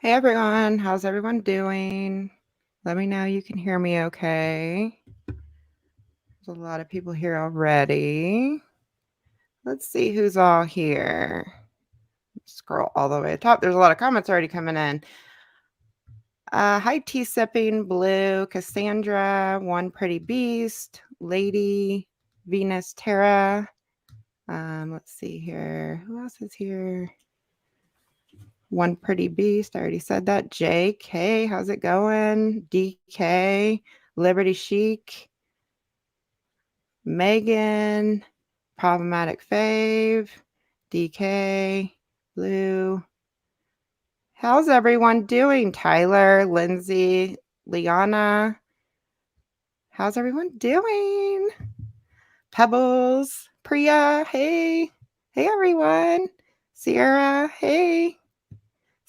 Hey everyone, how's everyone doing? Let me know you can hear me okay. There's a lot of people here already. Let's see who's all here. Scroll all the way to the top. There's a lot of comments already coming in. Hi, Tea Sipping, Blue, Cassandra, One Pretty Beast, Lady, Venus, Tara. Let's see here. Who else is here? One Pretty Beast. I already said that. JK, how's it going? DK, Liberty Chic, Megan, Problematic Fave, DK, Blue. How's everyone doing? Tyler, Lindsay, Liana. How's everyone doing? Pebbles, Priya, hey. Hey everyone. Sierra, hey.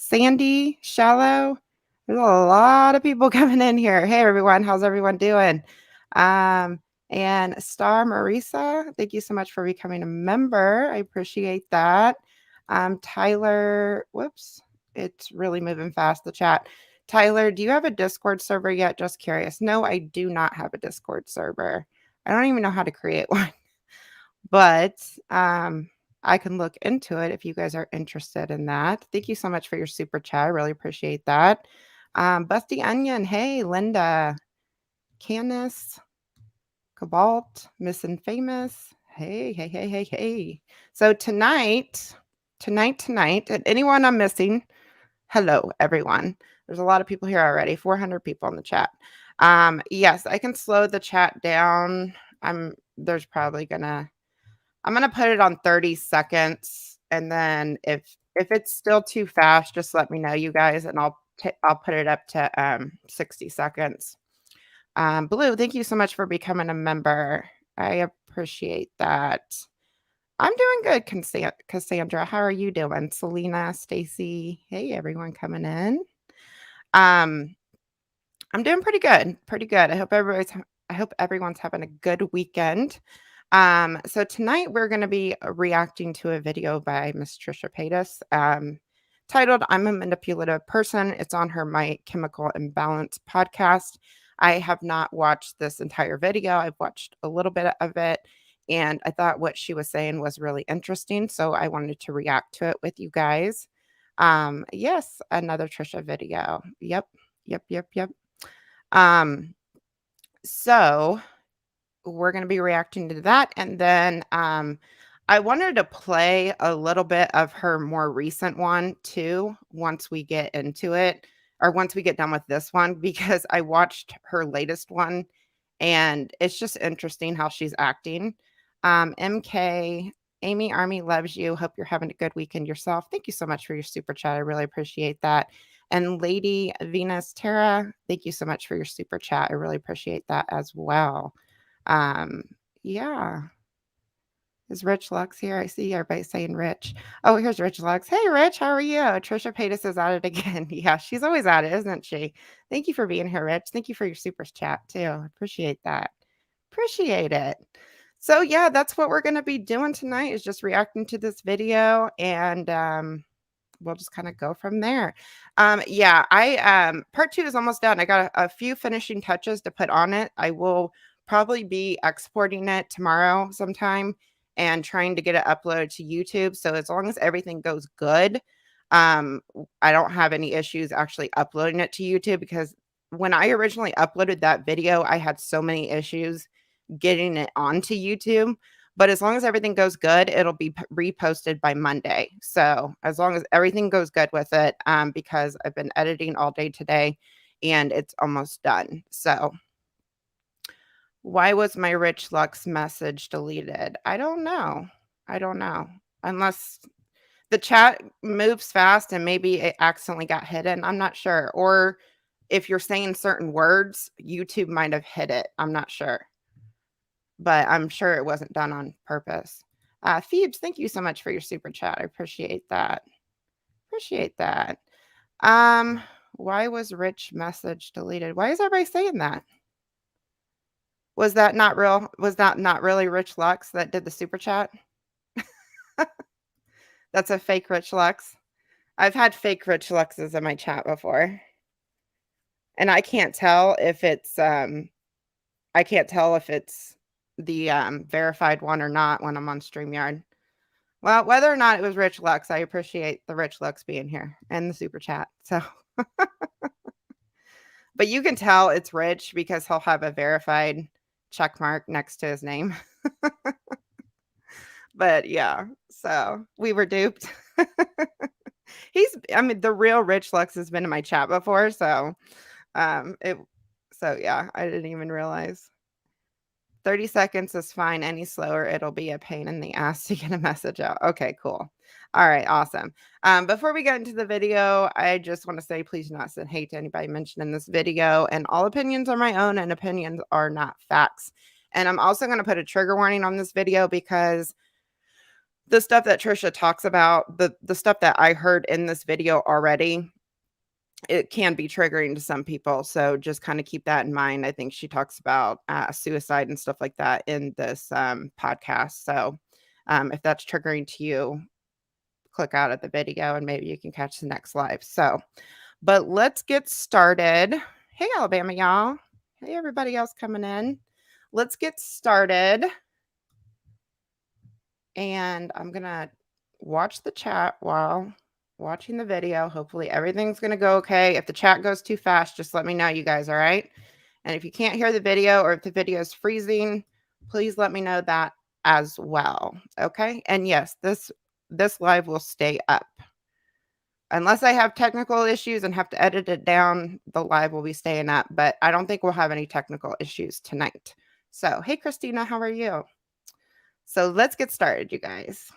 Sandy, Shallow. There's a lot of people coming in here. Hey everyone, how's everyone doing? And Star Marisa, thank you so much for becoming a member. I appreciate that. Tyler, whoops, it's really moving fast, the chat. Tyler, do you have a Discord server yet? Just curious. No, I do not have a Discord server. I don't even know how to create one, but I can look into it if you guys are interested in that. Thank you so much for your super chat. I really appreciate that. Busty Onion, hey, Linda, Canis, Cobalt, Miss and Famous. Hey. So tonight, and anyone I'm missing, hello, everyone. There's a lot of people here already, 400 people in the chat. Yes, I can slow the chat down. There's probably I'm gonna put it on 30 seconds, and then if it's still too fast, just let me know, you guys, and I'll put it up to 60 seconds. Blue, thank you so much for becoming a member. I appreciate that. I'm doing good, Cassandra. How are you doing? Selena, Stacy, hey everyone coming in. I'm doing pretty good. I hope everyone's having a good weekend. So tonight we're going to be reacting to a video by Miss Trisha Paytas, titled "I'm a Manipulative Person." It's on her My Chemical Imbalance podcast. I have not watched this entire video. I've watched a little bit of it, and I thought what she was saying was really interesting, so I wanted to react to it with you guys. Yes, another Trisha video. Yep. Um, so we're going to be reacting to that. And then I wanted to play a little bit of her more recent one too, once we get into it, or once we get done with this one, because I watched her latest one and it's just interesting how she's acting. MK, Amy Army loves you. Hope you're having a good weekend yourself. Thank you so much for your super chat. I really appreciate that. And Lady Venus Tara, thank you so much for your super chat. I really appreciate that as well. Yeah. Is Rich Lux here? I see everybody saying Rich. Oh, here's Rich Lux. Hey, Rich, how are you? Trisha Paytas is at it again. Yeah, she's always at it, isn't she? Thank you for being here, Rich. Thank you for your super chat, too. I appreciate that. Appreciate it. So, yeah, that's what we're going to be doing tonight is just reacting to this video, and we'll just kind of go from there. Yeah, part 2 is almost done. I got a few finishing touches to put on it. I will probably be exporting it tomorrow sometime and trying to get it uploaded to YouTube. So as long as everything goes good, I don't have any issues actually uploading it to YouTube, because when I originally uploaded that video, I had so many issues getting it onto YouTube. But as long as everything goes good, it'll be reposted by Monday. So as long as everything goes good with it, because I've been editing all day today and it's almost done. So why was my Rich Lux message deleted? I don't know. Unless the chat moves fast and maybe it accidentally got hidden. I'm not sure. Or if you're saying certain words, YouTube might have hid it. I'm not sure. But I'm sure it wasn't done on purpose. Phoebes, thank you so much for your super chat. I appreciate that. Why was Rich message deleted? Why is everybody saying that? Was that not real? Was that not really Rich Lux that did the super chat? That's a fake Rich Lux. I've had fake Rich Luxes in my chat before. And I can't tell if it's the verified one or not when I'm on StreamYard. Well, whether or not it was Rich Lux, I appreciate the Rich Lux being here and the super chat. So but you can tell it's Rich because he'll have a verified check mark next to his name. But yeah, so we were duped. The real Rich Lux has been in my chat before, so yeah, I didn't even realize. 30 seconds is fine. Any slower, it'll be a pain in the ass to get a message out. Okay, cool. All right, awesome. Before we get into the video, I just want to say please do not send hate to anybody mentioned in this video, and all opinions are my own and opinions are not facts. And I'm also going to put a trigger warning on this video because the stuff that Trisha talks about, the stuff that I heard in this video already, it can be triggering to some people. So just kind of keep that in mind. I think she talks about suicide and stuff like that in this podcast. So if that's triggering to you, click out of the video and maybe you can catch the next live. So, but let's get started. Hey, Alabama, y'all. Hey, everybody else coming in. Let's get started. And I'm going to watch the chat while watching the video. Hopefully everything's going to go okay. If the chat goes too fast, just let me know, you guys, all right? And if you can't hear the video or if the video is freezing, please let me know that as well, okay? And yes, this live will stay up. Unless I have technical issues and have to edit it down, the live will be staying up, but I don't think we'll have any technical issues tonight. So, hey, Christina, how are you? So let's get started, you guys.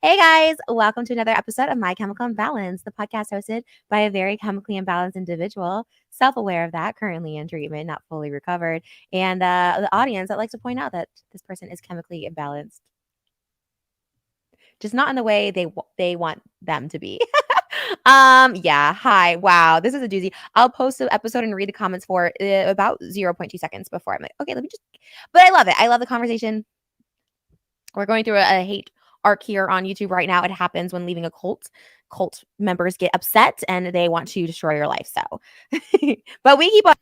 Hey guys, welcome to another episode of My Chemical Imbalance, the podcast hosted by a very chemically imbalanced individual, self-aware of that, currently in treatment, not fully recovered, and the audience that likes to point out that this person is chemically imbalanced. Just not in the way they want them to be. Yeah, hi, wow, this is a doozy. I'll post the episode and read the comments for about 0.2 seconds before I'm like, okay, let me just, but I love it. I love the conversation. We're going through a hate arc here on YouTube right now. It happens when leaving a cult. Cult members get upset and they want to destroy your life. So, but we keep on.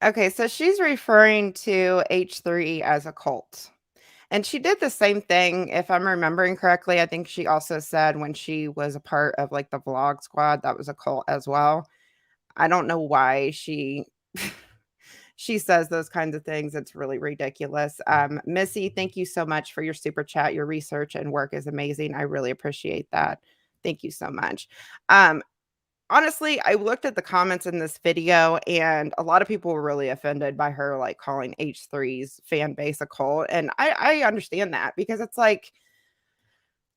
Okay, so she's referring to H3 as a cult. And she did the same thing, if I'm remembering correctly. I think she also said when she was a part of like the vlog squad, that was a cult as well. I don't know why she she says those kinds of things. It's really ridiculous. Missy, thank you so much for your super chat. Your research and work is amazing. I really appreciate that. Thank you so much. Honestly, I looked at the comments in this video and a lot of people were really offended by her like calling H3's fan base a cult. And I understand that because it's like,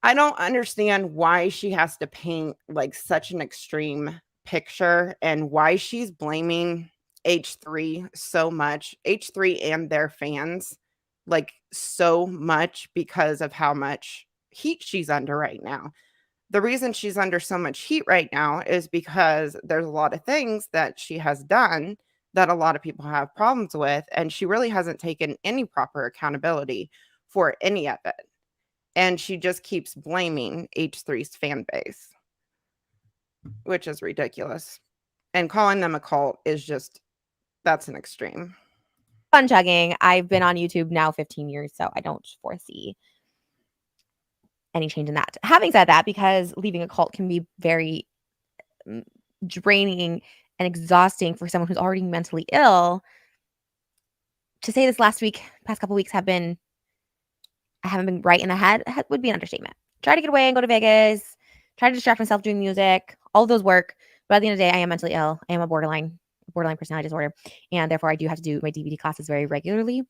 I don't understand why she has to paint like such an extreme picture and why she's blaming H3 so much, H3 and their fans, like so much because of how much heat she's under right now. The reason she's under so much heat right now is because there's a lot of things that she has done that a lot of people have problems with, and she really hasn't taken any proper accountability for any of it. And she just keeps blaming H3's fan base, which is ridiculous. And calling them a cult is just, that's an extreme. Fun chugging. I've been on YouTube now 15 years, so I don't foresee any change in that. Having said that, because leaving a cult can be very draining and exhausting for someone who's already mentally ill, to say this past couple weeks I haven't been right in the head would be an understatement. Try to get away and go to Vegas, try to distract myself doing music, all of those work. But at the end of the day, I am mentally ill. I am a borderline personality disorder. And therefore I do have to do my DVD classes very regularly.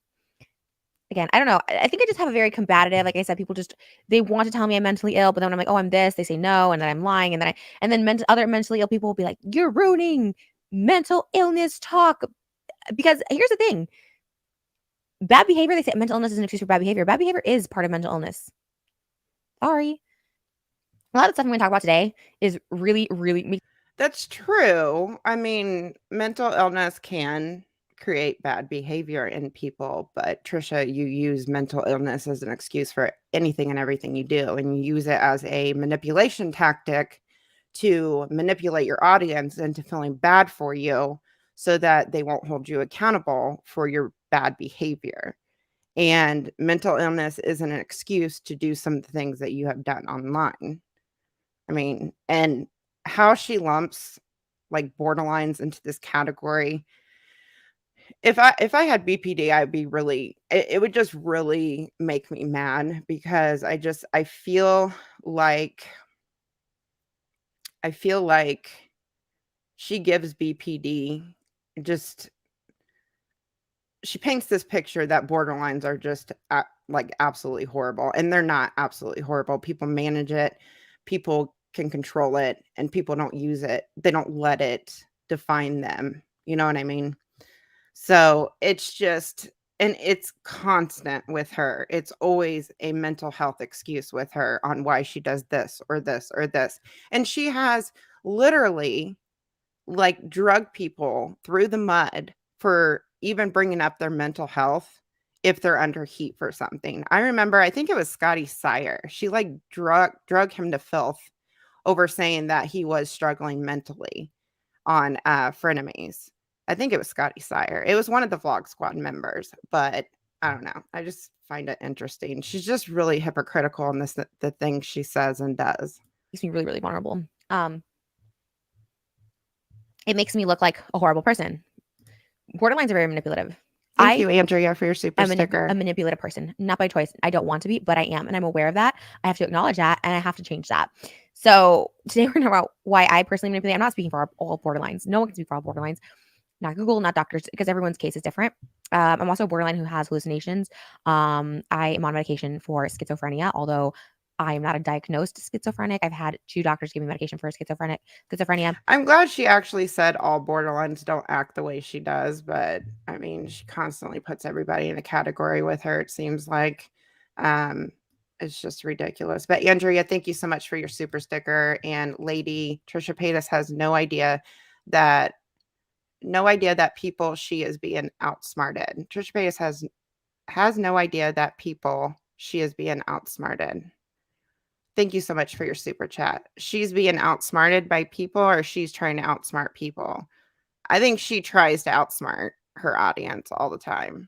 Again, I don't know. I think I just have a very combative, like I said, people they want to tell me I'm mentally ill, but then when I'm like, oh, I'm this, they say no, and then I'm lying, and then other mentally ill people will be like, you're ruining mental illness talk. Because here's the thing. Bad behavior, they say mental illness is an excuse for bad behavior. Bad behavior is part of mental illness. Sorry. A lot of stuff I'm going to talk about today is really, really... That's true. I mean, mental illness can create bad behavior in people, but Trisha, you use mental illness as an excuse for anything and everything you do, and you use it as a manipulation tactic to manipulate your audience into feeling bad for you so that they won't hold you accountable for your bad behavior. And mental illness isn't an excuse to do some of the things that you have done online. I mean, and how she lumps like borderlines into this category. If I had BPD, I'd be really it would just really make me mad because like I feel like she gives BPD just she paints this picture that borderlines are just like absolutely horrible, and they're not absolutely horrible. People manage it, people can control it, and people don't use it. They don't let it define them. You know what I mean? So it's just, and it's constant with her. It's always a mental health excuse with her on why she does this or this or this. And she has literally like drug people through the mud for even bringing up their mental health if they're under heat for something. I remember, I think it was Scotty Sire. She like drug him to filth over saying that he was struggling mentally on Frenemies. I think it was Scotty Sire. It was one of the Vlog Squad members, but I don't know. I just find it interesting. She's just really hypocritical in the things she says and does. Makes me really, really vulnerable. It makes me look like a horrible person. Borderlines are very manipulative. Thank you, Andrea, for your super sticker. A manipulative person, not by choice. I don't want to be, but I am, and I'm aware of that. I have to acknowledge that, and I have to change that. So today we're going to talk about why I personally manipulate. I'm not speaking for all borderlines. No one can speak for all borderlines. Not Google, not doctors, because everyone's case is different. I'm also a borderline who has hallucinations. I am on medication for schizophrenia, although I am not a diagnosed schizophrenic. I've had 2 doctors give me medication for schizophrenia. I'm glad she actually said all borderlines don't act the way she does, but I mean, she constantly puts everybody in a category with her, it seems like. It's just ridiculous. But Andrea, thank you so much for your super sticker. And lady Trisha Paytas has no idea that people she is being outsmarted. Trisha Paytas has no idea that people she is being outsmarted. Thank you so much for your super chat. She's being outsmarted by people, or she's trying to outsmart people. I think she tries to outsmart her audience all the time.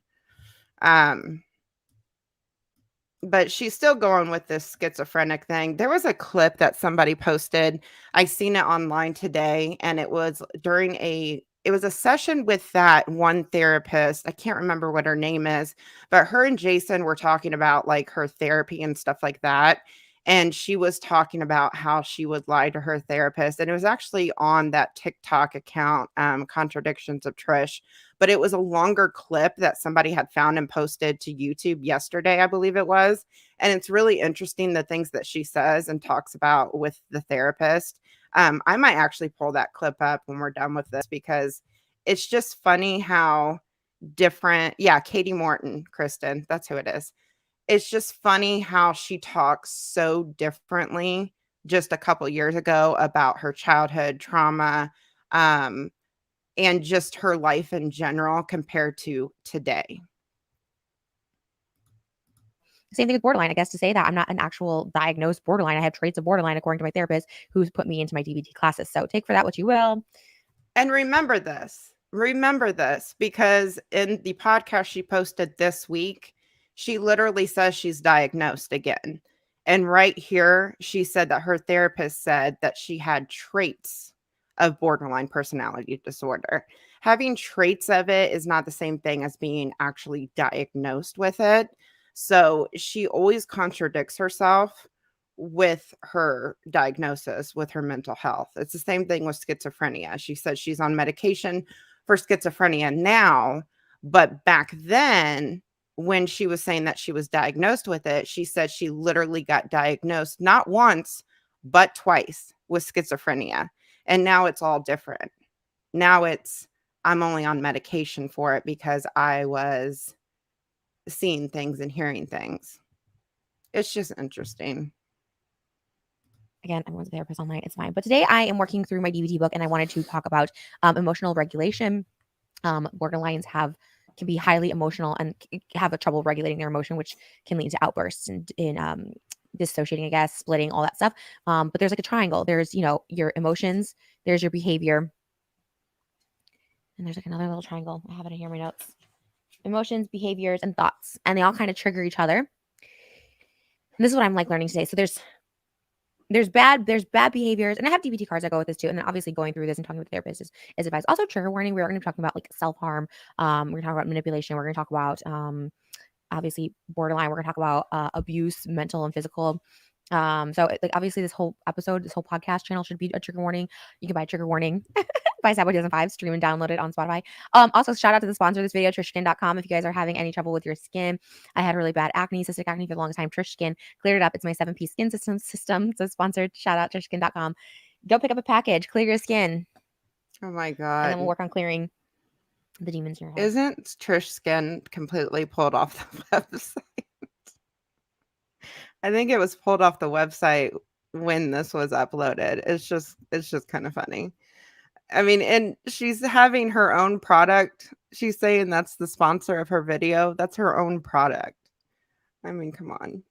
But she's still going with this schizophrenic thing. There was a clip that somebody posted. I seen it online today, and it was a session with that one therapist. I can't remember what her name is, but her and Jason were talking about like her therapy and stuff like that. And she was talking about how she would lie to her therapist. And it was actually on that TikTok account, Contradictions of Trish. But it was a longer clip that somebody had found and posted to YouTube yesterday, I believe it was. And it's really interesting the things that she says and talks about with the therapist. I might actually pull that clip up when we're done with this because it's just funny how different. Yeah, Katie Morton, Kristen, that's who it is. It's just funny how she talks so differently just a couple years ago about her childhood trauma, and just her life in general compared to today. Same thing with borderline. I guess to say that I'm not an actual diagnosed borderline. I have traits of borderline according to my therapist who's put me into my DBT classes. So take for that what you will. And remember this, because in the podcast she posted this week, she literally says she's diagnosed again. And right here, she said that her therapist said that she had traits of borderline personality disorder. Having traits of it is not the same thing as being actually diagnosed with it. So she always contradicts herself with her diagnosis with her mental health. It's the same thing with schizophrenia. She said she's on medication for schizophrenia now, but back then, when she was saying that she was diagnosed with it, she said she literally got diagnosed not once, but twice with schizophrenia. And now it's all different. Now I'm only on medication for it because I was seeing things and hearing things. It's just interesting. Again, everyone's a therapist online. It's fine. But today I am working through my DBT book and I wanted to talk about emotional regulation. Borderlines can be highly emotional and have a trouble regulating their emotion, which can lead to outbursts and in dissociating, I guess, splitting, all that stuff. But there's like a triangle. There's, your emotions, there's your behavior, and there's like another little triangle. I have it in here in my notes. Emotions, behaviors, and thoughts. And they all kind of trigger each other. And this is what I'm like learning today. So there's bad behaviors, and I have DBT cards that go with this too. And then obviously going through this and talking with the therapist is advice. Also, trigger warning. We're going to be talking about like self-harm. We're going to talk about manipulation. We're going to talk about obviously borderline. We're going to talk about abuse, mental and physical. So like obviously this whole episode, this whole podcast channel should be a trigger warning. You can buy a trigger warning by Sabo 2005, stream and download it on Spotify. Also, shout out to the sponsor of this video, Trishskin.com. If you guys are having any trouble with your skin, I had really bad acne, cystic acne for the longest time. Trish Skin cleared it up. It's my 7-piece skin system. So sponsored. Shout out Trishskin.com. Go pick up a package, clear your skin, Oh my and then we'll God. work on clearing the demons in your head. Isn't Trish Skin completely pulled off the website? I think it was pulled off the website when this was uploaded. It's just kind of funny. I mean, and she's having her own product. She's saying that's the sponsor of her video. That's her own product. I mean, come on.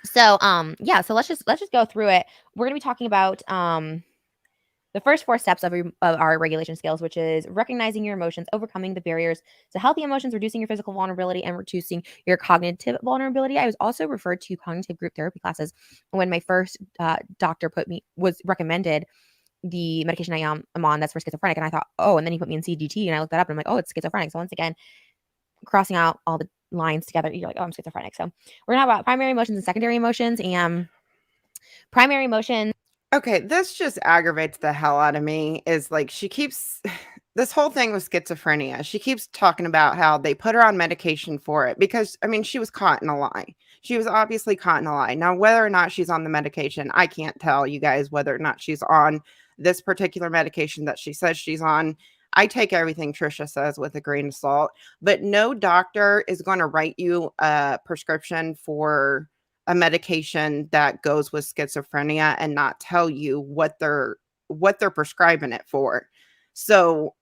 So yeah, so let's just go through it. We're gonna be talking about the first 4 steps of our regulation skills, which is recognizing your emotions, overcoming the barriers to healthy emotions, reducing your physical vulnerability, and reducing your cognitive vulnerability. I was also referred to cognitive group therapy classes when my first doctor recommended the medication I'm on that's for schizophrenic, and I thought, oh, and then he put me in CGT, and I looked that up, and I'm like, oh, it's schizophrenic. So once again, crossing out all the lines together, you're like, oh, I'm schizophrenic. So we're gonna talk about primary emotions and secondary emotions. And primary emotions. Okay, this just aggravates the hell out of me. Is like she keeps this whole thing with schizophrenia. She keeps talking about how they put her on medication for it because I mean she was caught in a lie. She was obviously caught in a lie. Now, whether or not she's on the medication, I can't tell you guys whether or not she's on this particular medication that she says she's on. I take everything Trisha says with a grain of salt, but no doctor is going to write you a prescription for a medication that goes with schizophrenia and not tell you what they're prescribing it for. So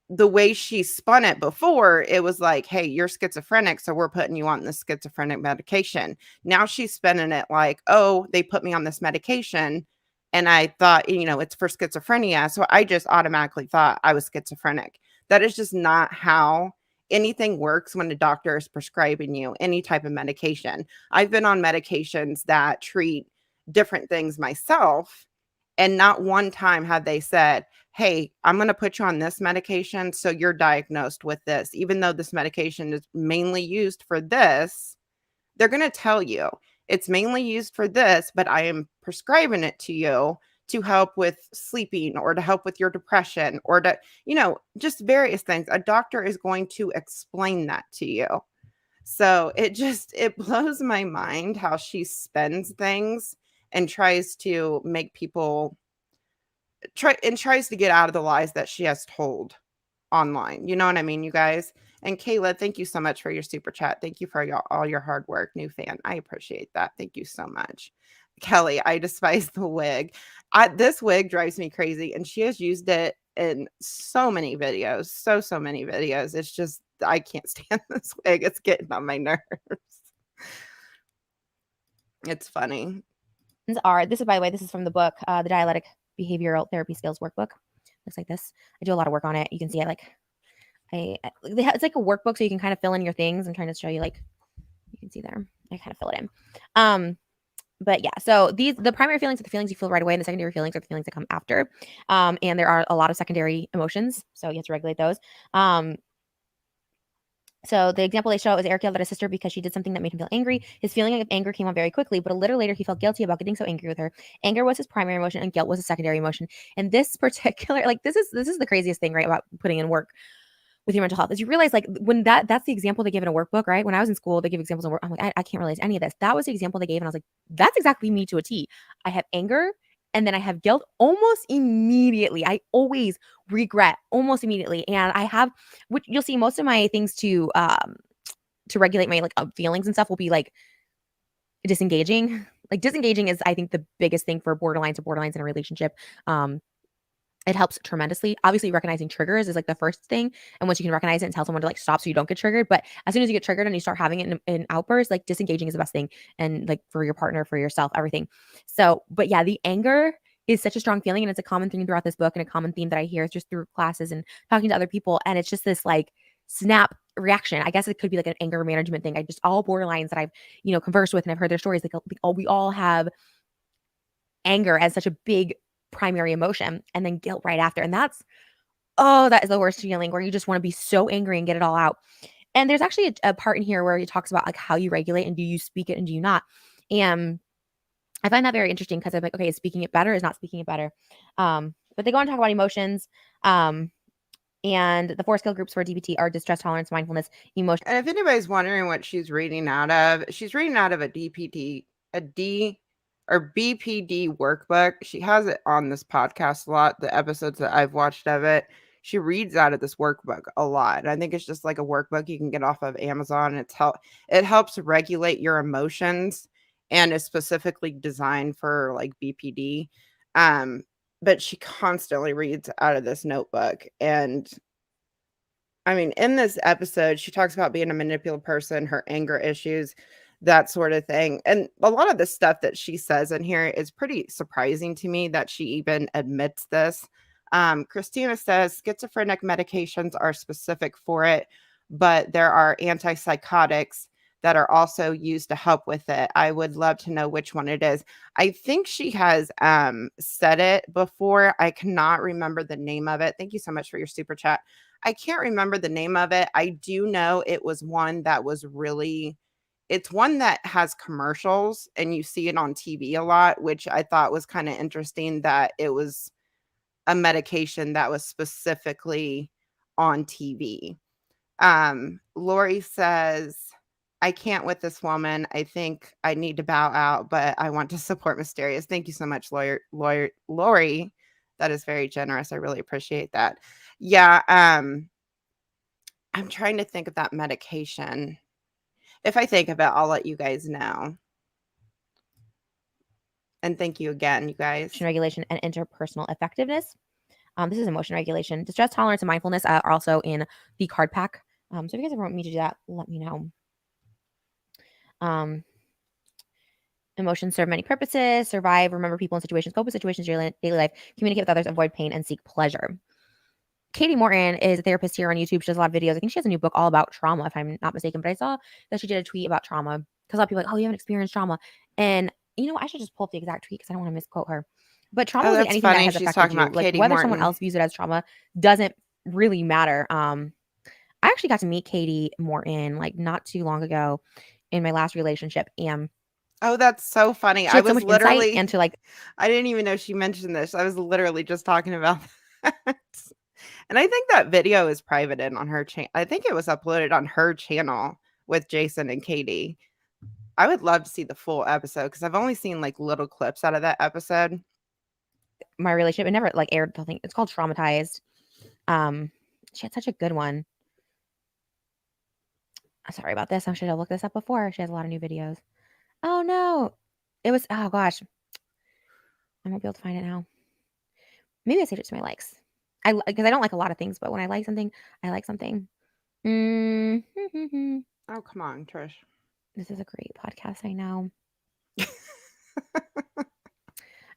the way she spun it before, it was like, hey, you're schizophrenic, so we're putting you on this schizophrenic medication. Now she's spinning it like, oh, they put me on this medication and I thought, it's for schizophrenia. So I just automatically thought I was schizophrenic. That is just not how anything works when a doctor is prescribing you any type of medication. I've been on medications that treat different things myself, and not one time have they said, hey, I'm going to put you on this medication so you're diagnosed with this. Even though this medication is mainly used for this, they're going to tell you it's mainly used for this, but I am prescribing it to you to help with sleeping or to help with your depression or to, just various things. A doctor is going to explain that to you. So it blows my mind how she spends things and tries to make people tries to get out of the lies that she has told online. You know what I mean, you guys? And Kayla, thank you so much for your super chat. Thank you for all your hard work, new fan. I appreciate that. Thank you so much. Kelly, I despise the wig. This wig drives me crazy, and she has used it in so many videos, so many videos. It's just I can't stand this wig. It's getting on my nerves. It's funny. This is, by the way, this is from the book, the Dialectic Behavioral Therapy Skills Workbook. Looks like this. I do a lot of work on it. You can see it's like a workbook, so you can kind of fill in your things. I'm trying to show you, like, you can see there. I kind of fill it in. But yeah, so the primary feelings are the feelings you feel right away, and the secondary feelings are the feelings that come after. And there are a lot of secondary emotions, so you have to regulate those. So the example they show is Eric yelled at his sister because she did something that made him feel angry. His feeling of anger came on very quickly, but a little later he felt guilty about getting so angry with her. Anger was his primary emotion and guilt was his secondary emotion. And this particular, like, this is the craziest thing, right, about putting in work with your mental health, is you realize, like, when that's the example they give in a workbook, right? When I was in school, they give examples of work. I'm like, I can't relate to any of this. That was the example they gave, and I was like, that's exactly me to a T. I have anger, and then I have guilt almost immediately. I always regret almost immediately, and I have, which you'll see, most of my things to regulate my, like, feelings and stuff will be like disengaging. Like, disengaging is, I think, the biggest thing for borderlines in a relationship. It helps tremendously. Obviously, recognizing triggers is like the first thing. And once you can recognize it and tell someone to like stop so you don't get triggered. But as soon as you get triggered and you start having it in outbursts, like disengaging is the best thing. And like for your partner, for yourself, everything. So, but yeah, the anger is such a strong feeling. And it's a common theme throughout this book and a common theme that I hear just through classes and talking to other people. And it's just this like snap reaction. I guess it could be like an anger management thing. I just all borderlines that I've, conversed with and I've heard their stories. Like we all have anger as such a big primary emotion and then guilt right after. And that is the worst feeling where you just want to be so angry and get it all out. And there's actually a part in here where he talks about like how you regulate and do you speak it and do you not. And I find that very interesting because I'm like, okay, is speaking it better? Is not speaking it better? But they go on to talk about emotions. And the 4 skill groups for DBT are distress tolerance, mindfulness, emotion. And if anybody's wondering what she's reading out of a D or BPD workbook. She has it on this podcast a lot. The episodes that I've watched of it, she reads out of this workbook a lot. And I think it's just like a workbook you can get off of Amazon. It helps regulate your emotions and is specifically designed for like BPD. But she constantly reads out of this notebook. And I mean, in this episode, she talks about being a manipulative person, her anger issues, that sort of thing. And a lot of the stuff that she says in here is pretty surprising to me that she even admits this. Christina says schizophrenic medications are specific for it, but there are antipsychotics that are also used to help with it. I would love to know which one it is. I think she has said it before. I cannot remember the name of it. Thank you so much for your super chat. I can't remember the name of it. I do know it was one that was really it's one that has commercials and you see it on TV a lot, which I thought was kind of interesting that it was a medication that was specifically on TV. Lori says, I can't with this woman. I think I need to bow out, but I want to support Mysterious. Thank you so much, Lori. That is very generous. I really appreciate that. Yeah. I'm trying to think of that medication. If I think of it, I'll let you guys know. And thank you again, you guys. Regulation and interpersonal effectiveness. This is emotion regulation. Distress tolerance and mindfulness are also in the card pack. So if you guys ever want me to do that, let me know. Emotions serve many purposes: survive, remember people and situations, cope with situations in your daily life, communicate with others, avoid pain, and seek pleasure. Katie Morton is a therapist here on YouTube. She does a lot of videos. I think she has a new book all about trauma, if I'm not mistaken. But I saw that she did a tweet about trauma because a lot of people are like, oh, you haven't experienced trauma. And I should just pull up the exact tweet because I don't want to misquote her. But trauma is like anything funny. that has She's affected talking you. about Like Katie whether Morton. someone else views it as trauma doesn't really matter. I actually got to meet Katie Morton like not too long ago in my last relationship. And oh, that's so funny. she had so much insight into like, I didn't even know she mentioned this. I was literally just talking about that. And I think that video is private on her channel. I think it was uploaded on her channel with Jason and Katie. I would love to see the full episode because I've only seen like little clips out of that episode. my relationship, it never like aired. I think it's called Traumatized. She had such a good one. Sorry about this. I should have looked this up before. She has a lot of new videos. Oh no. Oh gosh. I won't be able to find it now. Maybe I saved it to my likes. Because I don't like a lot of things, but when I like something, I like something. Mm-hmm. Oh, come on, Trish. This is a great podcast, I know.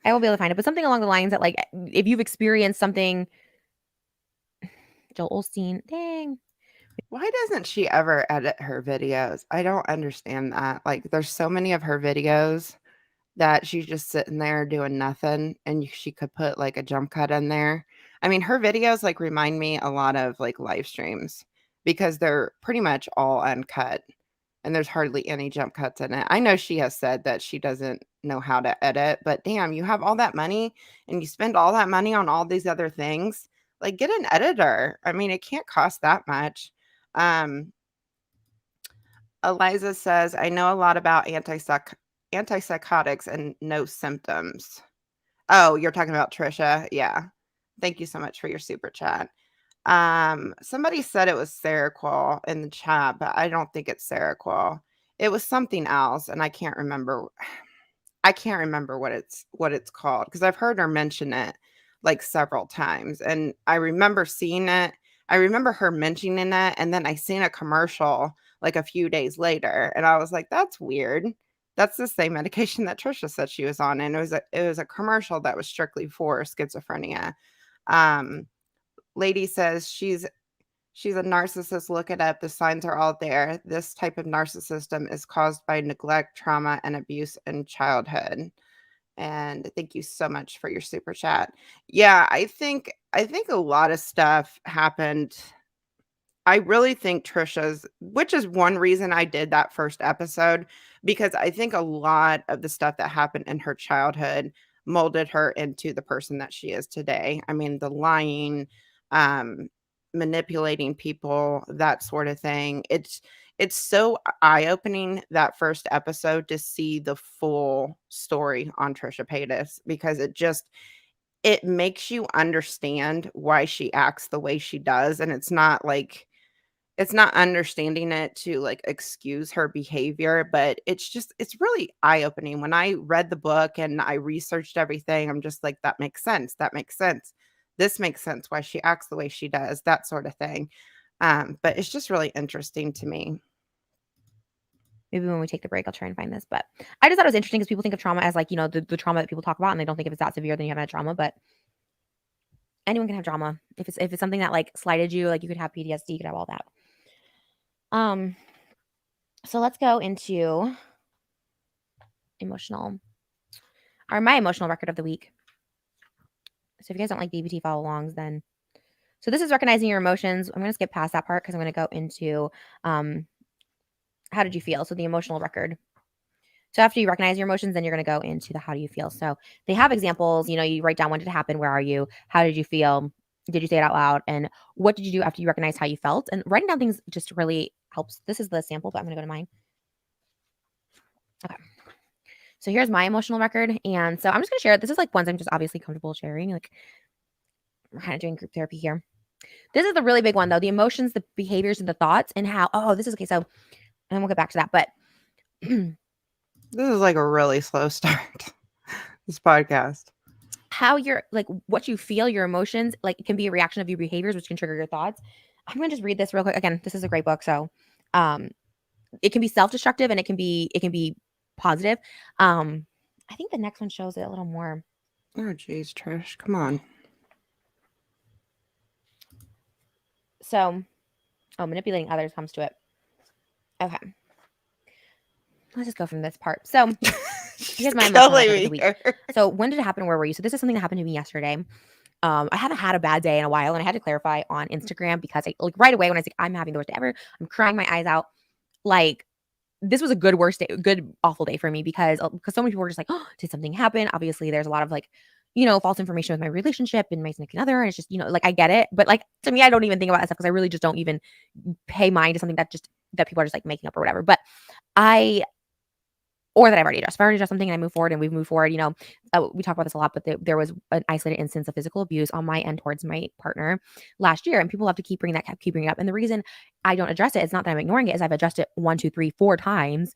I will be able to find it, but something along the lines that like if you've experienced something, Joel Osteen, dang. Why doesn't she ever edit her videos? I don't understand that. Like, there's so many of her videos that she's just sitting there doing nothing, and she could put like a jump cut in there. I mean, her videos like remind me a lot of like live streams because they're pretty much all uncut and there's hardly any jump cuts in it. I know she has said that she doesn't know how to edit, but damn, you have all that money and you spend all that money on all these other things. Like, get an editor. I mean, it can't cost that much. Eliza says, I know a lot about antipsychotics and no symptoms. Oh, you're talking about Trisha. Yeah. Thank you so much for your super chat. Somebody said it was Seroquel in the chat, but I don't think it's Seroquel. It was something else, and I can't remember. I can't remember what it's called because I've heard her mention it like several times. And I remember seeing it. I remember her mentioning it. And then I seen a commercial like a few days later. And I was like, that's weird. That's the same medication that Trisha said she was on. And it was a commercial that was strictly for schizophrenia. Um, Lady says she's a narcissist. Look it up. The signs are all there. This type of narcissism is caused by neglect, trauma, and abuse in childhood. And thank you so much for your super chat. Yeah, I think a lot of stuff happened. I really think Trisha's, which is one reason I did that first episode, because I think a lot of the stuff that happened in her childhood molded her into the person that she is today. I mean, the lying, um, manipulating people, that sort of thing. It's so eye-opening that first episode to see the full story on Trisha Paytas, because it makes you understand why she acts the way she does. And it's not understanding it to like excuse her behavior, but it's really eye-opening. When I read the book and I researched everything, I'm just like, that makes sense. That makes sense. This makes sense why she acts the way she does, that sort of thing. But it's just really interesting to me. Maybe when we take the break, I'll try and find this. But I just thought it was interesting because people think of trauma as like, the trauma that people talk about, and they don't think if it's that severe, then you haven't had trauma. But anyone can have trauma. If it's something that like slighted you, like you could have PTSD, you could have all that. So let's go into my emotional record of the week. So if you guys don't like BBT follow-alongs, then so this is recognizing your emotions. I'm going to skip past that part because I'm going to go into how did you feel? So the emotional record. So after you recognize your emotions, then you're going to go into the how do you feel. So they have examples. You write down when did it happen, where are you, how did you feel, did you say it out loud, and what did you do after you recognize how you felt. And writing down things just really helps. This is the sample, but I'm going to go to mine. Okay. So here's my emotional record. And so I'm just going to share it. This is like ones I'm just obviously comfortable sharing. Like we're kind of doing group therapy here. This is the really big one though. The emotions, the behaviors, and the thoughts, and how, this is okay. So, and we'll get back to that. But This is like a really slow start. This podcast. How you're like what you feel, your emotions, like it can be a reaction of your behaviors, which can trigger your thoughts. I'm gonna just read this real quick. Again, this is a great book. So it can be self-destructive and it can be positive. I think the next one shows it a little more. Oh geez, Trish, come on. So manipulating others comes to it. Okay. Let's just go from this part. So here's my emotional record of the week. So when did it happen? Where were you? So this is something that happened to me yesterday. I haven't had a bad day in a while, and I had to clarify on Instagram because I like right away when I was like, I'm having the worst day ever. I'm crying my eyes out. Like this was a good awful day for me because so many people were just like, oh, did something happen? Obviously, there's a lot of like, false information with my relationship and my significant other, and it's just like I get it, but like to me, I don't even think about that stuff because I really just don't even pay mind to something that people are just like making up or whatever. But or that I've already addressed. If I already addressed something and I move forward and we've moved forward, we talk about this a lot, but there was an isolated instance of physical abuse on my end towards my partner last year. And people have to keep bringing it up. And the reason I don't address it's not that I'm ignoring it, is I've addressed it 1, 2, 3, 4 times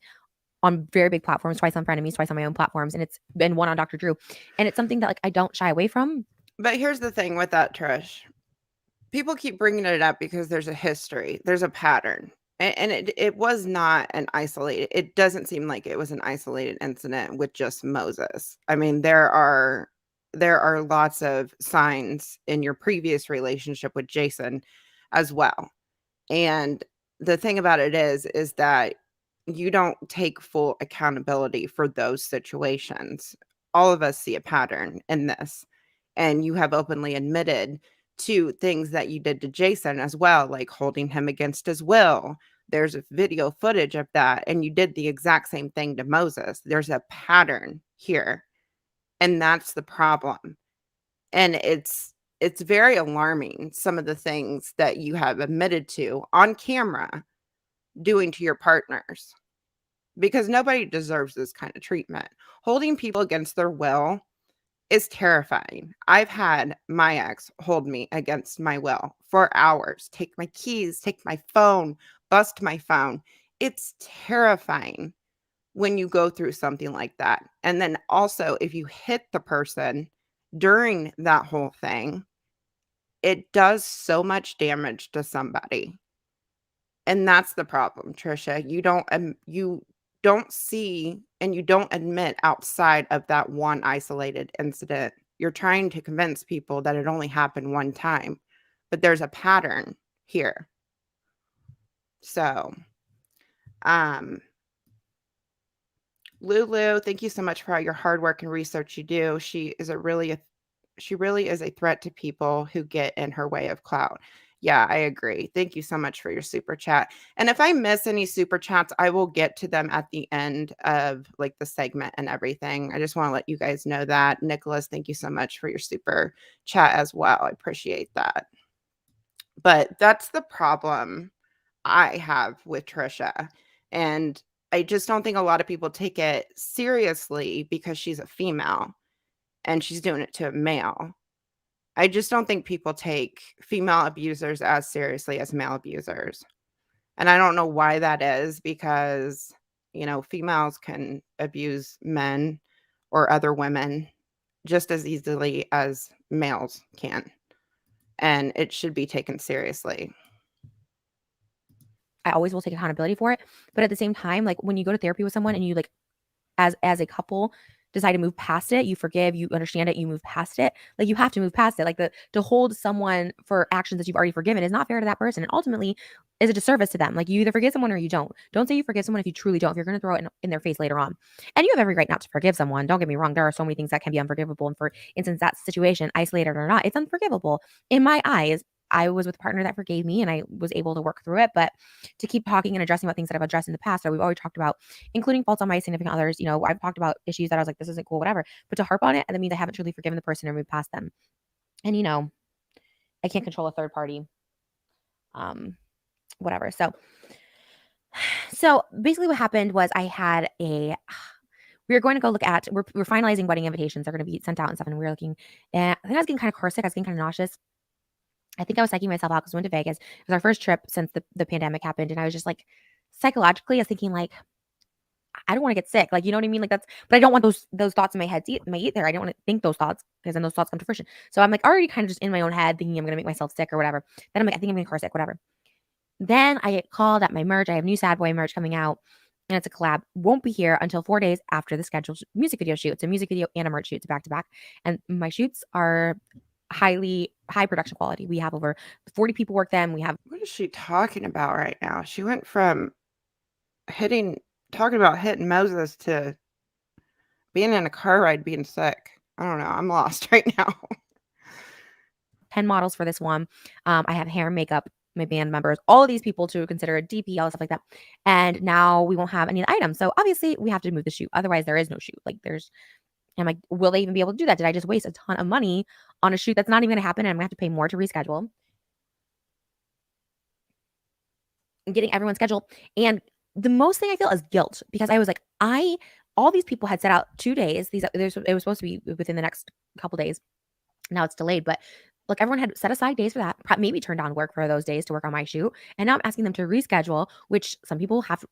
on very big platforms, twice on Frenemies, twice on my own platforms. And it's been one on Dr. Drew. And it's something that like I don't shy away from. But here's the thing with that, Trish. People keep bringing it up because there's a history, there's a pattern. And it was not an isolated, it doesn't seem like it was an isolated incident with just Moses. I mean, there are lots of signs in your previous relationship with Jason as well. And the thing about it is that you don't take full accountability for those situations. All of us see a pattern in this, and you have openly admitted to things that you did to Jason as well, like holding him against his will. There's video footage of that, and you did the exact same thing to Moses. There's a pattern here, and that's the problem. And it's very alarming, some of the things that you have admitted to on camera doing to your partners, because nobody deserves this kind of treatment. Holding people against their will is terrifying. I've had my ex hold me against my will for hours, take my keys, take my phone, bust my phone. It's terrifying when you go through something like that. And then also, if you hit the person during that whole thing, it does so much damage to somebody. And that's the problem, Trisha. You don't see and you don't admit outside of that one isolated incident. You're trying to convince people that it only happened one time, but there's a pattern here. So, um, Lulu, thank you so much for all your hard work and research you do. She really is a threat to people who get in her way of clout. Yeah, I agree. Thank you so much for your super chat. And if I miss any super chats, I will get to them at the end of like the segment and everything. I just want to let you guys know that. Nicholas, thank you so much for your super chat as well. I appreciate that. But that's the problem I have with Trisha. And I just don't think a lot of people take it seriously because she's a female and she's doing it to a male. I just don't think people take female abusers as seriously as male abusers. And I don't know why that is because, females can abuse men or other women just as easily as males can. And it should be taken seriously. I always will take accountability for it. But at the same time, like when you go to therapy with someone and you like as a couple decide to move past it, you forgive, you understand it, you move past it. Like you have to move past it. Like to hold someone for actions that you've already forgiven is not fair to that person, and ultimately is a disservice to them. Like you either forgive someone or you don't. Don't say you forgive someone if you truly don't. If you're going to throw it in their face later on, and you have every right not to forgive someone. Don't get me wrong. There are so many things that can be unforgivable, and for instance, that situation, isolated or not, it's unforgivable in my eyes. I was with a partner that forgave me and I was able to work through it. But to keep talking and addressing about things that I've addressed in the past that we've already talked about, including faults on my significant others, I've talked about issues that I was like, this isn't cool, whatever. But to harp on it, that means I haven't truly forgiven the person or moved past them. And I can't control a third party. Whatever. So basically what happened was we were going to go look at, we're finalizing wedding invitations. They're going to be sent out and stuff. And we were looking, and I think I was getting kind of car sick. I was getting kind of nauseous. I think I was psyching myself out because we went to Vegas. It was our first trip since the pandemic happened. And I was just like, psychologically, I was thinking like, I don't want to get sick. Like, you know what I mean? Like but I don't want those thoughts in my head either. I don't want to think those thoughts because then those thoughts come to fruition. So I'm like already kind of just in my own head thinking I'm going to make myself sick or whatever. Then I'm like, I think I'm going to car sick, whatever. Then I get called at my merch. I have new Sad Boy merch coming out and it's a collab. Won't be here until 4 days after the scheduled music video shoot. It's a music video and a merch shoot. It's back to back. And my shoots are high production quality. We have over 40 people work them. What is she talking about right now? She went from talking about hitting Moses to being in a car ride, being sick. I don't know. I'm lost right now. 10 models for this one. I have hair and makeup, my band members, all of these people to consider a DP, all the stuff like that. And now we won't have any of the items. So obviously we have to move the shoot. Otherwise there is no shoot. I'm like, will they even be able to do that? Did I just waste a ton of money on a shoot that's not even going to happen? And I'm going to have to pay more to reschedule. And getting everyone scheduled. And the most thing I feel is guilt because I was like, all these people had set out 2 days. It was supposed to be within the next couple days. Now it's delayed, but like everyone had set aside days for that, maybe turned on work for those days to work on my shoot. And now I'm asking them to reschedule, which some people have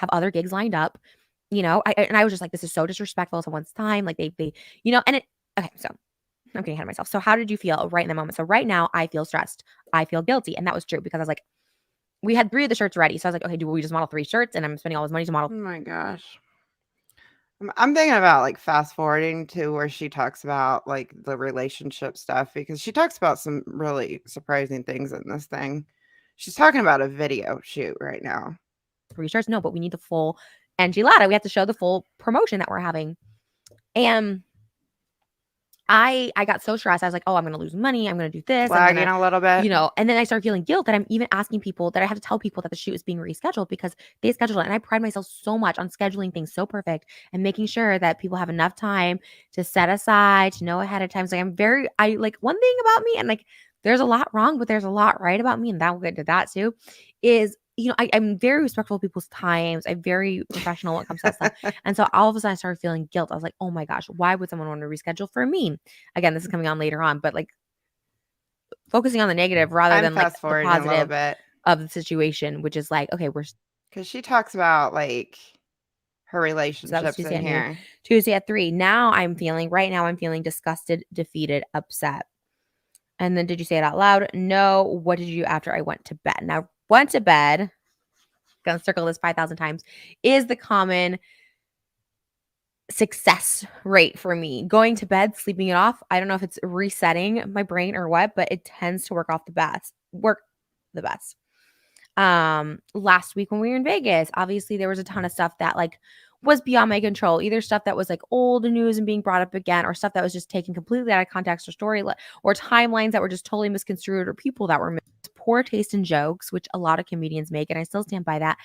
other gigs lined up, I was just like, this is so disrespectful of someone's time. Like okay, so I'm getting ahead of myself. So how did you feel right in the moment? So right now I feel stressed. I feel guilty. And that was true because I was like, we had 3 of the shirts ready. So I was like, okay, do we just model 3 shirts? And I'm spending all this money to model. Oh my gosh. I'm thinking about like fast forwarding to where she talks about like the relationship stuff because she talks about some really surprising things in this thing. She's talking about a video shoot right now. 3 shirts? No, but we need the full enchilada. We have to show the full promotion that we're having. And I got so stressed. I was like, oh, I'm going to lose money. I'm going to do this. Lagging a little bit. And then I started feeling guilt that I'm even asking people that I have to tell people that the shoot is being rescheduled because they scheduled it. And I pride myself so much on scheduling things so perfect and making sure that people have enough time to set aside, to know ahead of time. So I like one thing about me, and like there's a lot wrong, but there's a lot right about me. And that we'll get to that too, is I'm very respectful of people's times. I'm very professional when it comes to that stuff. And so all of a sudden I started feeling guilt. I was like, oh my gosh, why would someone want to reschedule for me? Again, this is coming on later on, but like focusing on the negative rather than like the positive of the situation, which is like, okay, because she talks about like her So that was relationships Tuesday in at noon. here. Tuesday at 3. Right now I'm feeling disgusted, defeated, upset. And then did you say it out loud? No. What did you do after I went to bed? Now, went to bed, gonna circle this 5,000 times, is the common success rate for me. Going to bed, sleeping it off. I don't know if it's resetting my brain or what, but it tends to work the best. Last week when we were in Vegas, obviously there was a ton of stuff that like was beyond my control, either stuff that was like old news and being brought up again, or stuff that was just taken completely out of context, or story or timelines that were just totally misconstrued, or people that were poor taste in jokes, which a lot of comedians make, and I still stand by that.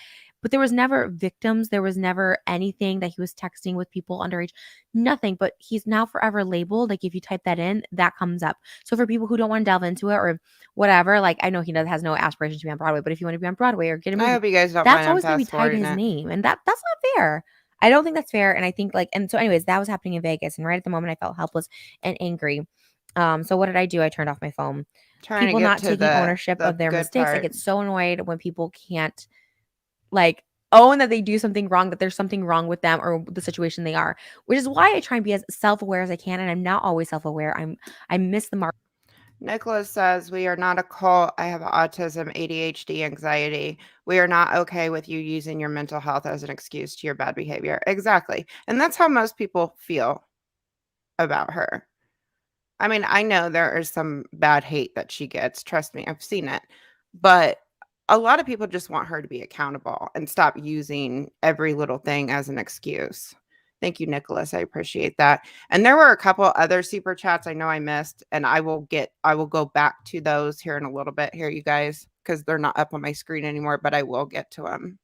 But there was never victims. There was never anything that he was texting with people underage. Nothing. But he's now forever labeled. Like if you type that in, that comes up. So for people who don't want to delve into it or whatever, like I know he has no aspirations to be on Broadway, but if you want to be on Broadway or get a I movie, hope you guys don't that's mind I'm always going to be fast tied to forwarding his it. name. And that's not fair. I don't think that's fair. And I think like, and so anyways, that was happening in Vegas. And right at the moment I felt helpless and angry. So what did I do? I turned off my phone. Trying to People get not to taking ownership the of their good mistakes. I part. get so annoyed when people can't like own that they do something wrong, that there's something wrong with them or the situation they are, which is why I try and be as self-aware as I can. And I'm not always self-aware. I miss the mark. Nicholas says, we are not a cult. I have autism, ADHD, anxiety. We are not okay with you using your mental health as an excuse to your bad behavior. Exactly. And that's how most people feel about her. I mean, I know there is some bad hate that she gets. Trust me, I've seen it. But a lot of people just want her to be accountable and stop using every little thing as an excuse. Thank you, Nicholas. I appreciate that. And there were a couple other super chats I know I missed, and I will go back to those here in a little bit here, you guys, because they're not up on my screen anymore, but I will get to them.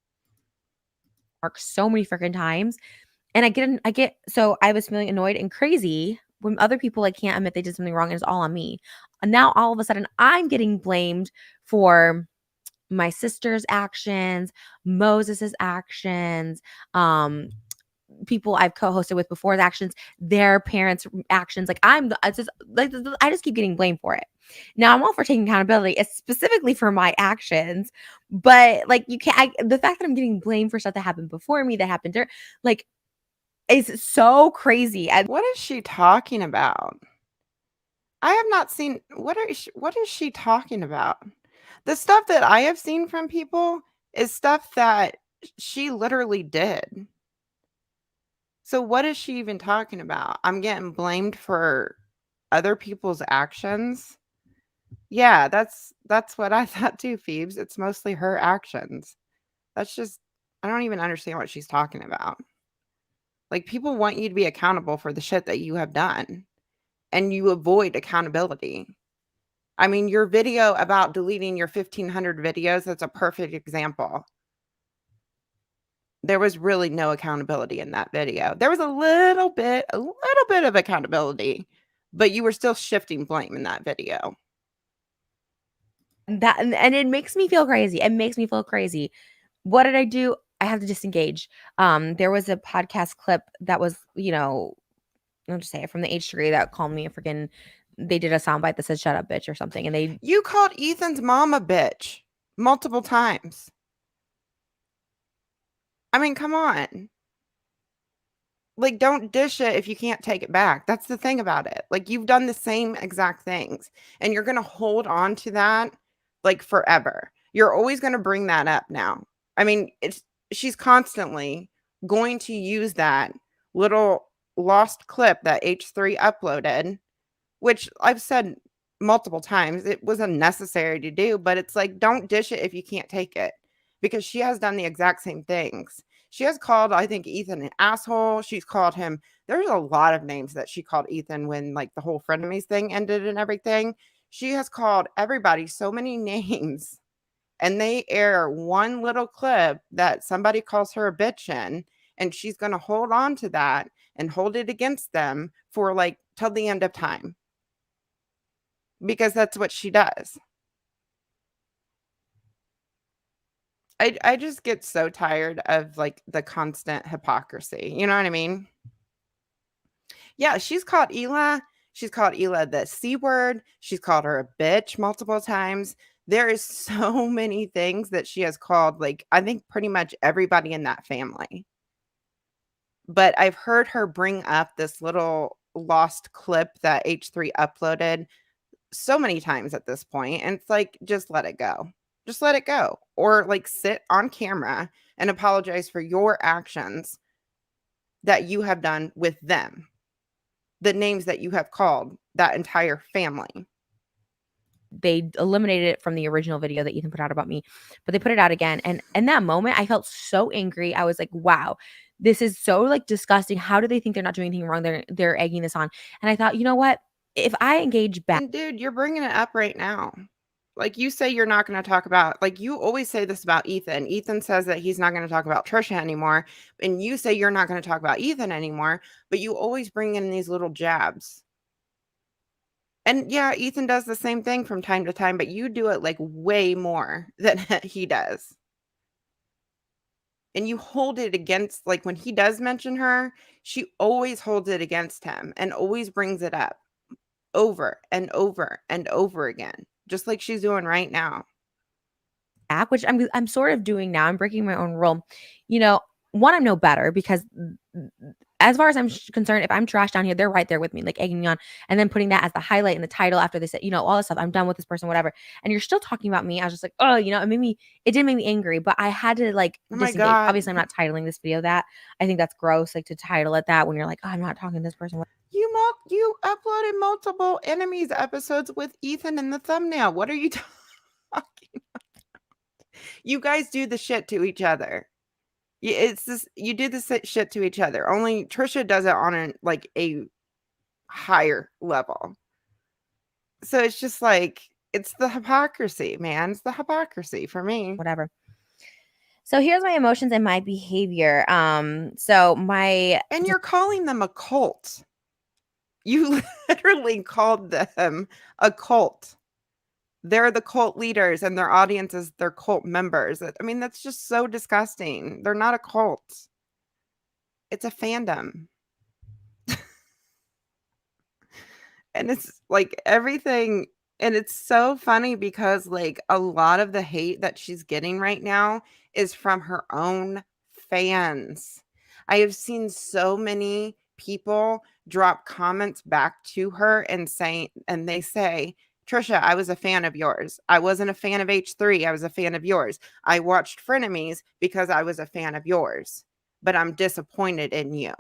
So many freaking times. And so I was feeling annoyed and crazy when other people like can't admit they did something wrong and it's all on me. And now all of a sudden I'm getting blamed for my sister's actions, Moses's actions, people I've co-hosted with before's actions, their parents' actions. Like I just keep getting blamed for it. Now I'm all for taking accountability, specifically for my actions, but like the fact that I'm getting blamed for stuff that happened before me, that happened there, like is so crazy. What is she talking about? I have not seen what is she talking about? The stuff that I have seen from people is stuff that she literally did. So what is she even talking about? I'm getting blamed for other people's actions. Yeah, that's what I thought too, Phoebes. It's mostly her actions. That's just I don't even understand what she's talking about. Like people want you to be accountable for the shit that you have done and you avoid accountability. I mean, your video about deleting your 1,500 videos, that's a perfect example. There was really no accountability in that video. There was a little bit of accountability, but you were still shifting blame in that video. That and it makes me feel crazy. It makes me feel crazy. What did I do? I have to disengage. There was a podcast clip that was, I'll just say it, from the H degree that called me a freaking. They did a soundbite that said "shut up, bitch" or something, and they. You called Ethan's mom a bitch multiple times. I mean, come on. Like, don't dish it if you can't take it back. That's the thing about it. Like, you've done the same exact things, and you're going to hold on to that like forever. You're always going to bring that up now. I mean, she's constantly going to use that little lost clip that H3 uploaded, which I've said multiple times it was unnecessary to do, but it's like, don't dish it if you can't take it, because she has done the exact same things. She has called, I think, Ethan an asshole. She's called him, there's a lot of names that she called Ethan when like the whole frenemies thing ended and everything. She has called everybody so many names, and they air one little clip that somebody calls her a bitch in, and she's going to hold on to that and hold it against them for like till the end of time, because that's what she does. I just get so tired of like the constant hypocrisy. You know what I mean? Yeah, she's called Ela. She's called Ela the C word. She's called her a bitch multiple times. There is so many things that she has called, like, I think pretty much everybody in that family. but I've heard her bring up this little lost clip that H3 uploaded so many times at this point, and it's like, just let it go. Just let it go. Or like sit on camera and apologize for your actions that you have done with them, the names that you have called that entire family. They eliminated it from the original video that Ethan put out about me, but they put it out again. And in that moment, I felt so angry. I was like, wow, this is so like disgusting. How do they think they're not doing anything wrong? They're egging this on. And I thought, you know what? If I engage back, And dude, you're bringing it up right now. Like you say, you're not going to talk about, like you always say this about Ethan. Ethan says that he's not going to talk about Trisha anymore. And you say you're not going to talk about Ethan anymore, but you always bring in these little jabs. And yeah, Ethan does the same thing from time to time, but you do it like way more than he does. And you hold it against, like when he does mention her, she always holds it against him and always brings it up over and over and over again, just like she's doing right now. which I'm sort of doing now. I'm breaking my own rule. You know, one, I'm no better because as far as I'm concerned, if I'm trash down here, they're right there with me, like egging me on, and then putting that as the highlight in the title after they said, you know, all this stuff. I'm done with this person, whatever. And you're still talking about me. I was just like, oh, you know, it did make me angry, but I had to like Oh my disengage. God. Obviously, I'm not titling this video that. I think that's gross, like to title it that when you're like, oh, I'm not talking to this person. You uploaded multiple enemies episodes with Ethan in the thumbnail. What are you talking about? You guys do the shit to each other. It's this, you do this shit to each other. Only Trisha does it on a higher level. So it's just like, it's the hypocrisy, man. It's the hypocrisy for me. Whatever. So here's my emotions and my behavior. So my And you're calling them a cult. You literally called them a cult. They're the cult leaders and their audience is their cult members. I mean, that's just so disgusting. They're not a cult. It's a fandom. And it's like everything, and it's so funny because like a lot of the hate that she's getting right now is from her own fans. I have seen so many people drop comments back to her and they say, Trisha, I was a fan of yours. I wasn't a fan of H3. I was a fan of yours. I watched Frenemies because I was a fan of yours, but I'm disappointed in you.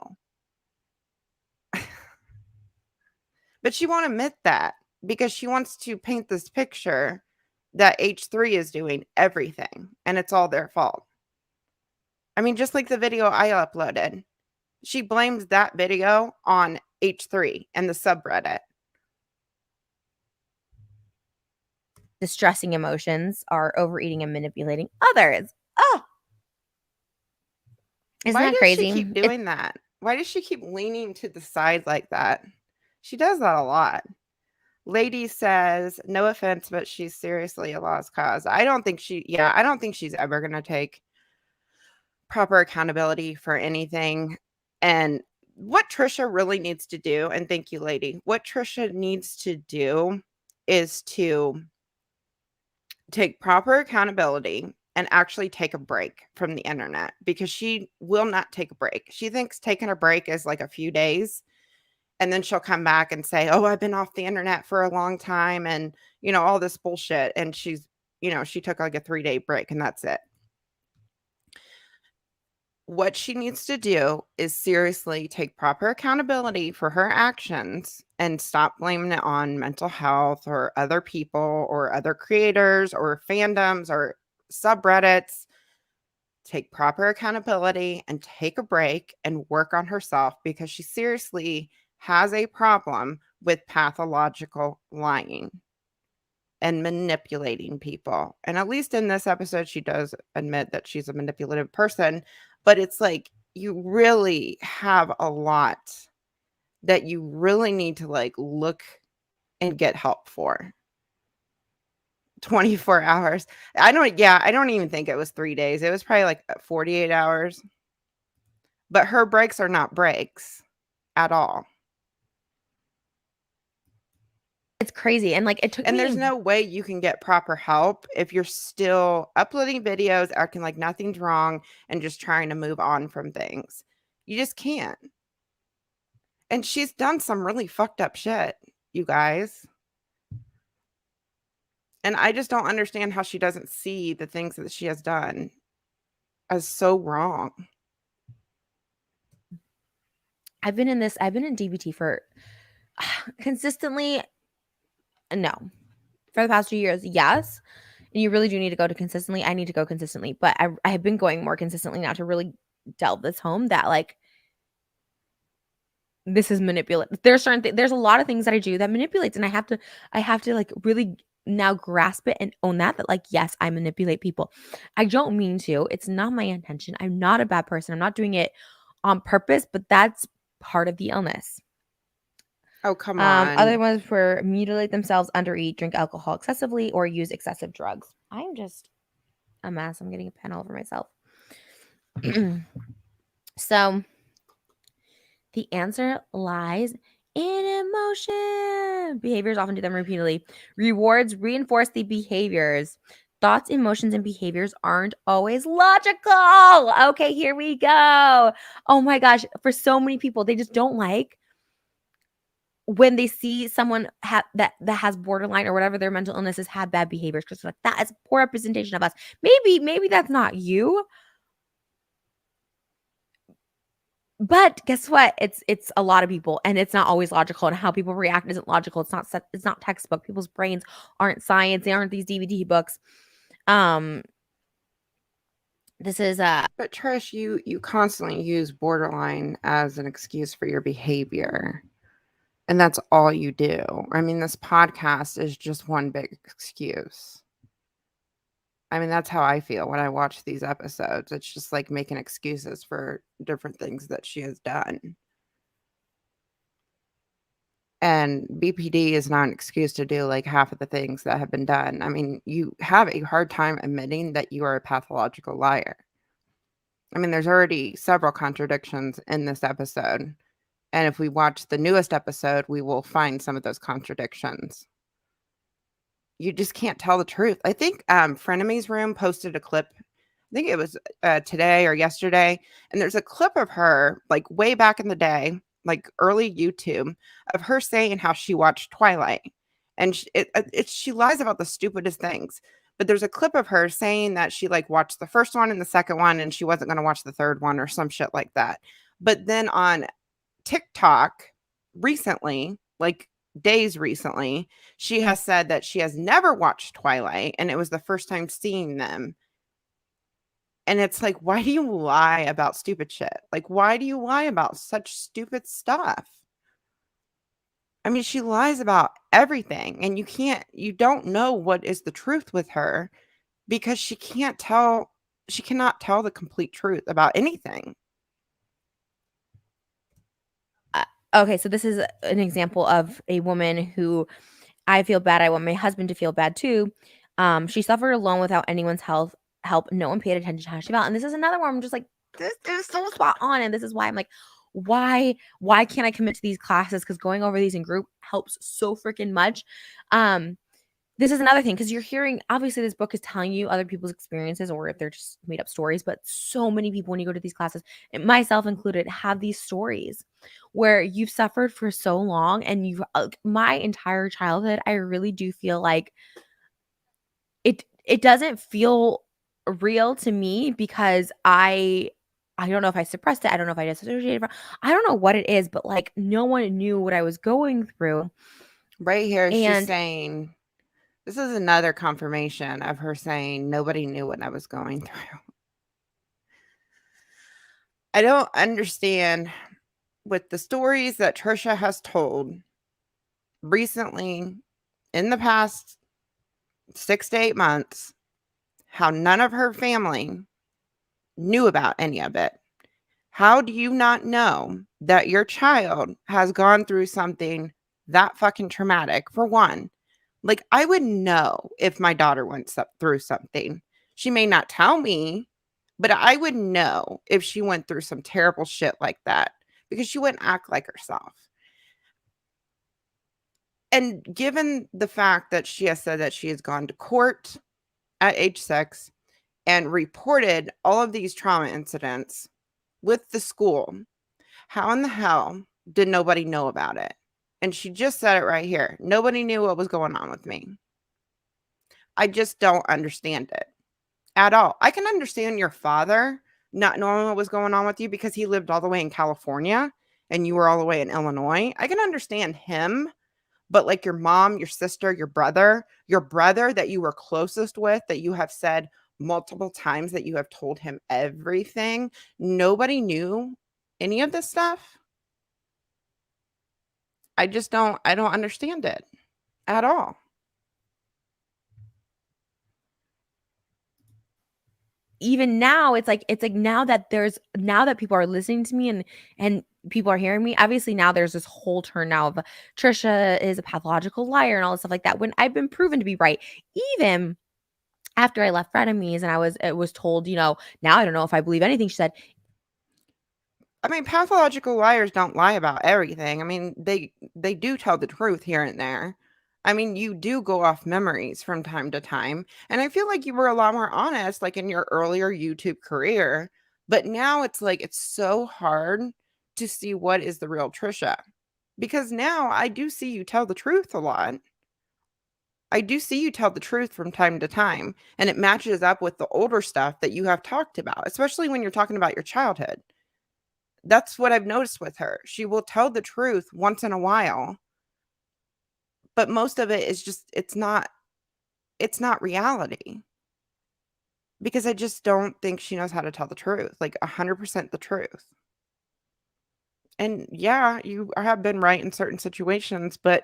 But she won't admit that because she wants to paint this picture that H3 is doing everything and it's all their fault. I mean, just like the video I uploaded, she blames that video on H3 and the subreddit. distressing emotions are overeating and manipulating others. Oh, isn't Why that does crazy? she keep doing that? Why does she keep leaning to the side like that? She does that a lot. Lady says, no offense, but she's seriously a lost cause. I don't think she's ever going to take proper accountability for anything. And what Trisha really needs to do, and thank you, lady, what Trisha needs to do is to take proper accountability and actually take a break from the internet because she will not take a break. She thinks taking a break is like a few days. And then she'll come back and say, oh, I've been off the internet for a long time and, you know, all this bullshit. And she's, you know, she took like a 3-day break and that's it. What she needs to do is seriously take proper accountability for her actions and stop blaming it on mental health or other people or other creators or fandoms or subreddits. Take proper accountability and take a break and work on herself because she seriously has a problem with pathological lying and manipulating people. And at least in this episode, she does admit that she's a manipulative person, but it's like you really have a lot that you really need to like look and get help for. 24 hours. I don't even think it was 3 days. It was probably like 48 hours. But her breaks are not breaks at all. It's crazy. And like it took And me there's no way you can get proper help if you're still uploading videos, acting like nothing's wrong, and just trying to move on from things. You just can't. And she's done some really fucked up shit, you guys. And I just don't understand how she doesn't see the things that she has done as so wrong. I've been in DBT for consistently, no. For the past 2 years, yes. And you really do need to go to consistently. I need to go consistently, but I have been going more consistently now to really delve this home that like this is manipulative. There's there's a lot of things that I do that manipulates, and I have to like really now grasp it and own that like yes, I manipulate people. I don't mean to. It's not my intention. I'm not a bad person. I'm not doing it on purpose, but that's part of the illness. Oh, come Other on. ones were mutilate themselves, undereat, drink alcohol excessively, or use excessive drugs. I'm just a mess. I'm getting a pen all over myself. So the answer lies in emotion. Behaviors often do them repeatedly. Rewards reinforce the behaviors. Thoughts, emotions, and behaviors aren't always logical. Okay, here we go. Oh my gosh. For so many people, they just don't like when they see someone that has borderline or whatever their mental illnesses have bad behaviors because like that is poor representation of us. Maybe that's not you, but guess what? It's a lot of people, and it's not always logical. And how people react isn't logical. It's not textbook. People's brains aren't science. They aren't these DVD books. Um, this is But Trish, you constantly use borderline as an excuse for your behavior. And that's all you do. I mean, this podcast is just one big excuse. I mean, that's how I feel when I watch these episodes. It's just like making excuses for different things that she has done. And BPD is not an excuse to do like half of the things that have been done. I mean, you have a hard time admitting that you are a pathological liar. I mean, there's already several contradictions in this episode. And if we watch the newest episode, we will find some of those contradictions. You just can't tell the truth. I think Frenemies Room posted a clip. I think it was today or yesterday, and there's a clip of her like way back in the day, like early YouTube, of her saying how she watched Twilight, and she lies about the stupidest things. But there's a clip of her saying that she like watched the first one and the second one, and she wasn't going to watch the third one or some shit like that. But then on TikTok recently, like days recently, she has said that she has never watched Twilight and it was the first time seeing them. And it's like, why do you lie about stupid shit? Like, why do you lie about such stupid stuff? I mean, she lies about everything, and you don't know what is the truth with her because she cannot tell the complete truth about anything. okay. So this is an example of a woman who I feel bad. I want my husband to feel bad too. She suffered alone without anyone's help. No one paid attention to how she felt. And this is another one I'm just like, this is so spot on. And this is why I'm like, why can't I commit to these classes? Because going over these in group helps so freaking much. This is another thing because you're hearing, obviously, this book is telling you other people's experiences or if they're just made up stories. But so many people, when you go to these classes, and myself included, have these stories where you've suffered for so long and my entire childhood, I really do feel like it doesn't feel real to me because I don't know if I suppressed it. I don't know if I disassociated from. I don't know what it is, but like no one knew what I was going through. Right here, she's And saying, this is another confirmation of her saying nobody knew what I was going through. I don't understand with the stories that Trisha has told recently in the past 6 to 8 months, how none of her family knew about any of it. How do you not know that your child has gone through something that fucking traumatic? For one, like I would know if my daughter went through something. She may not tell me, but I would know if she went through some terrible shit like that because she wouldn't act like herself. And given the fact that she has said that she has gone to court at age 6 and reported all of these trauma incidents with the school, How in the hell did nobody know about it? And she just said it right here. Nobody knew what was going on with me. I just don't understand it at all. I can understand your father not knowing what was going on with you because he lived all the way in California and you were all the way in Illinois. I can understand him, but like your mom, your sister, your brother that you were closest with, that you have said multiple times that you have told him everything, nobody knew any of this stuff. I don't understand it at all. Even now, it's like now that people are listening to me and people are hearing me, obviously now there's this whole turn now of Trisha is a pathological liar and all this stuff like that, when I've been proven to be right. Even after I left frenemies and it was told, now I don't know if I believe anything she said. I mean, pathological liars don't lie about everything. I mean, they do tell the truth here and there. I mean, you do go off memories from time to time, and I feel like you were a lot more honest like in your earlier YouTube career, but now it's like it's so hard to see what is the real Trisha. Because now I do see you tell the truth a lot. I do see you tell the truth from time to time, and it matches up with the older stuff that you have talked about, especially when you're talking about your childhood. That's what I've noticed with her. She will tell the truth once in a while, but most of it is just it's not reality. Because I just don't think she knows how to tell the truth, like 100% the truth. And yeah, you have been right in certain situations, but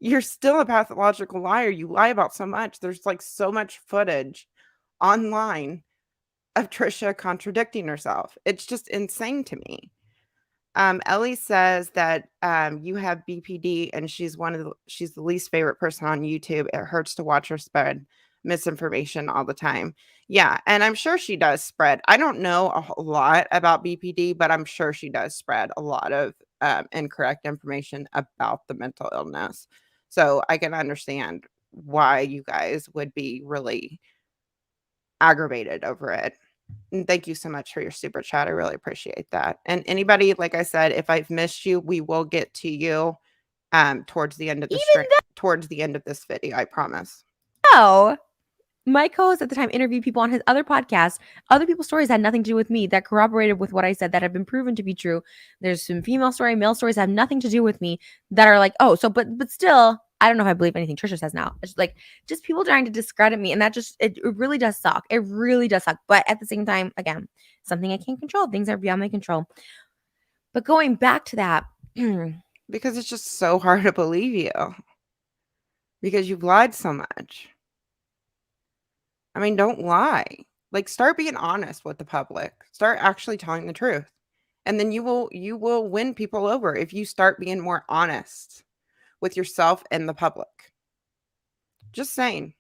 you're still a pathological liar. You lie about so much. There's like so much footage online of Trisha contradicting herself. It's just insane to me. Ellie says that you have BPD and she's the least favorite person on YouTube. It hurts to watch her spread misinformation all the time. Yeah, and I'm sure she does spread. I don't know a whole lot about BPD, but I'm sure she does spread a lot of incorrect information about the mental illness. So I can understand why you guys would be really aggravated over it. And thank you so much for your super chat. I really appreciate that. And anybody, like I said, if I've missed you, we will get to you towards the end of the Even towards the end of this video, I promise. though my co-host at the time interviewed people on his other podcast, other people's stories had nothing to do with me, that corroborated with what I said, that have been proven to be true. There's some male stories that have nothing to do with me, that are like, oh, so but still, I don't know if I believe anything Trisha says now. It's like just people trying to discredit me, and that just it really does suck. It really does suck. But at the same time, again, something I can't control. Things are beyond my control. But going back to that, because it's just so hard to believe you. Because you've lied so much. I mean, don't lie. Like start being honest with the public. Start actually telling the truth. And then you will win people over if you start being more honest with yourself and the public. Just saying.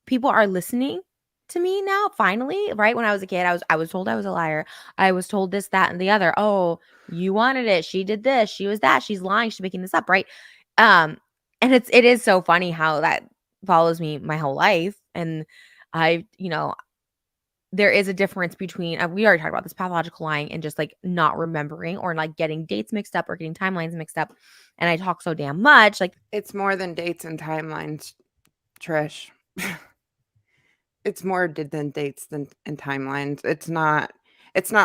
people are listening to me now finally. Right when I was a kid, I was told I was a liar. I was told this, that, and the other. Oh, you wanted it, she did this, she was that, she's lying, she's making this up, right? And it is so funny how that follows me my whole life. And I, there is a difference between we already talked about this, pathological lying and just like not remembering, or like getting dates mixed up or getting timelines mixed up. And I talk so damn much, like It's more than dates and timelines, Trish. It's more than dates than and timelines. It's not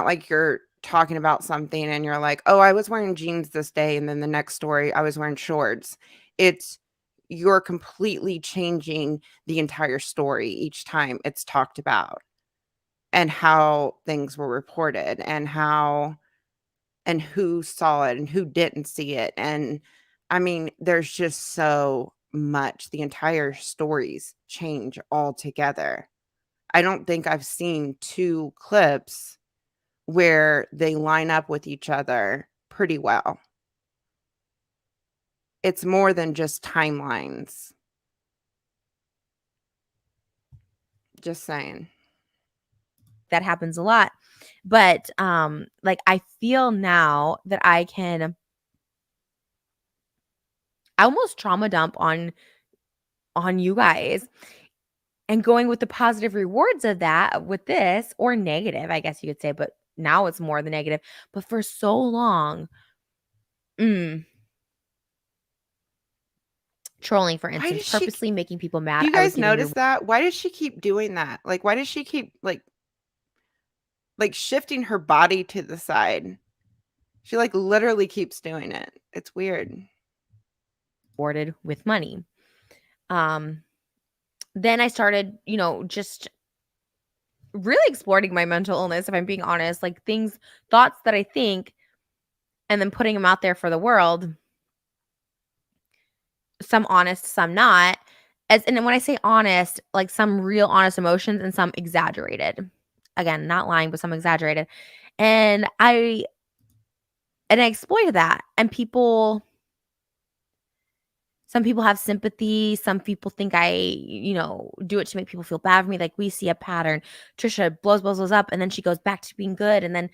like you're talking about something and you're like, "Oh, I was wearing jeans this day," and then the next story, I was wearing shorts. It's you're completely changing the entire story each time it's talked about, and how things were reported, and how and who saw it and who didn't see it. And I mean, there's just so much. The entire stories change altogether. I don't think I've seen two clips where they line up with each other pretty well. It's more than just timelines. Just saying. that happens a lot. But like I feel now that I almost trauma dump on you guys, and going with the positive rewards of that with this, or negative, I guess you could say, but now it's more the negative. But for so long, trolling, for Why instance, does she purposely making people do mad. you I was guys giving your notice that? Why does she keep doing that? Like, why does she keep, like, shifting her body to the side? She, like, literally keeps doing it. It's weird. rewarded with money. Then I started, just really exploring my mental illness, if I'm being honest, like thoughts that I think, and then putting them out there for the world. Some honest, some not. And then when I say honest, like some real honest emotions and some exaggerated. Again, not lying, but some exaggerated. And I exploited that. And some people have sympathy. Some people think I, do it to make people feel bad for me. Like we see a pattern. Trisha blows up, and then she goes back to being good. And then,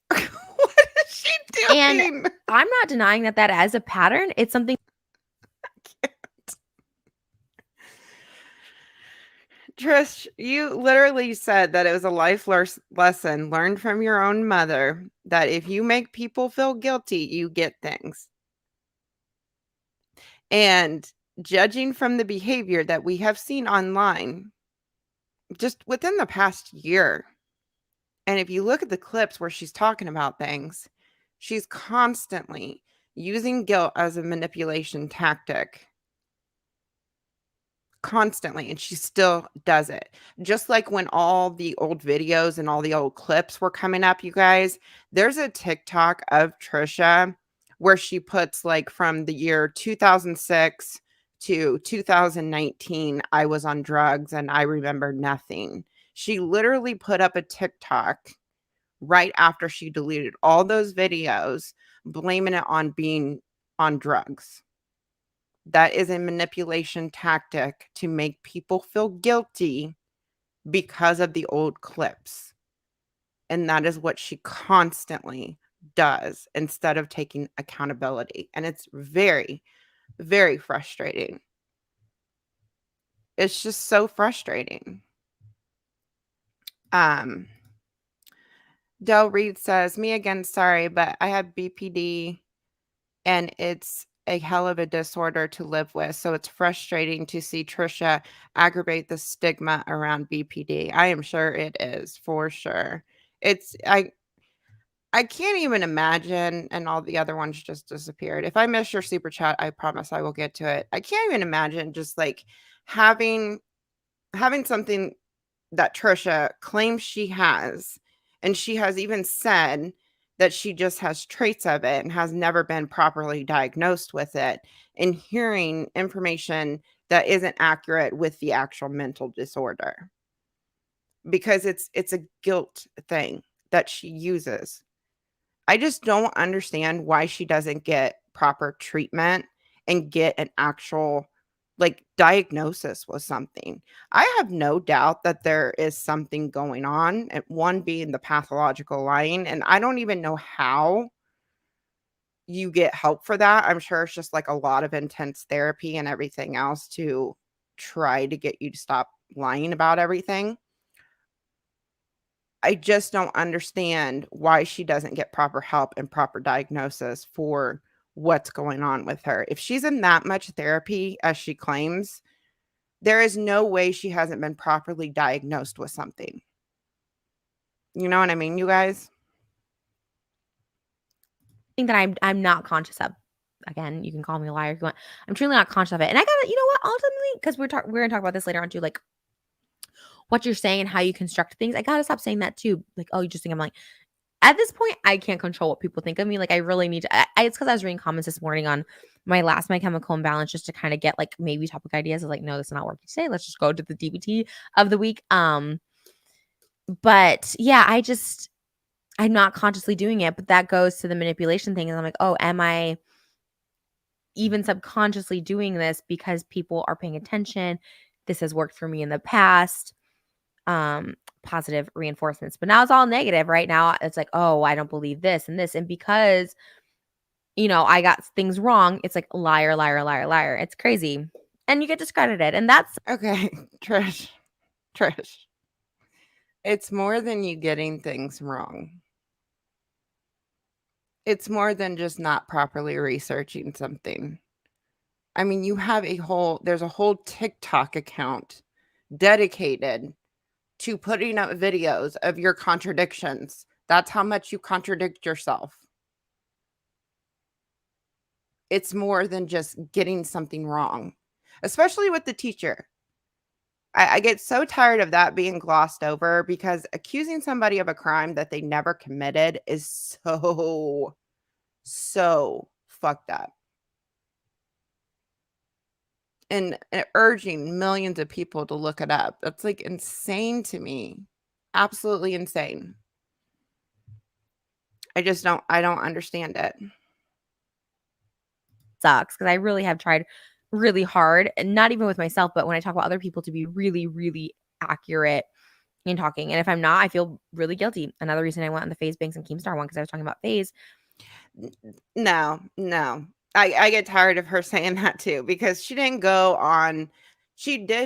What is she and doing? I'm not denying that as a pattern, it's something. Trish, you literally said that it was a life lesson learned from your own mother that if you make people feel guilty, you get things. And judging from the behavior that we have seen online just within the past year, and if you look at the clips where she's talking about things, she's constantly using guilt as a manipulation tactic. Constantly, and she still does it. Just like when all the old videos and all the old clips were coming up, you guys, there's a TikTok of Trisha where she puts like from the year 2006 to 2019, I was on drugs and I remember nothing. She literally put up a TikTok right after she deleted all those videos, blaming it on being on drugs. That is a manipulation tactic to make people feel guilty because of the old clips. And that is what she constantly does instead of taking accountability. And it's very, very frustrating. It's just so frustrating. Um, Del Reed says, "Me again, sorry, but I have BPD and it's a hell of a disorder to live with. So it's frustrating to see Trisha aggravate the stigma around BPD. I am sure it is for sure. It's I can't even imagine, and all the other ones just disappeared. If I miss your super chat, I promise I will get to it. I can't even imagine just like having something that Trisha claims she has, and she has even said that she just has traits of it and has never been properly diagnosed with it, and hearing information that isn't accurate with the actual mental disorder because it's a guilt thing that she uses. I just don't understand why she doesn't get proper treatment and get an actual like diagnosis with something. I have no doubt that there is something going on, and one being the pathological lying, and I don't even know how you get help for that. I'm sure it's just like a lot of intense therapy and everything else to try to get you to stop lying about everything. I just don't understand why she doesn't get proper help and proper diagnosis for what's going on with her. If she's in that much therapy as she claims, there is no way she hasn't been properly diagnosed with something. You know what I mean, you guys? Thing that I'm not conscious of. Again, you can call me a liar if you want. I'm truly not conscious of it. And I gotta, you know what, ultimately, because we're gonna talk about this later on too, like what you're saying and how you construct things. I gotta stop saying that too. Like, oh, you just think I'm like, at this point, I can't control what people think of me. Like, I really need to. It's because I was reading comments this morning on My Chemical Imbalance just to kind of get like maybe topic ideas. I was like, no, this is not working today. Let's just go to the DBT of the week. But yeah, I'm not consciously doing it, but that goes to the manipulation thing. And I'm like, oh, am I even subconsciously doing this because people are paying attention? This has worked for me in the past. Positive reinforcements. But now it's all negative. Right now, it's like, oh, I don't believe this and this. And because, I got things wrong, it's like liar, liar, liar, liar. It's crazy. And you get discredited. And that's Okay, Trish. Trish. It's more than you getting things wrong. It's more than just not properly researching something. I mean, there's a whole TikTok account dedicated to putting up videos of your contradictions. That's how much you contradict yourself. It's more than just getting something wrong, especially with the teacher. I get so tired of that being glossed over because accusing somebody of a crime that they never committed is so fucked up. And urging millions of people to look it up. That's like insane to me. Absolutely insane. I don't understand it. Sucks because I really have tried really hard, and not even with myself, but when I talk about other people, to be really, really accurate in talking. And if I'm not, I feel really guilty. Another reason I went on the FaZe Banks and Keemstar one because I was talking about FaZe. No, no. I get tired of her saying that too because she did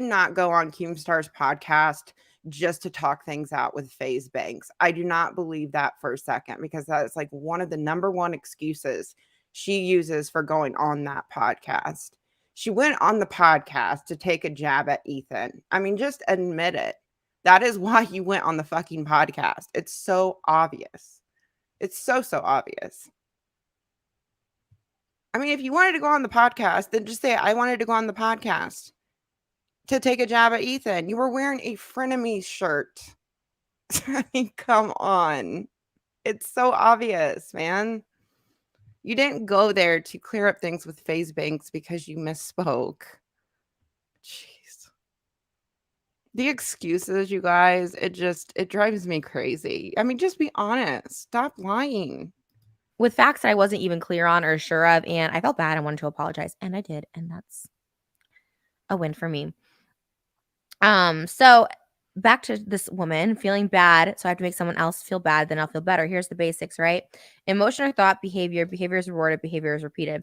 not go on Keemstar's podcast just to talk things out with FaZe Banks. I do not believe that for a second because that is like one of the number one excuses she uses for going on that podcast. She went on the podcast to take a jab at Ethan. I mean, just admit it. That is why you went on the fucking podcast. It's so obvious. It's so obvious. I mean, if you wanted to go on the podcast, then just say, I wanted to go on the podcast to take a jab at Ethan. You were wearing a frenemy shirt. I mean, come on. It's so obvious, man. You didn't go there to clear up things with FaZe Banks because you misspoke. Jeez. The excuses, you guys, it drives me crazy. I mean, just be honest. Stop lying. With facts that I wasn't even clear on or sure of, and I felt bad. I wanted to apologize, and I did, and that's a win for me. So back to this woman feeling bad, so I have to make someone else feel bad, then I'll feel better. Here's the basics, right? Emotion or thought, behavior is rewarded, behavior is repeated.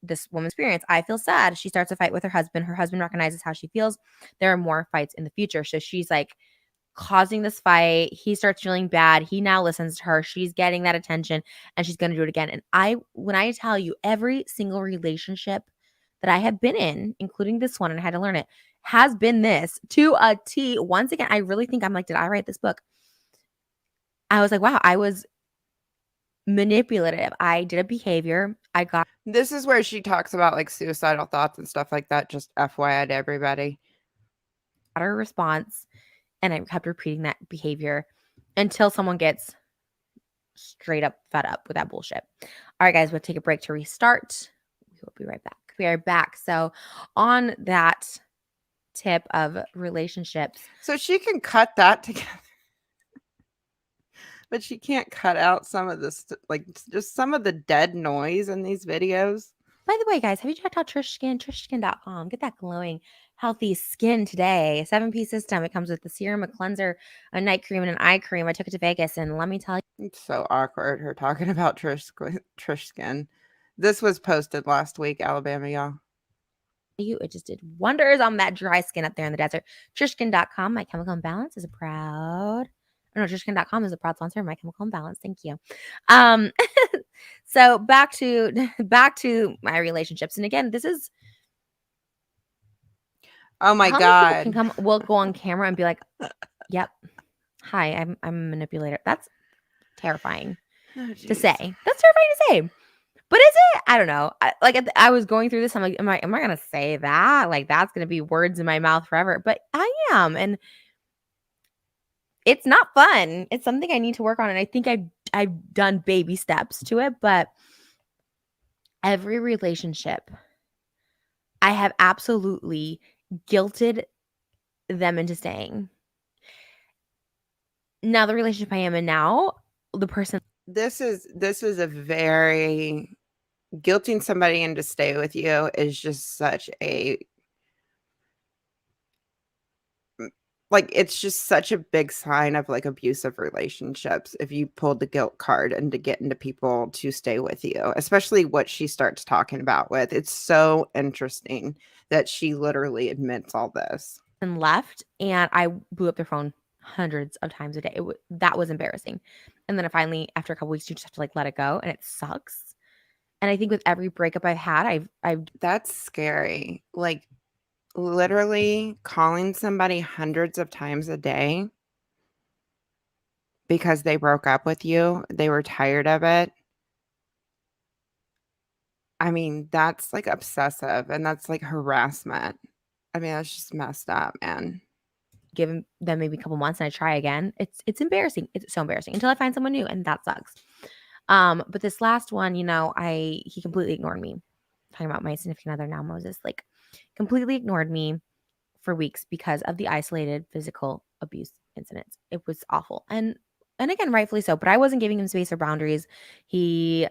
This woman's experience, I feel sad. She starts a fight with her husband. Her husband recognizes how she feels. There are more fights in the future. So she's like causing this fight. He starts feeling bad. He now listens to her. She's getting that attention and she's going to do it again. And when I tell you, every single relationship that I have been in, including this one, and I had to learn it, has been this to a T. Once again, I really think I'm like, did I write this book? I was like, wow, I was manipulative. I did a behavior. I got This is where she talks about like suicidal thoughts and stuff like that. Just FYI to everybody. her response, and I kept repeating that behavior until someone gets straight up fed up with that bullshit. All right, guys, we'll take a break to restart. We will be right back. We are back. So, on that tip of relationships, So she can cut that together. But she can't cut out some of this, like just some of the dead noise in these videos. by the way, guys, have you checked out Trish Skin? TrishSkin.com. Get that glowing, healthy skin today. 7-piece system. It comes with a serum, a cleanser, a night cream, and an eye cream. I took it to Vegas, and let me tell you, It's so awkward, her talking about Trish Skin. This was posted last week, Alabama, y'all. it just did wonders on that dry skin up there in the desert. TrishSkin.com. My Chemical Imbalance is a proud. No, TrishSkin.com is a proud sponsor of My Chemical Imbalance. Thank you. So back to my relationships, and again, this is Oh my how god! many people will go on camera and be like, "Yep, hi, I'm a manipulator." That's terrifying to say. That's terrifying to say. But is it? I don't know. I was going through this. I'm like, am I gonna say that? Like that's gonna be words in my mouth forever. But I am, and it's not fun. It's something I need to work on, and I think I've done baby steps to it. But every relationship, I have absolutely guilted them into staying. Now the relationship I am in now, the person This is a very guilting somebody into stay with you is just such a like it's just such a big sign of like abusive relationships if you pulled the guilt card and to get into people to stay with you, especially what she starts talking about with. It's so interesting that she literally admits all this. left, and I blew up their phone hundreds of times a day. That was embarrassing. And then finally, after a couple weeks, you just have to like let it go, and it sucks. And I think with every breakup I've had, I've That's scary. Like, literally calling somebody hundreds of times a day because they broke up with you, they were tired of it. I mean, that's like obsessive and that's like harassment. I mean, that's just messed up, man. given them maybe a couple months and I try again. It's embarrassing. It's so embarrassing until I find someone new, and that sucks. But this last one, he completely ignored me. Talking about my significant other now, Moses, like completely ignored me for weeks because of the isolated physical abuse incidents. It was awful. And again, rightfully so, but I wasn't giving him space or boundaries. I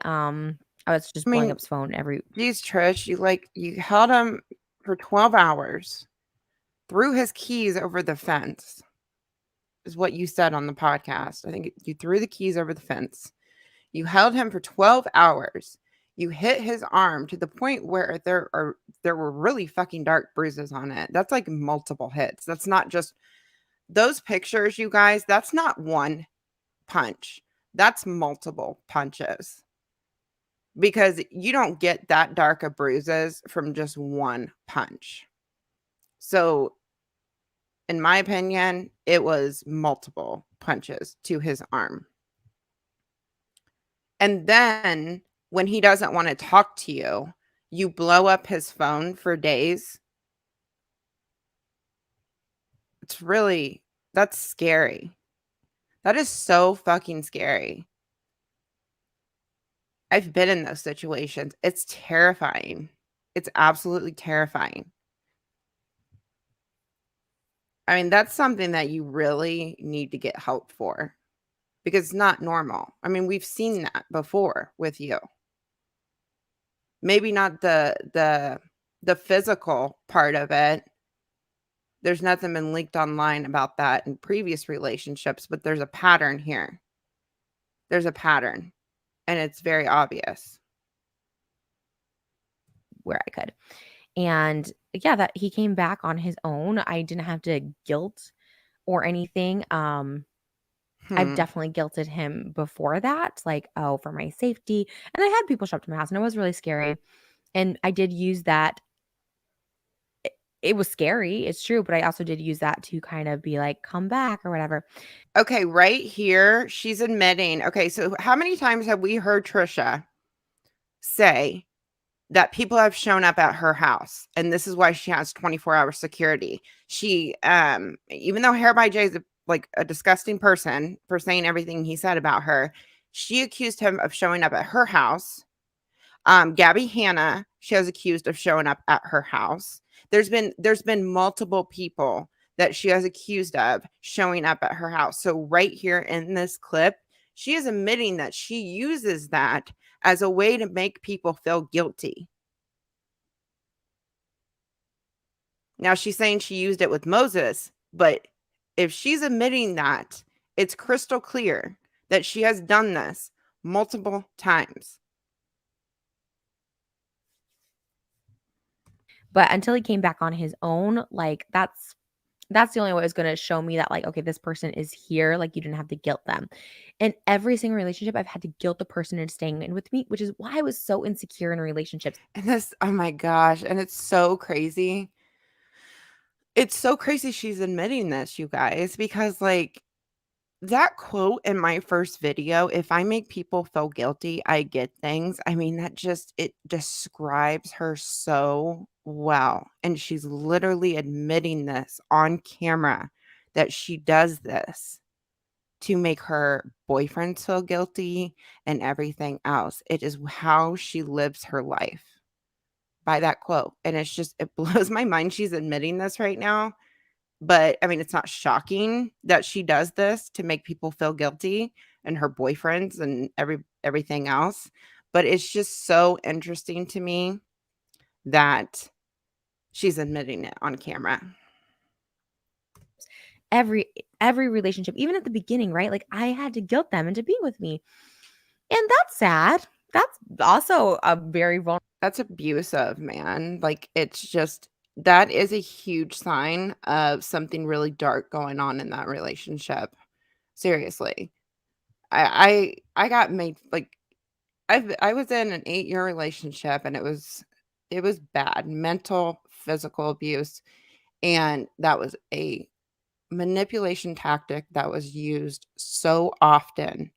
was just I blowing mean, up his phone every geez, Trish, you held him for 12 hours, threw his keys over the fence, is what you said on the podcast. I think you threw the keys over the fence. You held him for 12 hours. You hit his arm to the point where there were really fucking dark bruises on it. That's like multiple hits. That's not just those pictures, you guys. That's not one punch. That's multiple punches. Because you don't get that dark of bruises from just one punch. So, in my opinion, it was multiple punches to his arm. And then when he doesn't want to talk to you, you blow up his phone for days. It's really, that's scary. That is so fucking scary. I've been in those situations. It's terrifying. It's absolutely terrifying. I mean, that's something that you really need to get help for because it's not normal. I mean, we've seen that before with you. Maybe not the physical part of it. There's nothing been leaked online about that in previous relationships, but there's a pattern here. There's a pattern, and it's very obvious. where I could. And yeah, that he came back on his own. I didn't have to guilt or anything. I've Hmm. definitely guilted him before that, like, oh, for my safety. And I had people show up to my house and it was really scary. And I did use that. It was scary, it's true, but I also did use that to kind of be like, come back or whatever. Okay, right here, she's admitting. Okay, so how many times have we heard Trisha say that people have shown up at her house and this is why she has 24-hour security? She even though Hair by Jay is like a disgusting person for saying everything he said about her, she accused him of showing up at her house. Gabby Hanna, she has accused of showing up at her house. There's been multiple people that she has accused of showing up at her house. So right here in this clip, she is admitting that she uses that as a way to make people feel guilty. Now she's saying she used it with Moses, but if she's admitting that, it's crystal clear that she has done this multiple times. But until he came back on his own, like that's the only way it was going to show me that, like, okay, this person is here. Like, you didn't have to guilt them. In every single relationship, I've had to guilt the person into staying in with me, which is why I was so insecure in relationships. And this, oh my gosh, and it's so crazy. It's so crazy she's admitting this, you guys, because like that quote in my first video, if I make people feel guilty, I get things. I mean, that just it describes her so well. And she's literally admitting this on camera that she does this to make her boyfriend feel guilty and everything else. It is how she lives her life by that quote. And it's just, it blows my mind she's admitting this right now. But I mean, it's not shocking that she does this to make people feel guilty and her boyfriends and everything else. But it's just so interesting to me that she's admitting it on camera. Every relationship, even at the beginning, right? Like, I had to guilt them into being with me. And that's sad. That's also a very vulnerable. That's abusive, man. Like, it's just that is a huge sign of something really dark going on in that relationship. Seriously. I got made like I was in an 8-year relationship and it was bad, mental, physical abuse, and that was a manipulation tactic that was used so often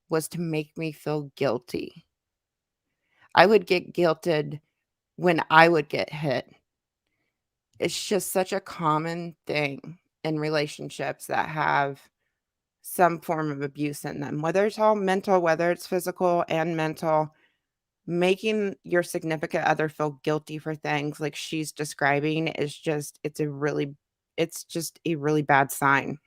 was to make me feel guilty. I would get guilted when I would get hit. It's just such a common thing in relationships that have some form of abuse in them, whether it's all mental, whether it's physical and mental. Making your significant other feel guilty for things like she's describing is just it's just a really bad sign,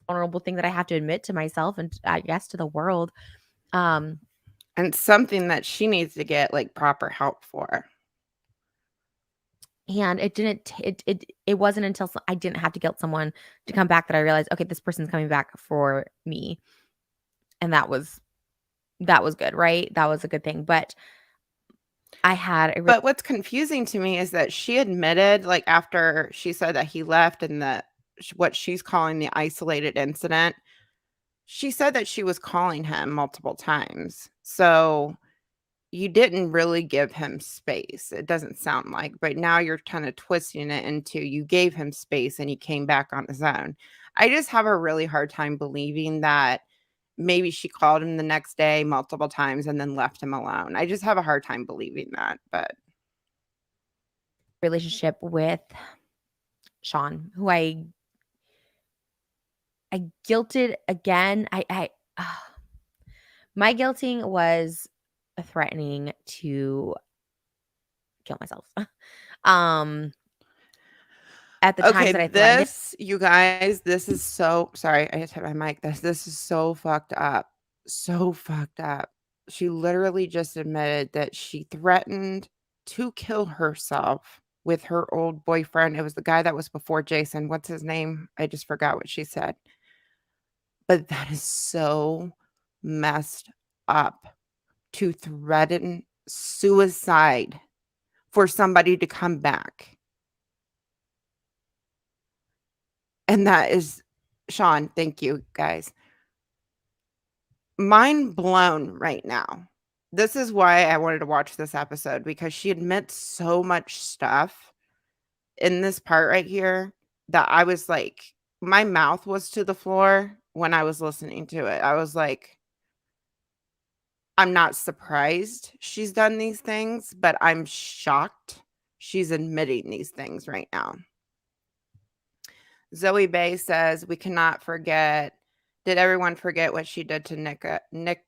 Vulnerable thing that I have to admit to myself and I guess to the world. Um, and something that she needs to get, like, proper help for. and it didn't it wasn't until I didn't have to guilt someone to come back that I realized, okay, this person's coming back for me. And that was good, right? That was a good thing. But I had a But what's confusing to me is that she admitted, like, after she said that he left and what she's calling the isolated incident, she said that she was calling him multiple times. So you didn't really give him space. It doesn't sound like, but now you're kind of twisting it into you gave him space and he came back on his own. I just have a really hard time believing that maybe she called him the next day multiple times and then left him alone. I just have a hard time believing that, but relationship with Sean, who I guilted again. My guilting was threatening to kill myself. um, at the times okay, that I threatened it, this, you guys, this is so sorry. I just hit my mic. This is so fucked up. So fucked up. She literally just admitted that she threatened to kill herself with her old boyfriend. It was the guy that was before Jason. What's his name? I just forgot what she said. But that is so messed up to threaten suicide for somebody to come back. And that is, Sean, thank you guys. Mind blown right now. This is why I wanted to watch this episode, because she admits so much stuff in this part right here that I was like, my mouth was to the floor when I was listening to it. I was like, I'm not surprised she's done these things, but I'm shocked she's admitting these things right now. Zoe Bay says, we cannot forget. Did everyone forget what she did to Nick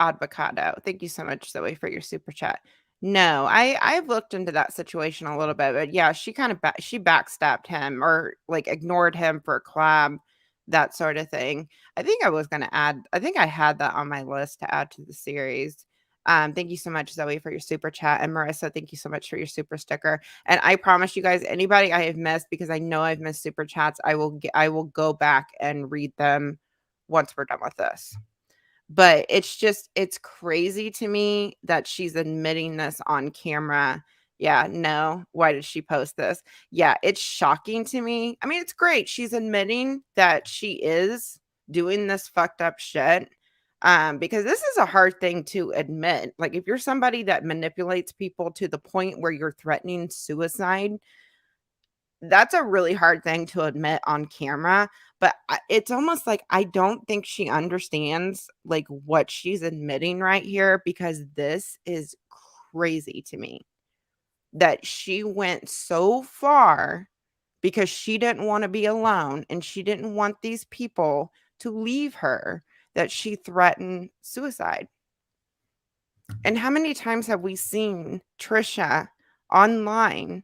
Advocado? Thank you so much, Zoe, for your super chat. No, I've looked into that situation a little bit, but yeah, she kind of she backstabbed him or like ignored him for a collab, that sort of thing. I think I think I had that on my list to add to the series. Thank you so much, Zoe, for your super chat. And Marissa, thank you so much for your super sticker. And I promise you guys, anybody I have missed, because I know I've missed super chats, I will go back and read them once we're done with this. But it's crazy to me that she's admitting this on camera. Yeah, no. Why did she post this? Yeah, it's shocking to me. I mean, it's great. She's admitting that she is doing this fucked up shit. Because this is a hard thing to admit. Like, if you're somebody that manipulates people to the point where you're threatening suicide, that's a really hard thing to admit on camera, but it's almost like I don't think she understands, like, what she's admitting right here, because this is crazy to me that she went so far because she didn't wanna be alone and she didn't want these people to leave her, that she threatened suicide. And how many times have we seen Trisha online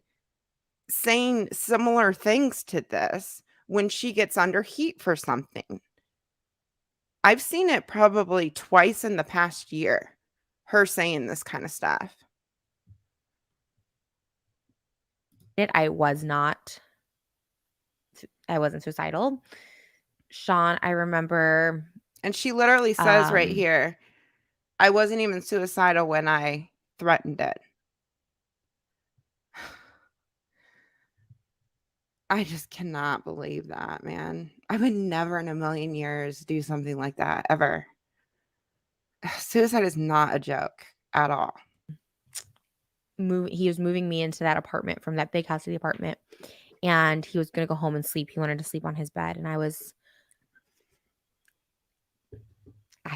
saying similar things to this when she gets under heat for something? I've seen it probably twice in the past year, her saying this kind of stuff. I was not. I wasn't suicidal. Sean, I remember. And she literally says right Um, here, I wasn't even suicidal when I threatened it. I just cannot believe that, man. I would never in a million years do something like that ever. Suicide is not a joke at all. He was moving me into that apartment from that big house to the apartment, and he was gonna go home and sleep. He wanted to sleep on his bed, and I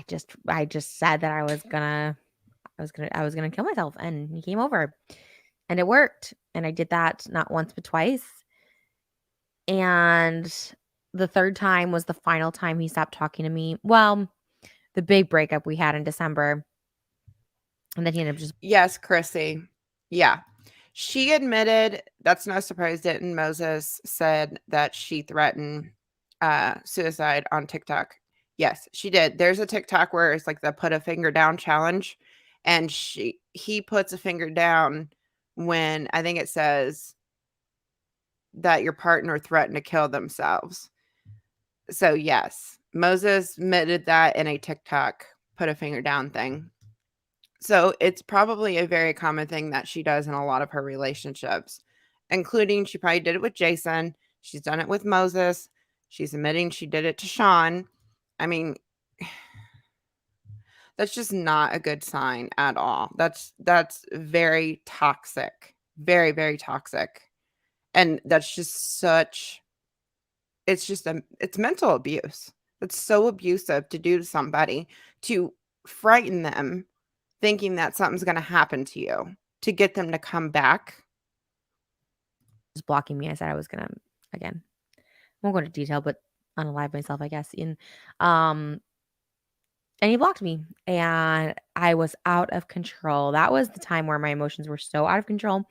just said that I was gonna kill myself, and he came over, and it worked, and I did that not once but twice, and the third time was the final time he stopped talking to me. Well, the big breakup we had in December, and then he ended up just Yes, Chrissy. Yeah. She admitted, that's no surprise, didn't Moses said that she threatened suicide on TikTok. Yes, she did. There's a TikTok where it's like the put a finger down challenge, and he puts a finger down when I think it says that your partner threatened to kill themselves. So yes, Moses admitted that in a TikTok put a finger down thing. So it's probably a very common thing that she does in a lot of her relationships, including she probably did it with Jason. She's done it with Moses. She's admitting she did it to Sean. I mean, that's just not a good sign at all. That's very toxic. Very, very toxic. And that's just such it's mental abuse. It's so abusive to do to somebody, to frighten them thinking that something's going to happen to you, to get them to come back. blocking me. I said I was gonna again. I won't go into detail, but unalive myself, I guess. Um, and he blocked me, and I was out of control. That was the time where my emotions were so out of control.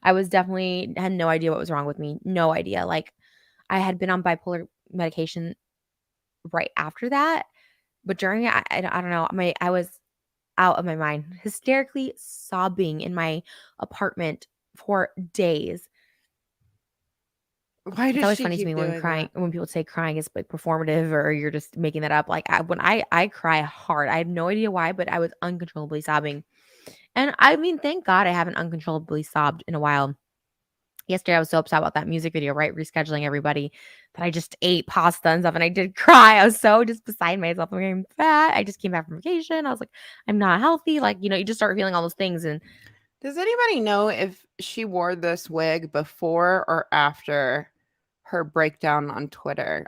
I was definitely had no idea what was wrong with me. No idea. Like I had been on bipolar medication right after that, but during it, I don't know. I was out of my mind, hysterically sobbing in my apartment for days. Why It's does always she funny to me keep doing that? when people say crying is like performative or you're just making that up. Like when I cry hard. I have no idea why, but I was uncontrollably sobbing. And I mean, thank God I haven't uncontrollably sobbed in a while. Yesterday I was so upset about that music video, right? Rescheduling everybody that I just ate pasta and stuff and I did cry. I was so just beside myself. I'm fat. I just came back from vacation. I was like, I'm not healthy. Like, you just start feeling all those things. And Does anybody know if she wore this wig before or after her breakdown on Twitter?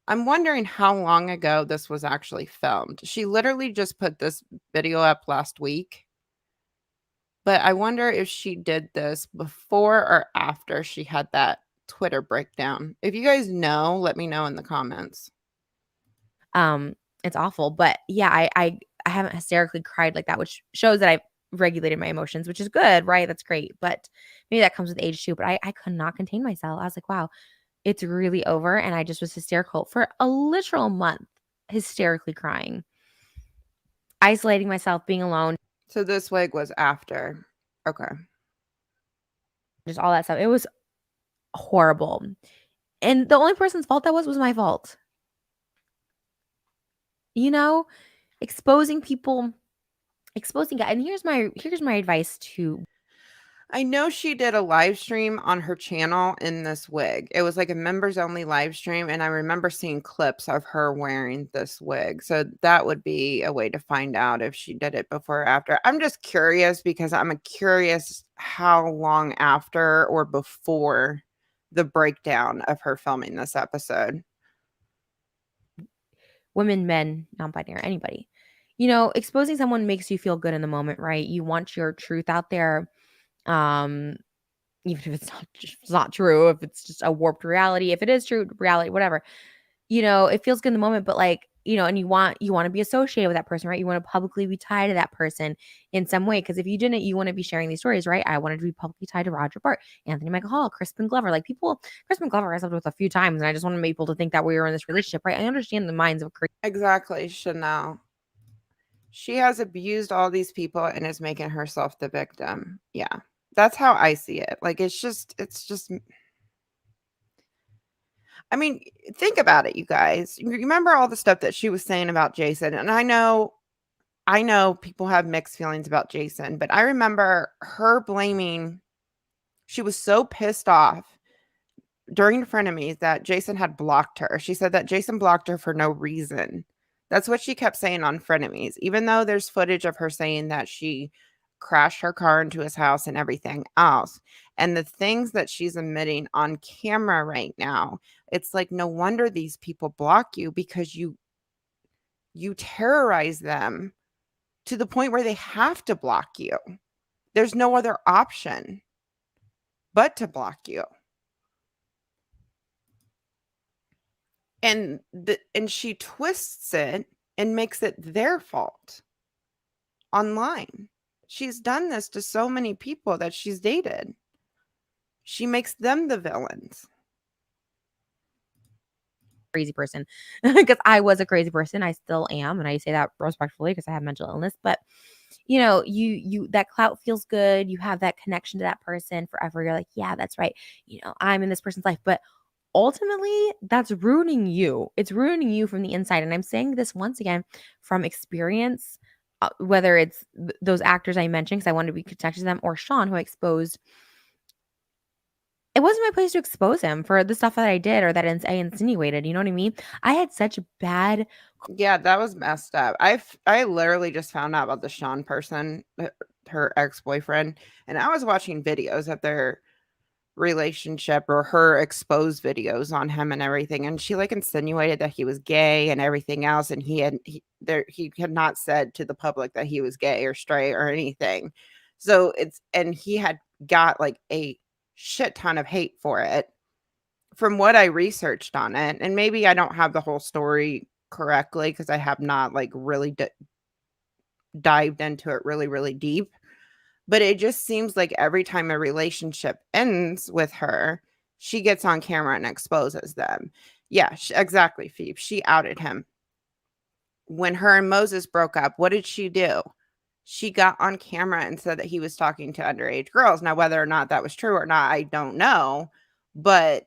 I'm wondering how long ago this was actually filmed. She literally just put this video up last week. But I wonder if she did this before or after she had that Twitter breakdown. If you guys know, let me know in the comments. Um, it's awful, but yeah, I haven't hysterically cried like that, which shows that I've regulated my emotions, which is good, right? That's great, but maybe that comes with age too, but I could not contain myself. I was like, "Wow, it's really over," and I just was hysterical for a literal month, hysterically crying, isolating myself, being alone, So this wig was after. Okay. just all that stuff. It was horrible, and the only person's fault that was my fault. You know? Exposing people, exposing guys. And here's my advice to I know she did a live stream on her channel in this wig. It was like a members only live stream, and I remember seeing clips of her wearing this wig. So that would be a way to find out if she did it before or after. I'm just curious because I'm curious how long after or before the breakdown of her filming this episode. women, men, non-binary, anybody. Exposing someone makes you feel good in the moment, right? You want your truth out there. Um, even if it's not true, if it's just a warped reality, if it is true reality, whatever. It feels good in the moment, but like, and you want to be associated with that person, right? You want to publicly be tied to that person in some way. Because if you didn't, you want to be sharing these stories, right? I wanted to be publicly tied to Roger Bart, Anthony Michael Hall, Crispin Glover. Like people, Crispin Glover I slept with a few times, and I just want people to think that we were in this relationship, right? I understand the minds of Exactly, Chanel. She has abused all these people and is making herself the victim. Yeah. That's how I see it. Like it's just I mean, think about it, you guys. You remember all the stuff that she was saying about Jason, and I know people have mixed feelings about Jason, but I remember her blaming she was so pissed off during frenemies that Jason had blocked her. She said that Jason blocked her for no reason. That's what she kept saying on frenemies, even though there's footage of her saying that she crashed her car into his house and everything else. And the things that she's admitting on camera right now, it's like no wonder these people block you, because you terrorize them to the point where they have to block you. There's no other option but to block you. And she twists it and makes it their fault online. She's done this to so many people that she's dated. She makes them the villains. Crazy person, because I was a crazy person. I still am, and I say that respectfully because I have mental illness. But you that clout feels good. You have that connection to that person forever. You're like, yeah, that's right. I'm in this person's life, but ultimately, that's ruining you. It's ruining you from the inside. And I'm saying this once again from experience. Whether it's those actors I mentioned, because I wanted to be connected to them, or Sean, who I exposed. It wasn't my place to expose him for the stuff that I did or that I insinuated. You know what I mean? I had such bad. Yeah, that was messed up. I literally just found out about the Sean person, her ex-boyfriend, and I was watching videos of their relationship or her exposed videos on him and everything, and she like insinuated that he was gay and everything else, and he had not said to the public that he was gay or straight or anything. So and he had got like a shit ton of hate for it from what I researched on it. And maybe I don't have the whole story correctly because I have not like really dived into it really, really deep. But it just seems like every time a relationship ends with her, she gets on camera and exposes them. Yeah, exactly, Phoebe. She outed him. When her and Moses broke up, what did she do? She got on camera and said that he was talking to underage girls. Now, whether or not that was true or not, I don't know. But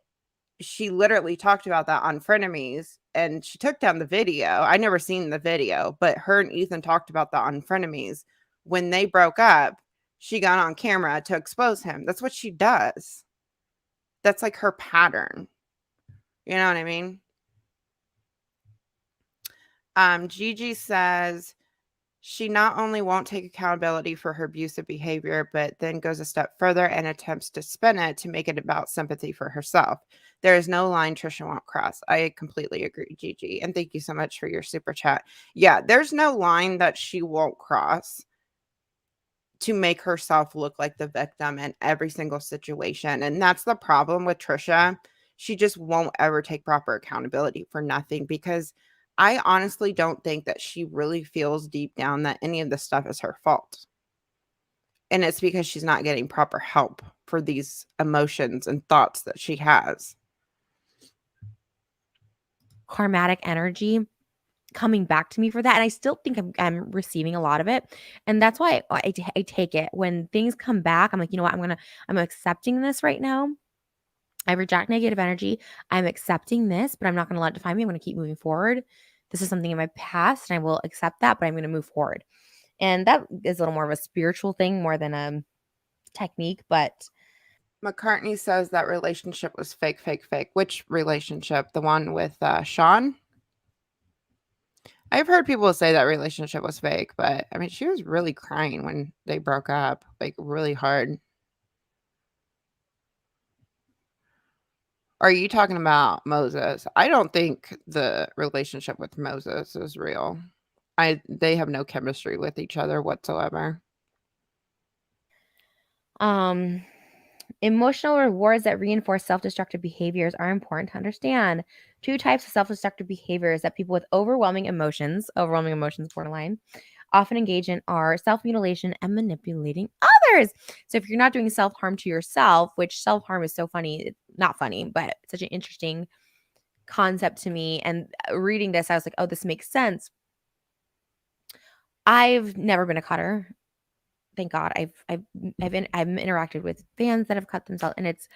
she literally talked about that on Frenemies, and she took down the video. I never seen the video, but her and Ethan talked about that on Frenemies. When they broke up, she got on camera to expose him. That's what she does. That's like her pattern. You know what I mean? Gigi says she not only won't take accountability for her abusive behavior, but then goes a step further and attempts to spin it to make it about sympathy for herself. There is no line Trisha won't cross. I completely agree, Gigi. And thank you so much for your super chat. Yeah, there's no line that she won't cross to make herself look like the victim in every single situation. And that's the problem with Trisha. She just won't ever take proper accountability for nothing, because I honestly don't think that she really feels deep down that any of this stuff is her fault. And it's because she's not getting proper help for these emotions and thoughts that she has. Karmatic energy coming back to me for that, and I still think I'm receiving a lot of it, and that's why I take it when things come back. I'm like, you know what, I'm accepting this right now. I reject negative energy. I'm accepting this, but I'm not going to let it define me. I'm going to keep moving forward. This is something in my past, and I will accept that, but I'm going to move forward. And that is a little more of a spiritual thing more than a technique. But McCartney says that relationship was fake, fake, fake. Which relationship? The one with Sean? I've heard people say that relationship was fake, but I mean, she was really crying when they broke up, like really hard. Are you talking about Moses? I don't think the relationship with Moses is real. They have no chemistry with each other whatsoever. Emotional rewards that reinforce self-destructive behaviors are important to understand. Two types of self-destructive behaviors that people with overwhelming emotions borderline, often engage in are self-mutilation and manipulating others. So if you're not doing self-harm to yourself, which self-harm is so funny, not funny, but such an interesting concept to me. And reading this, I was like, oh, this makes sense. I've never been a cutter. Thank God. I've interacted with fans that have cut themselves, and it's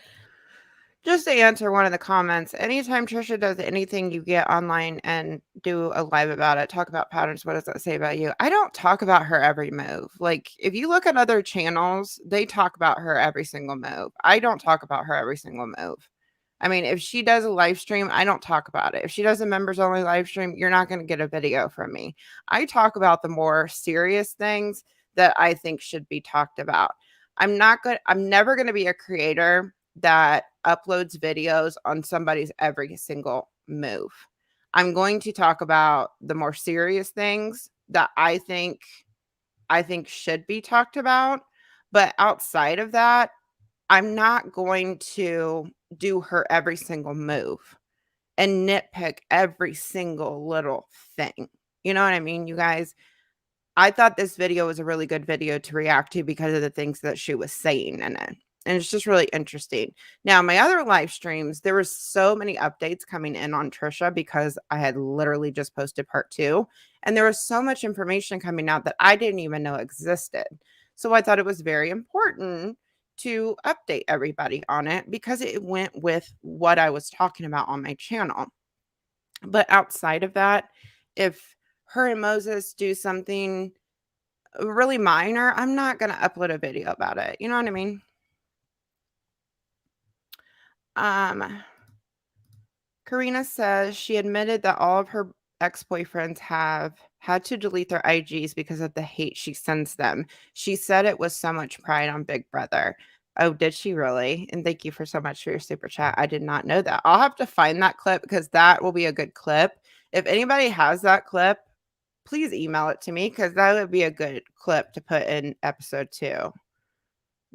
Just to answer one of the comments, anytime Trisha does anything, you get online and do a live about it, talk about patterns. What does that say about you? I don't talk about her every move. Like, if you look at other channels, they talk about her every single move. I don't talk about her every single move. I mean, if she does a live stream, I don't talk about it. If she does a members only live stream, you're not going to get a video from me. I talk about the more serious things that I think should be talked about. I'm never going to be a creator that uploads videos on somebody's every single move. I'm going to talk about the more serious things that I think should be talked about. But outside of that, I'm not going to do her every single move and nitpick every single little thing. You know what I mean, you guys? I thought this video was a really good video to react to because of the things that she was saying in it. And it's just really interesting. Now, my other live streams, there were so many updates coming in on Trisha because I had literally just posted part 2. And there was so much information coming out that I didn't even know existed. So I thought it was very important to update everybody on it because it went with what I was talking about on my channel. But outside of that, if her and Moses do something really minor, I'm not going to upload a video about it. You know what I mean? Karina says she admitted that all of her ex-boyfriends have had to delete their IGs because of the hate she sends them. She said it was so much pride on Big Brother. Oh, did she really? And thank you for so much for your super chat. I did not know that. I'll have to find that clip because that will be a good clip. If anybody has that clip, please email it to me because that would be a good clip to put in episode 2.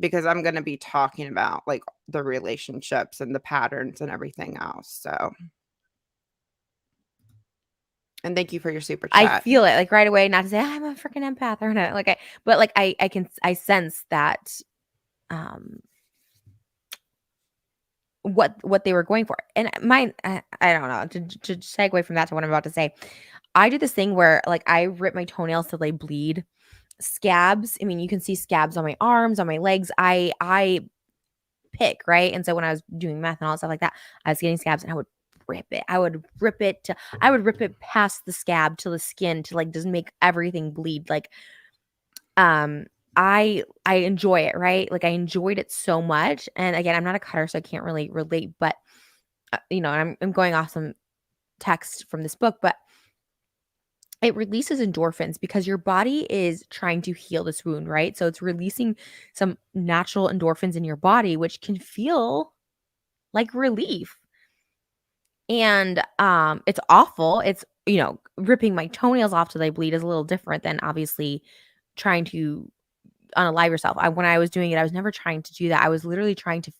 Because I'm going to be talking about like the relationships and the patterns and everything else. So, and thank you for your super I chat. feel it like right away, not to say I'm a freaking empath or not. Like I sense that what they were going for. And mine, I don't know, to segue from that to what I'm about to say. I do this thing where like I rip my toenails till they bleed. Scabs. I mean, you can see scabs on my arms, on my legs. I pick, right? And so when I was doing meth and all that stuff like that, I was getting scabs and I would rip it. I would rip it past the scab to the skin to like just make everything bleed. Like I enjoy it, right? Like I enjoyed it so much. And again, I'm not a cutter, so I can't really relate, but I'm going off some text from this book, but it releases endorphins because your body is trying to heal this wound, right? So it's releasing some natural endorphins in your body, which can feel like relief. And it's awful. It's, ripping my toenails off till they bleed is a little different than obviously trying to unalive yourself. When I was doing it, I was never trying to do that. I was literally trying to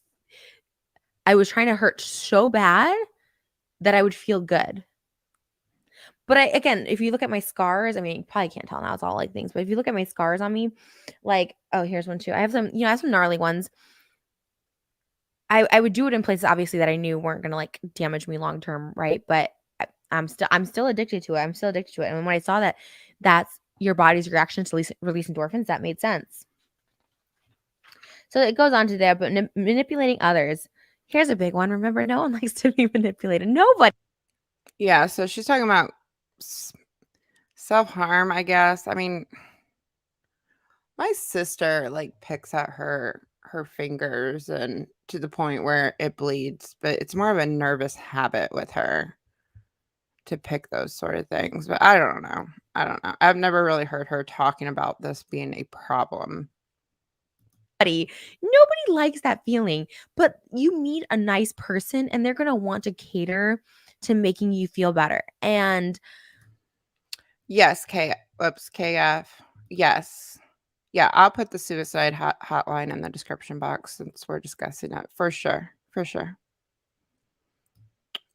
hurt so bad that I would feel good. But again, if you look at my scars, I mean, you probably can't tell now, it's all like things, but if you look at my scars on me, like, oh, here's one too. I have some gnarly ones. I would do it in places obviously that I knew weren't gonna like damage me long term, right? But I'm still addicted to it. I'm still addicted to it. And when I saw that that's your body's reaction to release endorphins, that made sense. So it goes on to there, but manipulating others. Here's a big one. Remember, no one likes to be manipulated. Nobody. Yeah, so she's talking about self-harm, I guess. I mean, my sister like picks at her fingers and to the point where it bleeds, but it's more of a nervous habit with her to pick those sort of things. But I don't know. I've never really heard her talking about this being a problem. Nobody likes that feeling, but you meet a nice person and they're going to want to cater to making you feel better. And yes, KF. Yes. Yeah, I'll put the suicide hotline in the description box since we're discussing it. For sure. For sure.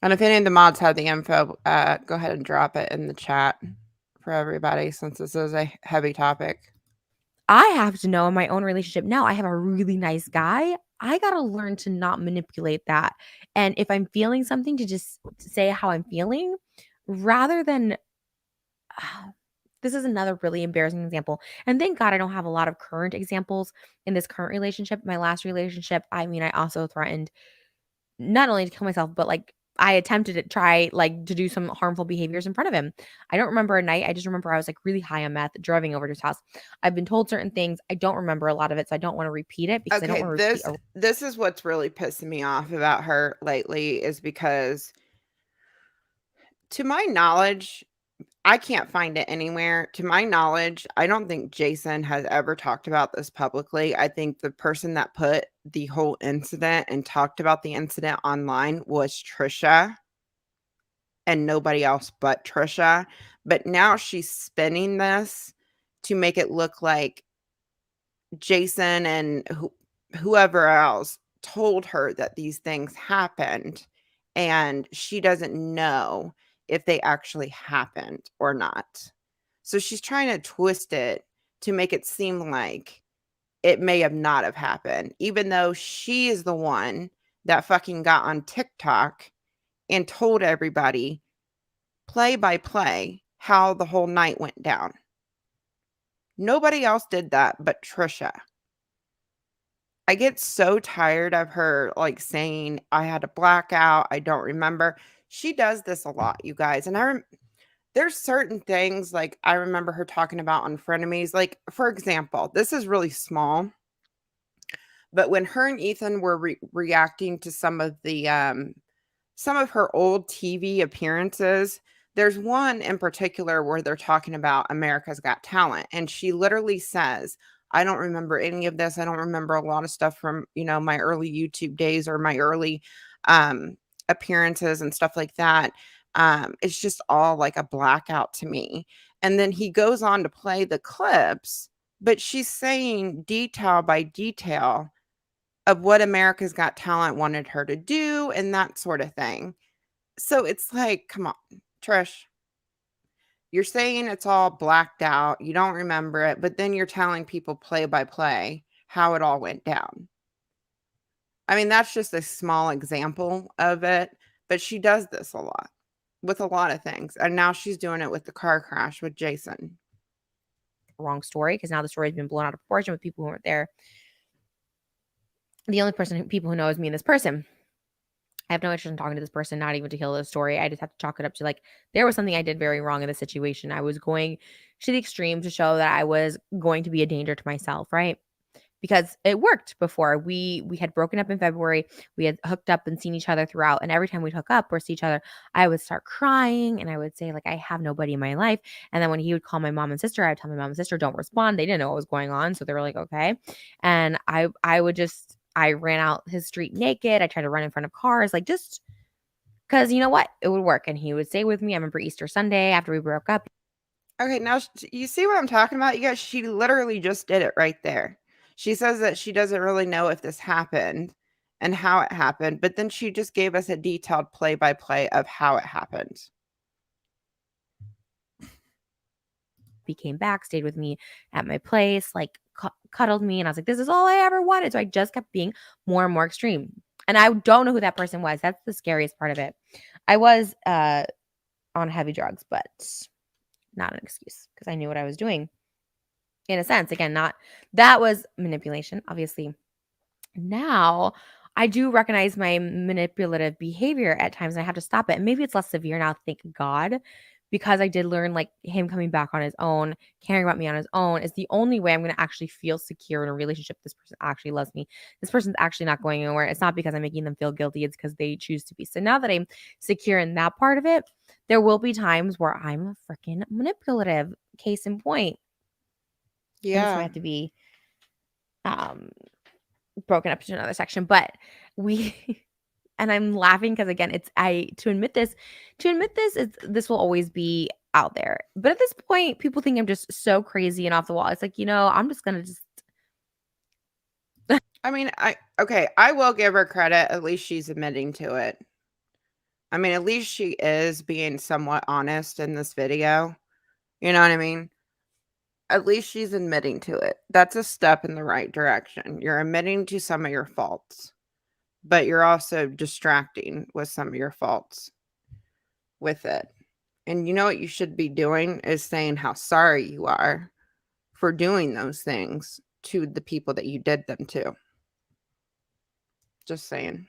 And if any of the mods have the info, go ahead and drop it in the chat for everybody since this is a heavy topic. I have to know in my own relationship now, I have a really nice guy. I got to learn to not manipulate that. And if I'm feeling something, to just say how I'm feeling rather than this is another really embarrassing example. And thank God I don't have a lot of current examples in this current relationship. My last relationship, I mean, I also threatened not only to kill myself, but like I attempted to try like to do some harmful behaviors in front of him. I don't remember a night. I just remember I was like really high on meth, driving over to his house. I've been told certain things. I don't remember a lot of it, so I don't want to repeat it because I don't Okay, want to repeat this is what's really pissing me off about her lately is because to my knowledge, I can't find it anywhere. To my knowledge, I don't think Jason has ever talked about this publicly. I think the person that put the whole incident and talked about the incident online was Trisha and nobody else but Trisha. But now she's spinning this to make it look like Jason and whoever else told her that these things happened and she doesn't know if they actually happened or not. So she's trying to twist it to make it seem like it may have not have happened, even though she is the one that fucking got on TikTok and told everybody play by play how the whole night went down. Nobody else did that but Trisha. I get so tired of her like saying I had a blackout, I don't remember. She does this a lot, you guys. And there's certain things like I remember her talking about on frenemies. Like, for example, this is really small, but when her and Ethan were reacting to some of her old TV appearances, there's one in particular where they're talking about America's Got Talent, and she literally says, "I don't remember any of this. I don't remember a lot of stuff from, my early YouTube days or my early um appearances and stuff like that. It's just all like a blackout to me." And then he goes on to play the clips, but she's saying detail by detail of what America's Got Talent wanted her to do and that sort of thing. So it's like, come on, Trish, you're saying it's all blacked out. You don't remember it, but then you're telling people play by play how it all went down. I mean, that's just a small example of it, but she does this a lot with a lot of things. And now she's doing it with the car crash with Jason. wrong story because now the story has been blown out of proportion with people who weren't there. The only people who know is me and this person. I have no interest in talking to this person, not even to heal the story. I just have to chalk it up to like there was something I did very wrong in the situation. I was going to the extreme to show that I was going to be a danger to myself, right? Because it worked before. We had broken up in February. We had hooked up and seen each other throughout. And every time we'd hook up or see each other, I would start crying and I would say, like, I have nobody in my life. And then when he would call my mom and sister, I would tell my mom and sister, don't respond. They didn't know what was going on. So they were like, okay. And I ran out his street naked. I tried to run in front of cars, like just because you know what? It would work. And he would stay with me. I remember Easter Sunday after we broke up. Okay, now you see what I'm talking about? You guys, she literally just did it right there. She says that she doesn't really know if this happened and how it happened, but then she just gave us a detailed play by play of how it happened. He came back, stayed with me at my place, like cuddled me. And I was like, this is all I ever wanted. So I just kept being more and more extreme. And I don't know who that person was. That's the scariest part of it. I was on heavy drugs, but not an excuse because I knew what I was doing. In a sense, again, not that was manipulation, obviously. Now I do recognize my manipulative behavior at times and I have to stop it. And maybe it's less severe now, thank God, because I did learn like him coming back on his own, caring about me on his own is the only way I'm going to actually feel secure in a relationship. This person actually loves me. This person's actually not going anywhere. It's not because I'm making them feel guilty, it's because they choose to be. So now that I'm secure in that part of it, there will be times where I'm freaking manipulative. Case in point. And this might Yeah. have to be broken up into another section, but we and I'm laughing because again, it's I to admit this is this will always be out there. But at this point, people think I'm just so crazy and off the wall. It's like, I'm just gonna just I mean, I will give her credit. At least she's admitting to it. I mean, at least she is being somewhat honest in this video. You know what I mean? At least she's admitting to it. That's a step in the right direction. You're admitting to some of your faults, but you're also distracting with some of your faults with it. And you know what you should be doing is saying how sorry you are for doing those things to the people that you did them to. Just saying.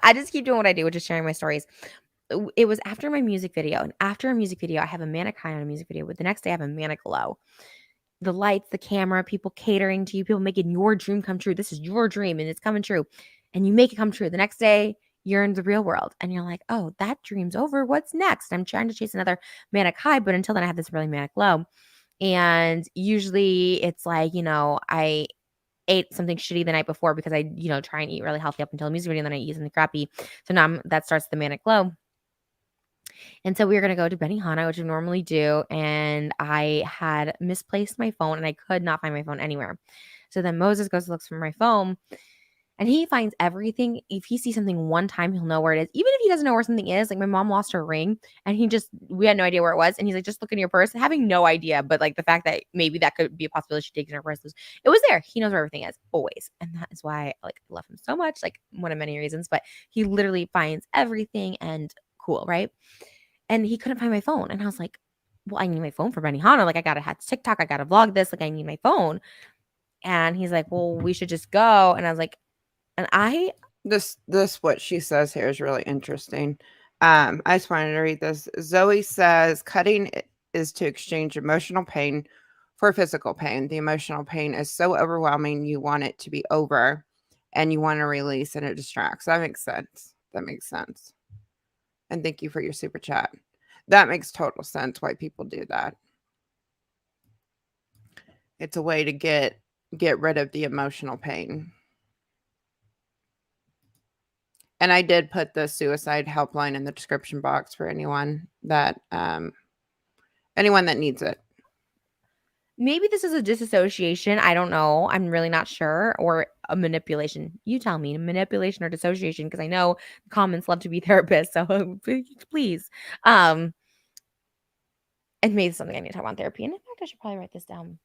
I just keep doing what I do, which is sharing my stories. It was after my music video, and after a music video, I have a manic high on a music video, but the next day I have a manic low. The lights, the camera, people catering to you, people making your dream come true. This is your dream and it's coming true. And you make it come true. The next day, you're in the real world and you're like, oh, that dream's over. What's next? I'm trying to chase another manic high, but until then, I have this really manic low. And usually it's like, I ate something shitty the night before because I, try and eat really healthy up until the music video, and then I eat something crappy. So now that starts the manic low. And so we were going to go to Benihana, which we normally do. And I had misplaced my phone and I could not find my phone anywhere. So then Moses goes to look for my phone and he finds everything. If he sees something one time, he'll know where it is. Even if he doesn't know where something is, like my mom lost her ring and we had no idea where it was. And he's like, just look in your purse, having no idea. But like the fact that maybe that could be a possibility she takes in her purse, it was there. He knows where everything is always. And that is why I love him so much, like one of many reasons, but he literally finds everything and cool, right? And he couldn't find my phone. And I was like, well, I need my phone for Benihana. Like, I got to have TikTok. I got to vlog this. Like, I need my phone. And he's like, well, we should just go. And I was like, and I, This what she says here is really interesting. I just wanted to read this. Zoe says cutting is to exchange emotional pain for physical pain. The emotional pain is so overwhelming you want it to be over and you want to release and it distracts. That makes sense. That makes sense. And thank you for your super chat. That makes total sense why people do that. It's a way to get rid of the emotional pain. And I did put the suicide helpline in the description box for anyone that needs it. maybe this is a disassociation. I don't know. I'm really not sure. Or a manipulation. You tell me, manipulation or dissociation, because I know comments love to be therapists. So please. And maybe it's something I need to talk about in therapy. And in fact, I should probably write this down.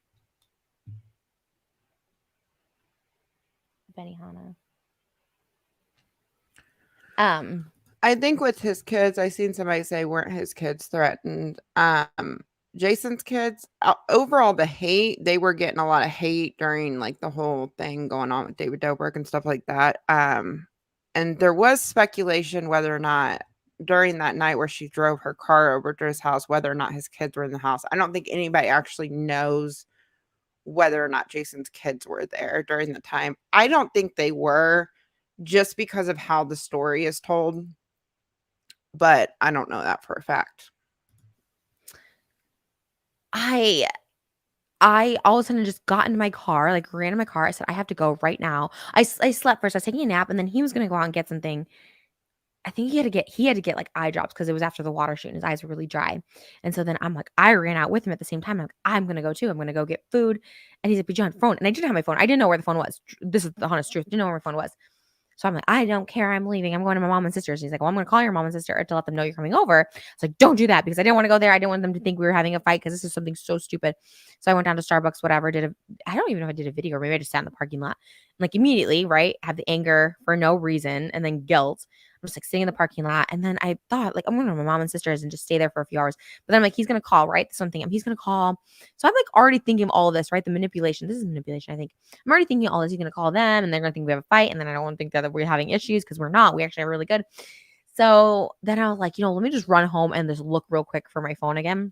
Benihana. I think with his kids, I seen somebody say weren't his kids threatened. Jason's kids, overall the hate, they were getting a lot of hate during like the whole thing going on with David Dobrik and stuff like that. And there was speculation whether or not during that night where she drove her car over to his house, whether or not his kids were in the house. I don't think anybody actually knows whether or not Jason's kids were there during the time. I don't think they were, just because of how the story is told, but I don't know that for a fact. I all of a sudden just got into my car, like ran in my car. I said, I have to go right now. I slept first. I was taking a nap and then he was going to go out and get something. I think he had to get like eye drops because it was after the water shoot and his eyes were really dry. And so then I'm like, I ran out with him at the same time. I'm like, I'm going to go too. I'm going to go get food. And he's like, but you have a phone. And I didn't have my phone. I didn't know where the phone was. This is the honest truth. Didn't know where my phone was. So I'm like, I don't care. I'm leaving. I'm going to my mom and sister's. He's like, well, I'm going to call your mom and sister to let them know you're coming over. It's like, don't do that because I didn't want to go there. I didn't want them to think we were having a fight because this is something so stupid. So I went down to Starbucks, whatever, I don't even know if I did a video or maybe I just sat in the parking lot. And like immediately, right, have the anger for no reason and then guilt. I'm just like sitting in the parking lot. And then I thought, like, I'm going to my mom and sister's and just stay there for a few hours. But then I'm like, he's going to call, right? That's something. He's going to call. So I'm like already thinking of all of this, right? The manipulation. This is manipulation, I think. I'm already thinking all this. He's going to call them and they're going to think we have a fight. And then I don't want to think that we're having issues because we're not. We actually are really good. So then I was like, let me just run home and just look real quick for my phone again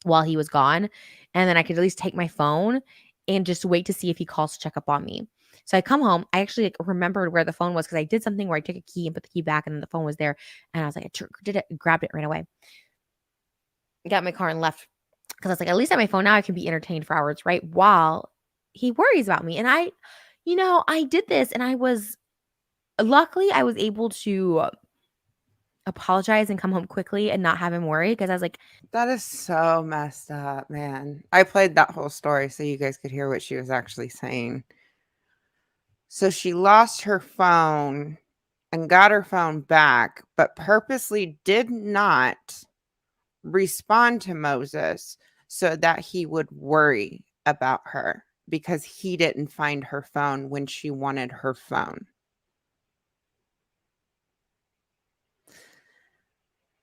while he was gone. And then I could at least take my phone and just wait to see if he calls to check up on me. So I come home. I actually remembered where the phone was because I did something where I took a key and put the key back and then the phone was there. And I was like, I did it, grabbed it right away. Got in my car and left because I was like, at least I have my phone now. I can be entertained for hours, right? While he worries about me. And I did this and luckily I was able to apologize and come home quickly and not have him worry because I was like, that is so messed up, man. I played that whole story so you guys could hear what she was actually saying. So she lost her phone and got her phone back, but purposely did not respond to Moses so that he would worry about her because he didn't find her phone when she wanted her phone.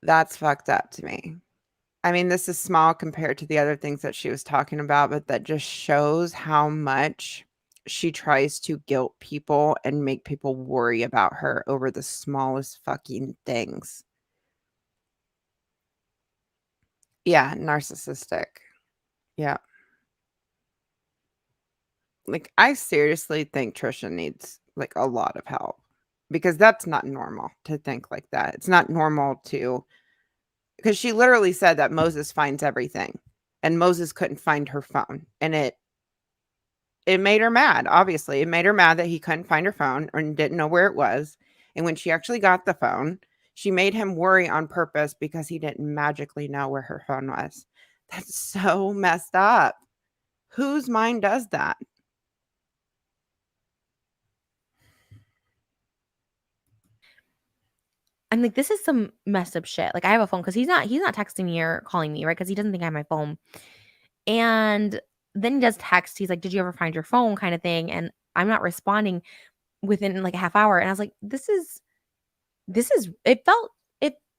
That's fucked up to me. I mean, this is small compared to the other things that she was talking about, but that just shows how much she tries to guilt people and make people worry about her over the smallest fucking things. Yeah, narcissistic. Yeah. Like, I seriously think Trisha needs, like, a lot of help because that's not normal to think like that. It's not normal to, because she literally said that Moses finds everything and Moses couldn't find her phone, and it made her mad. Obviously, it made her mad that he couldn't find her phone or didn't know where it was. And when she actually got the phone, she made him worry on purpose because he didn't magically know where her phone was. That's so messed up. Whose mind does that? I'm like, this is some messed up shit. Like, I have a phone because he's not texting me or calling me, right? Because he doesn't think I have my phone. And then he does text. He's like, "Did you ever find your phone?" kind of thing. And I'm not responding within like a half hour. And I was like, this is it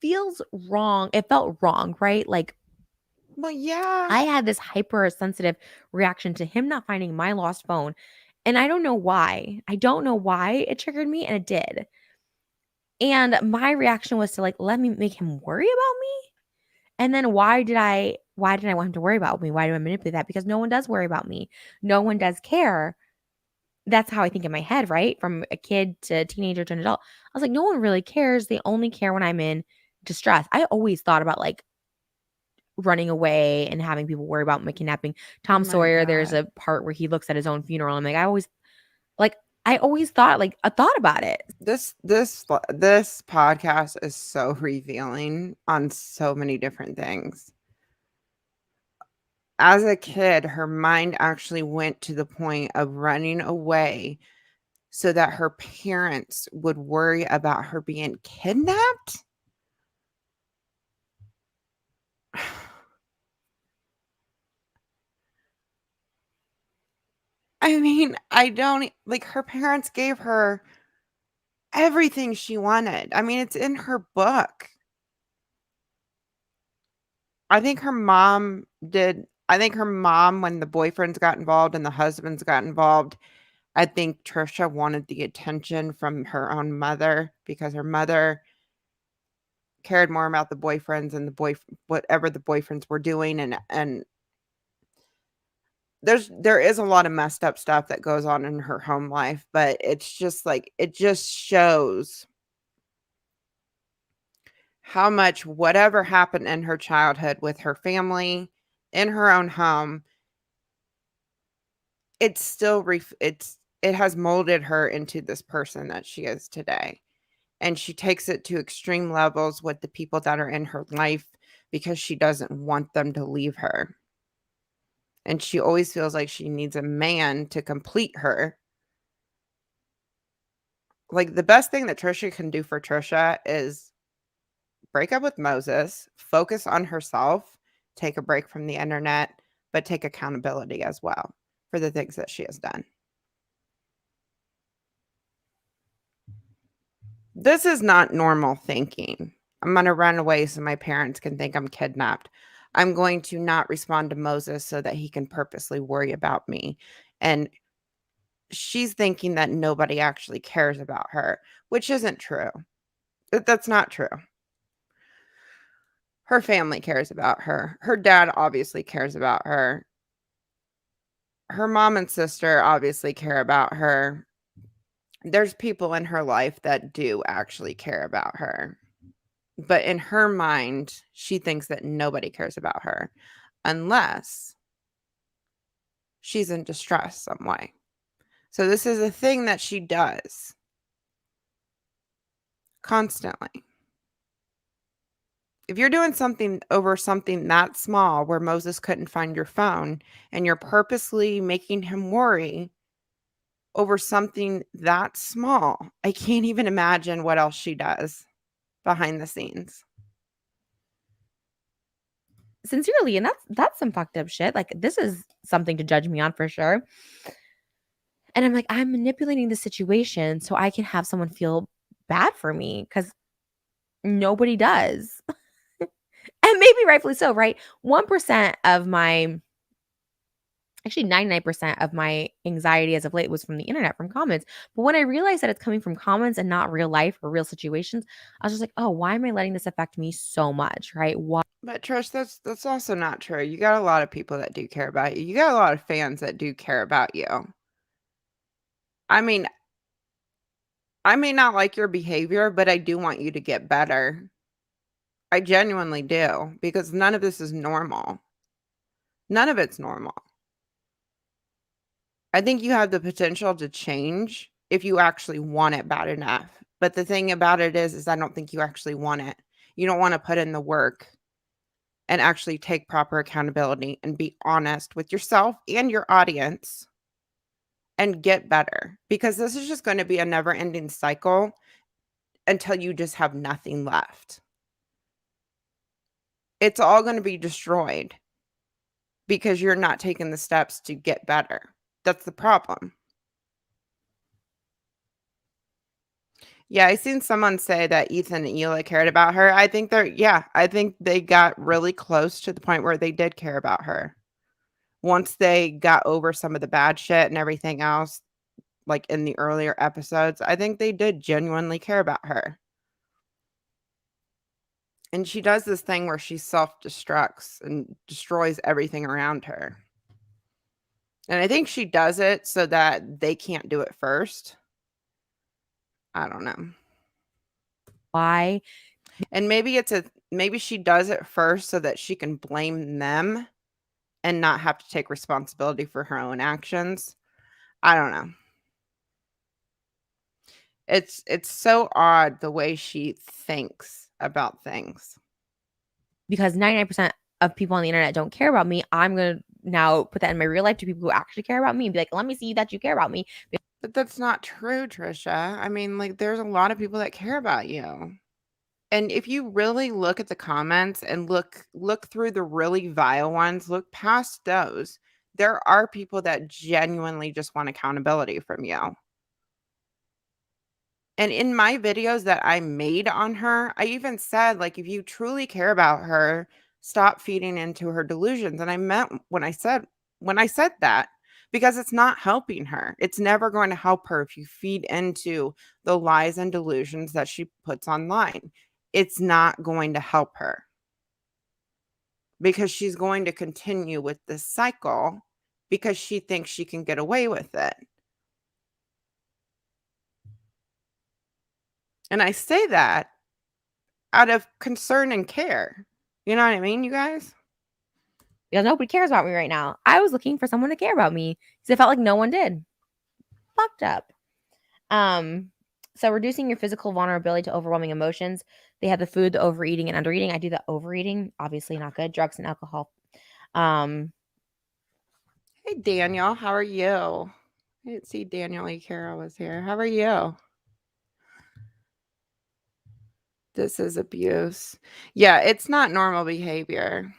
feels wrong. It felt wrong, right? Like, Well, yeah. I had this hypersensitive reaction to him not finding my lost phone. And I don't know why. I don't know why it triggered me, and it did. And my reaction was to like let me make him worry about me. And then why did I want him to worry about me? Why do I manipulate that? Because no one does worry about me. No one does care. That's how I think in my head, right? From a kid to a teenager to an adult. I was like, no one really cares. They only care when I'm in distress. I always thought about like running away and having people worry about my kidnapping. Oh Tom my Sawyer, there's God. a part where he looks at his own funeral. I'm like, I always thought like I thought about it. This podcast is so revealing on so many different things. As a kid, her mind actually went to the point of running away so that her parents would worry about her being kidnapped? I mean, I don't like, her parents gave her everything she wanted. I mean, it's in her book. I think her mom, when the boyfriends got involved and the husbands got involved, I think Trisha wanted the attention from her own mother because her mother cared more about the boyfriends and whatever the boyfriends were doing, and there is a lot of messed up stuff that goes on in her home life, but it's just like it just shows how much whatever happened in her childhood with her family in her own home, it's still it has molded her into this person that she is today. And she takes it to extreme levels with the people that are in her life because she doesn't want them to leave her. And she always feels like she needs a man to complete her. Like, the best thing that Trisha can do for Trisha is break up with Moses, focus on herself, take a break from the internet, but take accountability as well for the things that she has done. This is not normal thinking. I'm going to run away so my parents can think I'm kidnapped. I'm going to not respond to Moses so that he can purposely worry about me. And she's thinking that nobody actually cares about her, which isn't true. That's not true. Her family cares about her. Her dad obviously cares about her. Her mom and sister obviously care about her. There's people in her life that do actually care about her. But in her mind, she thinks that nobody cares about her unless she's in distress some way. So this is a thing that she does constantly. If you're doing something over something that small where Moses couldn't find your phone and you're purposely making him worry over something that small, I can't even imagine what else she does behind the scenes. Sincerely, and that's some fucked up shit. Like, this is something to judge me on for sure. And I'm like, I'm manipulating the situation so I can have someone feel bad for me because nobody does. And maybe rightfully so, right? 1% of my Actually, 99% of my anxiety as of late was from the internet, from comments. But when I realized that it's coming from comments and not real life or real situations, I was just like, oh, why am I letting this affect me so much? Right? Why? But Trish, that's also not true. You got a lot of people that do care about you. You got a lot of fans that do care about you. I mean, I may not like your behavior, but I do want you to get better. I genuinely do, because none of this is normal. None of it's normal. I think you have the potential to change if you actually want it bad enough. But the thing about it is I don't think you actually want it. You don't want to put in the work and actually take proper accountability and be honest with yourself and your audience and get better, because this is just going to be a never ending cycle until you just have nothing left. It's all going to be destroyed because you're not taking the steps to get better. That's the problem. Yeah, I seen someone say that Ethan and Hila cared about her. I think they got really close to the point where they did care about her. Once they got over some of the bad shit and everything else, like in the earlier episodes, I think they did genuinely care about her. And she does this thing where she self-destructs and destroys everything around her. And I think she does it so that they can't do it first. I don't know. Why? And maybe she does it first so that she can blame them and not have to take responsibility for her own actions. I don't know. It's so odd the way she thinks about things. Because 99% of people on the internet don't care about me. I'm going to now put that in my real life to people who actually care about me and be like, let me see that you care about me. But that's not true, Trisha. I mean, like, there's a lot of people that care about you. And if you really look at the comments and look through the really vile ones, look past those, there are people that genuinely just want accountability from you. And in my videos that I made on her, I even said, like, if you truly care about her, stop feeding into her delusions. And I meant when I said that, because it's not helping her. It's never going to help her if you feed into the lies and delusions that she puts online. It's not going to help her, because she's going to continue with this cycle because she thinks she can get away with it. And I say that out of concern and care. You know what I mean, you guys? Because nobody cares about me right now. I was looking for someone to care about me because it felt like no one did. Fucked up. Um, so reducing your physical vulnerability to overwhelming emotions. They have the food, the overeating, and undereating. I do the overeating, obviously not good. Drugs and alcohol. Um, Hey, Daniel, how are you? I didn't see Daniel E. Carroll was here. How are you? This is abuse. Yeah, it's not normal behavior.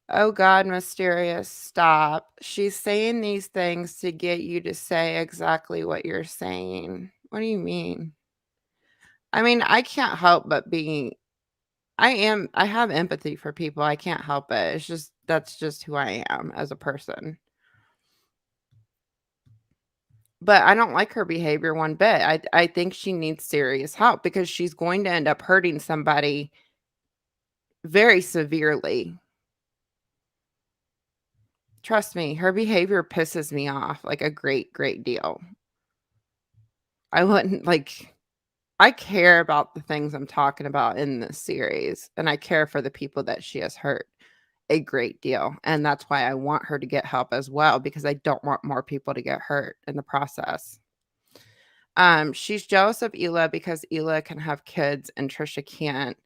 Oh God, mysterious, stop. She's saying these things to get you to say exactly what you're saying. What do you mean? I mean, I can't help but being I have empathy for people. I can't help it. It's just that's just who I am as a person. But I don't like her behavior one bit. I think she needs serious help because she's going to end up hurting somebody very severely. Trust me, her behavior pisses me off like a great deal. I wouldn't like I care about the things I'm talking about in this series, and I care for the people that she has hurt a great deal. And that's why I want her to get help as well, because I don't want more people to get hurt in the process. She's jealous of Hila because Hila can have kids and Trisha can't.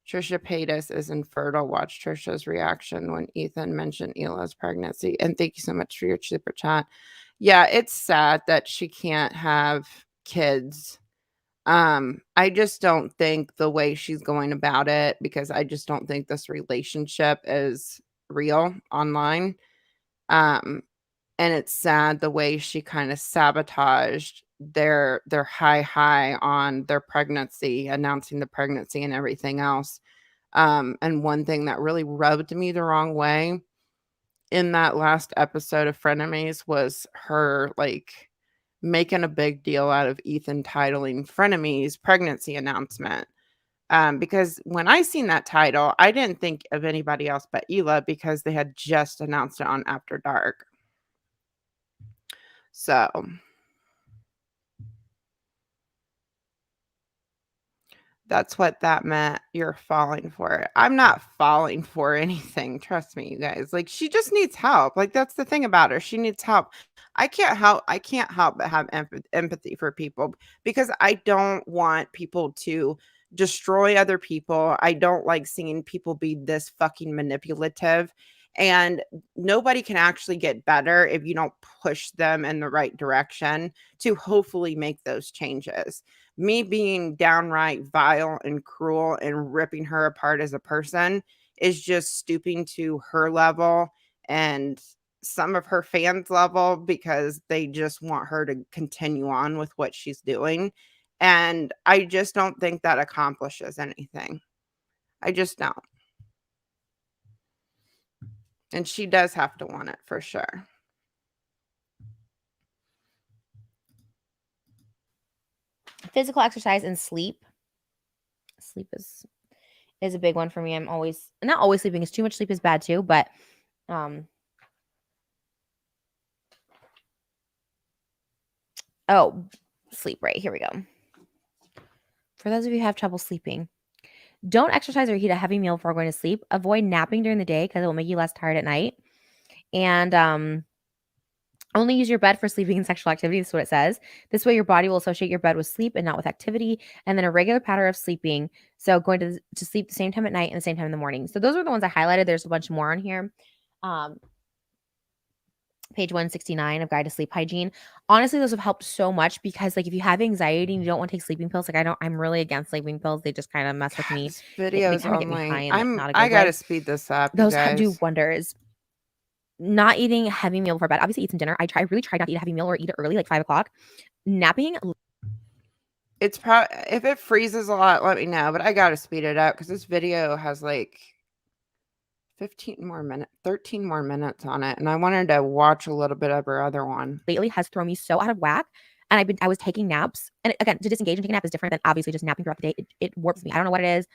Trisha Paytas is infertile. Watch Trisha's reaction when Ethan mentioned Hila's pregnancy. And thank you so much for your super chat. Yeah, it's sad that she can't have kids. I just don't think the way she's going about it, because I just don't think this relationship is real online. Um, and it's sad the way she kind of sabotaged their high on their pregnancy, announcing the pregnancy and everything else. And one thing that really rubbed me the wrong way in that last episode of Frenemies was her like making a big deal out of Ethan titling Frenemies pregnancy announcement. Because when I seen that title, I didn't think of anybody else but Hila because they had just announced it on After Dark. So that's what that meant. You're falling for it. I'm not falling for anything. Trust me, you guys. Like she just needs help. Like that's the thing about her. She needs help. I can't help but have empathy for people because I don't want people to destroy other people. I don't like seeing people be this fucking manipulative. And nobody can actually get better if you don't push them in the right direction to hopefully make those changes. Me being downright vile and cruel and ripping her apart as a person is just stooping to her level and some of her fans' level because they just want her to continue on with what she's doing. And I just don't think that accomplishes anything. I just don't. And she does have to want it for sure. Physical exercise and sleep. Sleep is a big one for me. I'm always not always sleeping. Is too much sleep is bad too, but oh, sleep, right. Here we go. For those of you who have trouble sleeping, don't exercise or eat a heavy meal before going to sleep. Avoid napping during the day because it will make you less tired at night. And only use your bed for sleeping and sexual activity. This is what it says. This way, your body will associate your bed with sleep and not with activity. And then a regular pattern of sleeping. So going to sleep the same time at night and the same time in the morning. So those are the ones I highlighted. There's a bunch more on here. Page 169 of Guide to Sleep Hygiene. Honestly, those have helped so much because like if you have anxiety and you don't want to take sleeping pills, like I'm really against sleeping pills. They just kind of mess with me. This They video's kind of get me only high and like not a I good way. gotta speed this up, you Those do guys. wonders. Not eating a heavy meal before bed. Obviously, eat some dinner. I really try not to eat a heavy meal or eat it early, like 5 o'clock. Napping. It's probably if it freezes a lot, let me know. But I gotta speed it up because this video has like 13 more minutes on it, and I wanted to watch a little bit of her other one. Lately has thrown me so out of whack. And I was taking naps. And again, to disengage and take a nap is different than obviously just napping throughout the day. It warps me. I don't know what it is,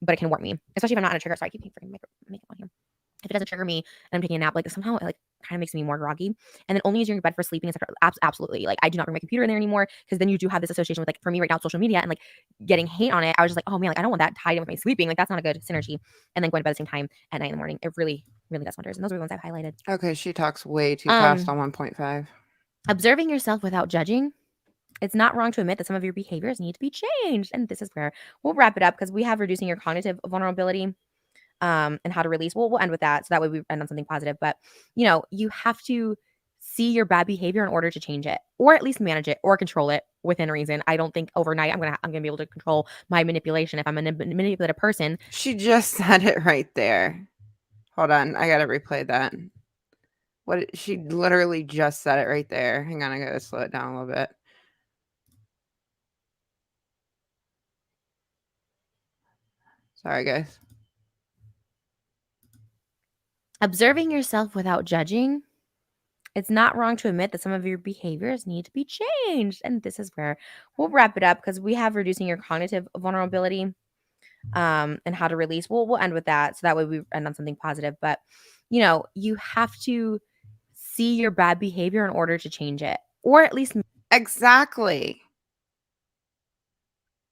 but it can warp me, especially if I'm not on a trigger. Sorry, I keep freaking make it on here. If it doesn't trigger me and I'm taking a nap, like somehow it like kind of makes me more groggy. And then only using your bed for sleeping, etc. Absolutely. Like I do not bring my computer in there anymore because then you do have this association with like for me right now social media and like getting hate on it. I was just like, oh man, like I don't want that tied in with my sleeping. Like that's not a good synergy. And then going to bed at the same time at night in the morning, it really, really does wonders. And those are the ones I've highlighted. Okay, she talks way too fast on 1.5. Observing yourself without judging. It's not wrong to admit that some of your behaviors need to be changed. And this is where we'll wrap it up because we have reducing your cognitive vulnerability. And how to release. We'll end with that. So that way we end on something positive. But, you know, you have to see your bad behavior in order to change it or at least manage it or control it within reason. I don't think overnight I'm going to be able to control my manipulation if I'm a manipulative person. She just said it right there. Hold on. I got to replay that. She literally just said it right there. Hang on. I got to slow it down a little bit. Sorry, guys. Observing yourself without judging. It's not wrong to admit that some of your behaviors need to be changed. And this is where we'll wrap it up because we have reducing your cognitive vulnerability and how to release. We'll end with that. So that way we end on something positive. But, you know, you have to see your bad behavior in order to change it or at least. Exactly.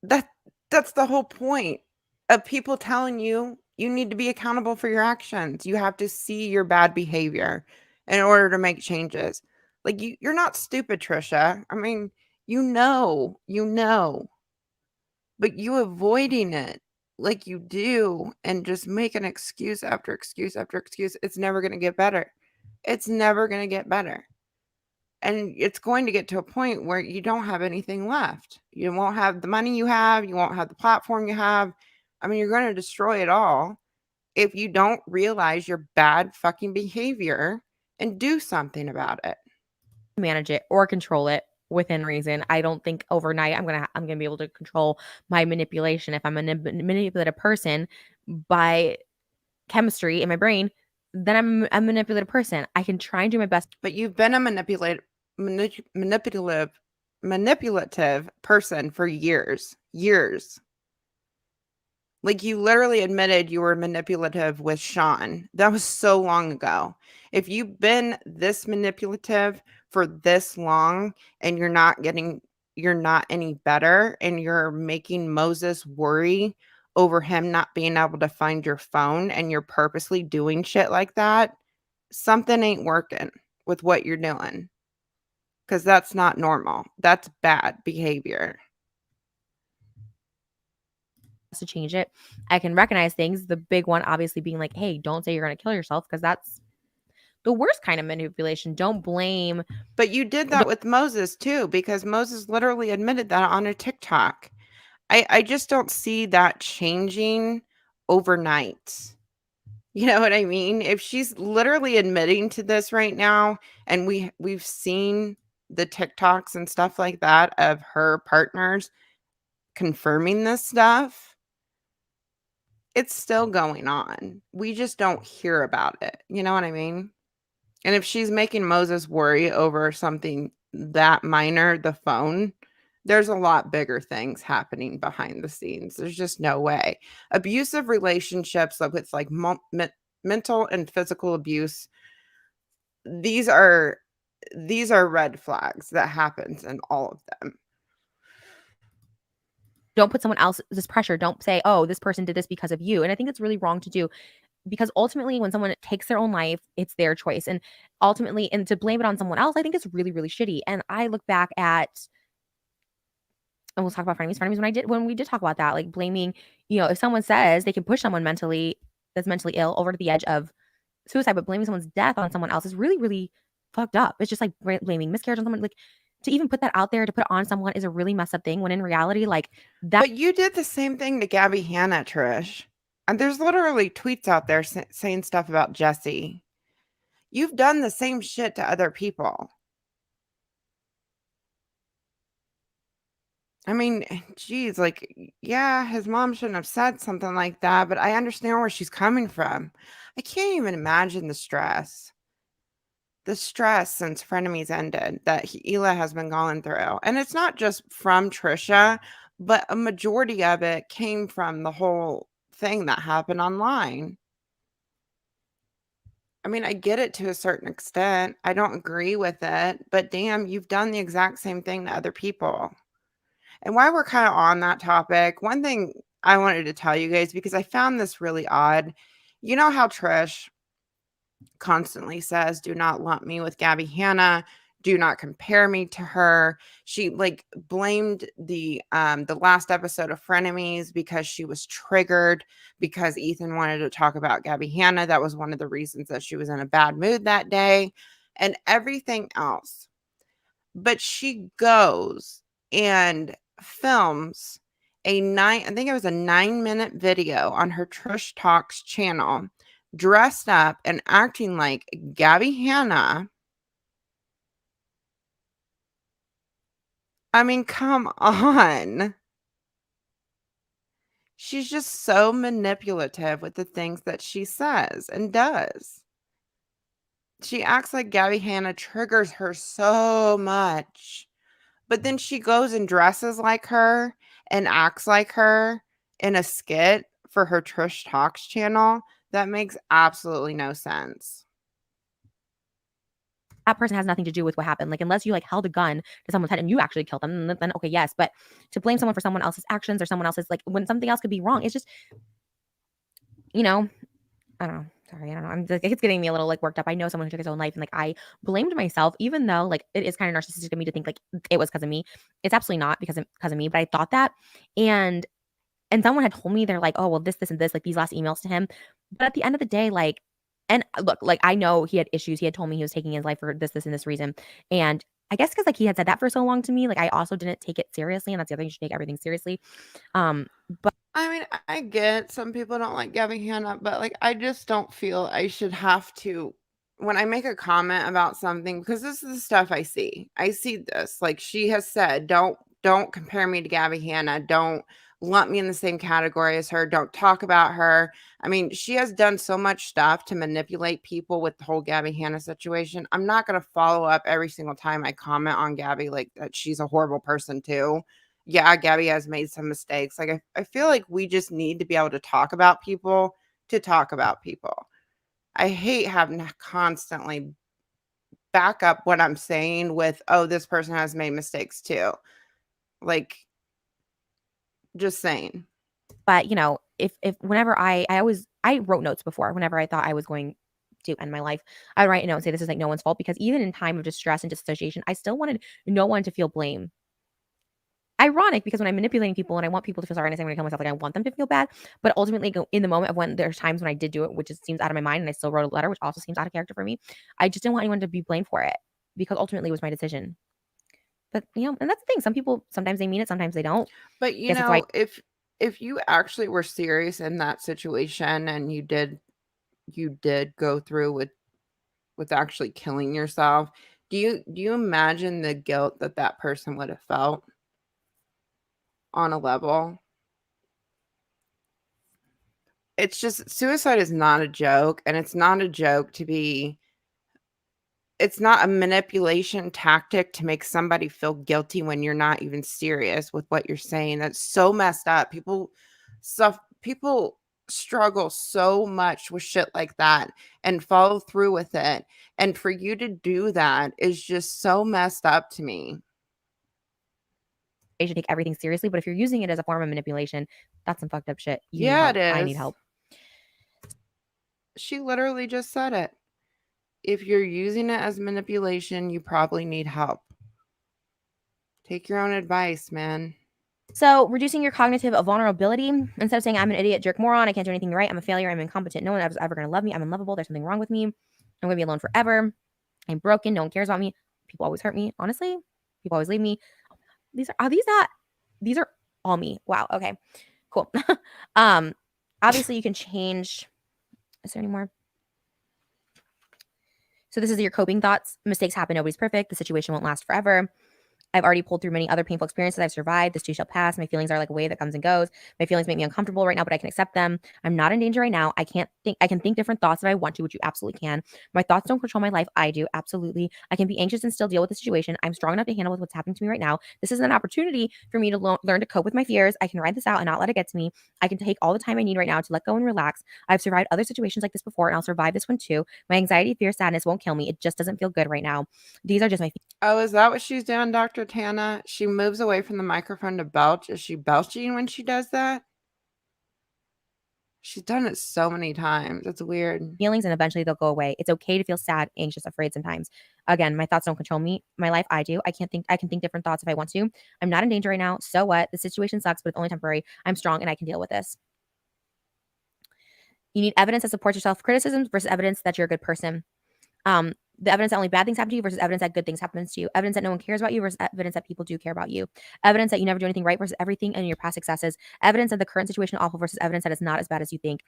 That's the whole point of people telling you you need to be accountable for your actions. You have to see your bad behavior in order to make changes. Like you're not stupid, Trisha. I mean, you know, but you avoiding it like you do and just making excuse after excuse after excuse, it's never going to get better. It's never going to get better. And it's going to get to a point where you don't have anything left. You won't have the money you have, you won't have the platform you have. I mean, you're going to destroy it all if you don't realize your bad fucking behavior and do something about it. Manage it or control it within reason. I don't think overnight I'm gonna be able to control my manipulation if I'm a manipulative person. by chemistry in my brain, then I'm a manipulative person. I can try and do my best. But you've been a manipulative person for years. Years. Like, you literally admitted you were manipulative with Sean. That was so long ago. If you've been this manipulative for this long and you're not any better and you're making Moses worry over him not being able to find your phone and you're purposely doing shit like that, something ain't working with what you're doing. Because that's not normal. That's bad behavior. To change it. I can recognize things. The big one, obviously, being like, hey, don't say you're going to kill yourself because that's the worst kind of manipulation. Don't blame. But you did that with Moses too, because Moses literally admitted that on a TikTok. I just don't see that changing overnight. You know what I mean? If she's literally admitting to this right now, and we've seen the TikToks and stuff like that of her partners confirming this stuff, it's still going on. We just don't hear about it. You know what I mean? And if she's making Moses worry over something that minor, the phone, there's a lot bigger things happening behind the scenes. There's just no way. Abusive relationships with like mental and physical abuse, these are red flags that happens in all of them. Don't put someone else this pressure. Don't say, oh, this person did this because of you. And I think it's really wrong to do, because ultimately when someone takes their own life, it's their choice. And ultimately, and to blame it on someone else, I think it's really, really shitty. And I look back at, and we'll talk about frenemies when we did talk about that, like blaming, if someone says they can push someone that's mentally ill over to the edge of suicide, but blaming someone's death on someone else is really, really fucked up. It's just like blaming miscarriage on someone. Like, to even put that out there, to put it on someone, is a really messed up thing, when in reality, like that. But you did the same thing to Gabby Hanna, Trish. And there's literally tweets out there saying stuff about Jesse. You've done the same shit to other people. I mean, geez, like, yeah, his mom shouldn't have said something like that, but I understand where she's coming from. I can't even imagine the stress. The stress since Frenemies ended that Hila has been going through. And it's not just from Trisha, but a majority of it came from the whole thing that happened online. I mean, I get it to a certain extent. I don't agree with it, but damn, you've done the exact same thing to other people. And while we're kind of on that topic, one thing I wanted to tell you guys, because I found this really odd. You know how Trish constantly says, do not lump me with Gabby Hanna. Do not compare me to her. She like blamed the last episode of Frenemies because she was triggered because Ethan wanted to talk about Gabby Hanna. That was one of the reasons that she was in a bad mood that day and everything else. But she goes and films I think it was a 9-minute video on her Trish Talks channel, dressed up and acting like Gabby Hanna. I mean, come on. She's just so manipulative with the things that she says and does. She acts like Gabby Hanna triggers her so much. But then she goes and dresses like her and acts like her in a skit for her Trish Talks channel. That makes absolutely no sense. That person has nothing to do with what happened. Like, unless you like held a gun to someone's head and you actually killed them, then okay, yes. But to blame someone for someone else's actions or someone else's, like, when something else could be wrong, it's just, I don't know. Sorry, I don't know. It's getting me a little like worked up. I know someone who took his own life, and like I blamed myself, even though like it is kind of narcissistic of me to think like it was because of me. It's absolutely not because of me, but I thought that, and someone had told me, they're like, oh well, this and this, like these last emails to him. But at the end of the day, like, and look, like I know he had issues. He had told me he was taking his life for this, and this reason, and I guess because like he had said that for so long to me, like I also didn't take it seriously, and that's the other thing. You should take everything seriously. But I mean, I get some people don't like Gabby Hanna, but like I just don't feel I should have to when I make a comment about something, because this is the stuff I see. I see this. Like she has said, don't compare me to Gabby Hanna. Don't lump me in the same category as her, don't talk about her. I mean, she has done so much stuff to manipulate people with the whole Gabby Hanna situation. I'm not going to follow up every single time I comment on Gabby like that she's a horrible person too. Yeah, Gabby has made some mistakes. Like I feel like we just need to be able to talk about people to talk about people. I hate having to constantly back up what I'm saying with, oh, this person has made mistakes too. Like, just saying. But, you know, if whenever I wrote notes before whenever I thought I was going to end my life, I would write a note and say this is like no one's fault, because even in time of distress and dissociation, I still wanted no one to feel blame. Ironic, because when I'm manipulating people and I want people to feel sorry and I say when I kill myself, like I want them to feel bad, but ultimately in the moment of when there's times when I did do it, which just seems out of my mind, and I still wrote a letter, which also seems out of character for me. I just didn't want anyone to be blamed for it, because ultimately it was my decision. But, you know, and that's the thing. Some people, sometimes they mean it, sometimes they don't. But I guess that's why if you actually were serious in that situation and you did go through with actually killing yourself, do you imagine the guilt that that person would have felt on a level? It's just suicide is not a joke, and it's not a joke to be it's not a manipulation tactic to make somebody feel guilty when you're not even serious with what you're saying. That's so messed up. People struggle so much with shit like that and follow through with it. And for you to do that is just so messed up to me. they should take everything seriously. But if you're using it as a form of manipulation, that's some fucked up shit. You need Yeah, it help. I need is. help. She literally just said it. If you're using it as manipulation, you probably need help. Take your own advice, man. So, reducing your cognitive vulnerability, instead of saying, I'm an idiot, jerk, moron, I can't do anything right, I'm a failure, I'm incompetent, no one is ever going to love me, I'm unlovable, there's something wrong with me, I'm going to be alone forever, I'm broken, no one cares about me, people always hurt me, honestly, people always leave me. These are all me. Wow, okay, cool. um, Obviously, you can change. Is there any more? So, this is your coping thoughts. Mistakes happen, nobody's perfect, the situation won't last forever. I've already pulled through many other painful experiences. I've survived. This too shall pass. My feelings are like a wave that comes and goes. My feelings make me uncomfortable right now, but I can accept them. I'm not in danger right now. I can think different thoughts if I want to, which you absolutely can. My thoughts don't control my life. I do. Absolutely. I can be anxious and still deal with the situation. I'm strong enough to handle with what's happening to me right now. This is an opportunity for me to learn to cope with my fears. I can ride this out and not let it get to me. I can take all the time I need right now to let go and relax. I've survived other situations like this before, and I'll survive this one too. My anxiety, fear, sadness won't kill me. It just doesn't feel good right now. These are just my Oh, is that what she's doing, Dr. Tana? She moves away from the microphone to belch. Is she belching when she does that? She's done it so many times. It's weird. feelings, and eventually they'll go away. It's okay to feel sad, anxious, afraid sometimes. Again, my thoughts don't control me. My life, I do. I can think different thoughts if I want to. I'm not in danger right now. So what? The situation sucks, but it's only temporary. I'm strong and I can deal with this. You need evidence that supports your self-criticism versus evidence that you're a good person. The evidence that only bad things happen to you versus evidence that good things happen to you. Evidence that no one cares about you versus evidence that people do care about you. Evidence that you never do anything right versus everything in your past successes. Evidence that the current situation is awful versus evidence that it's not as bad as you think.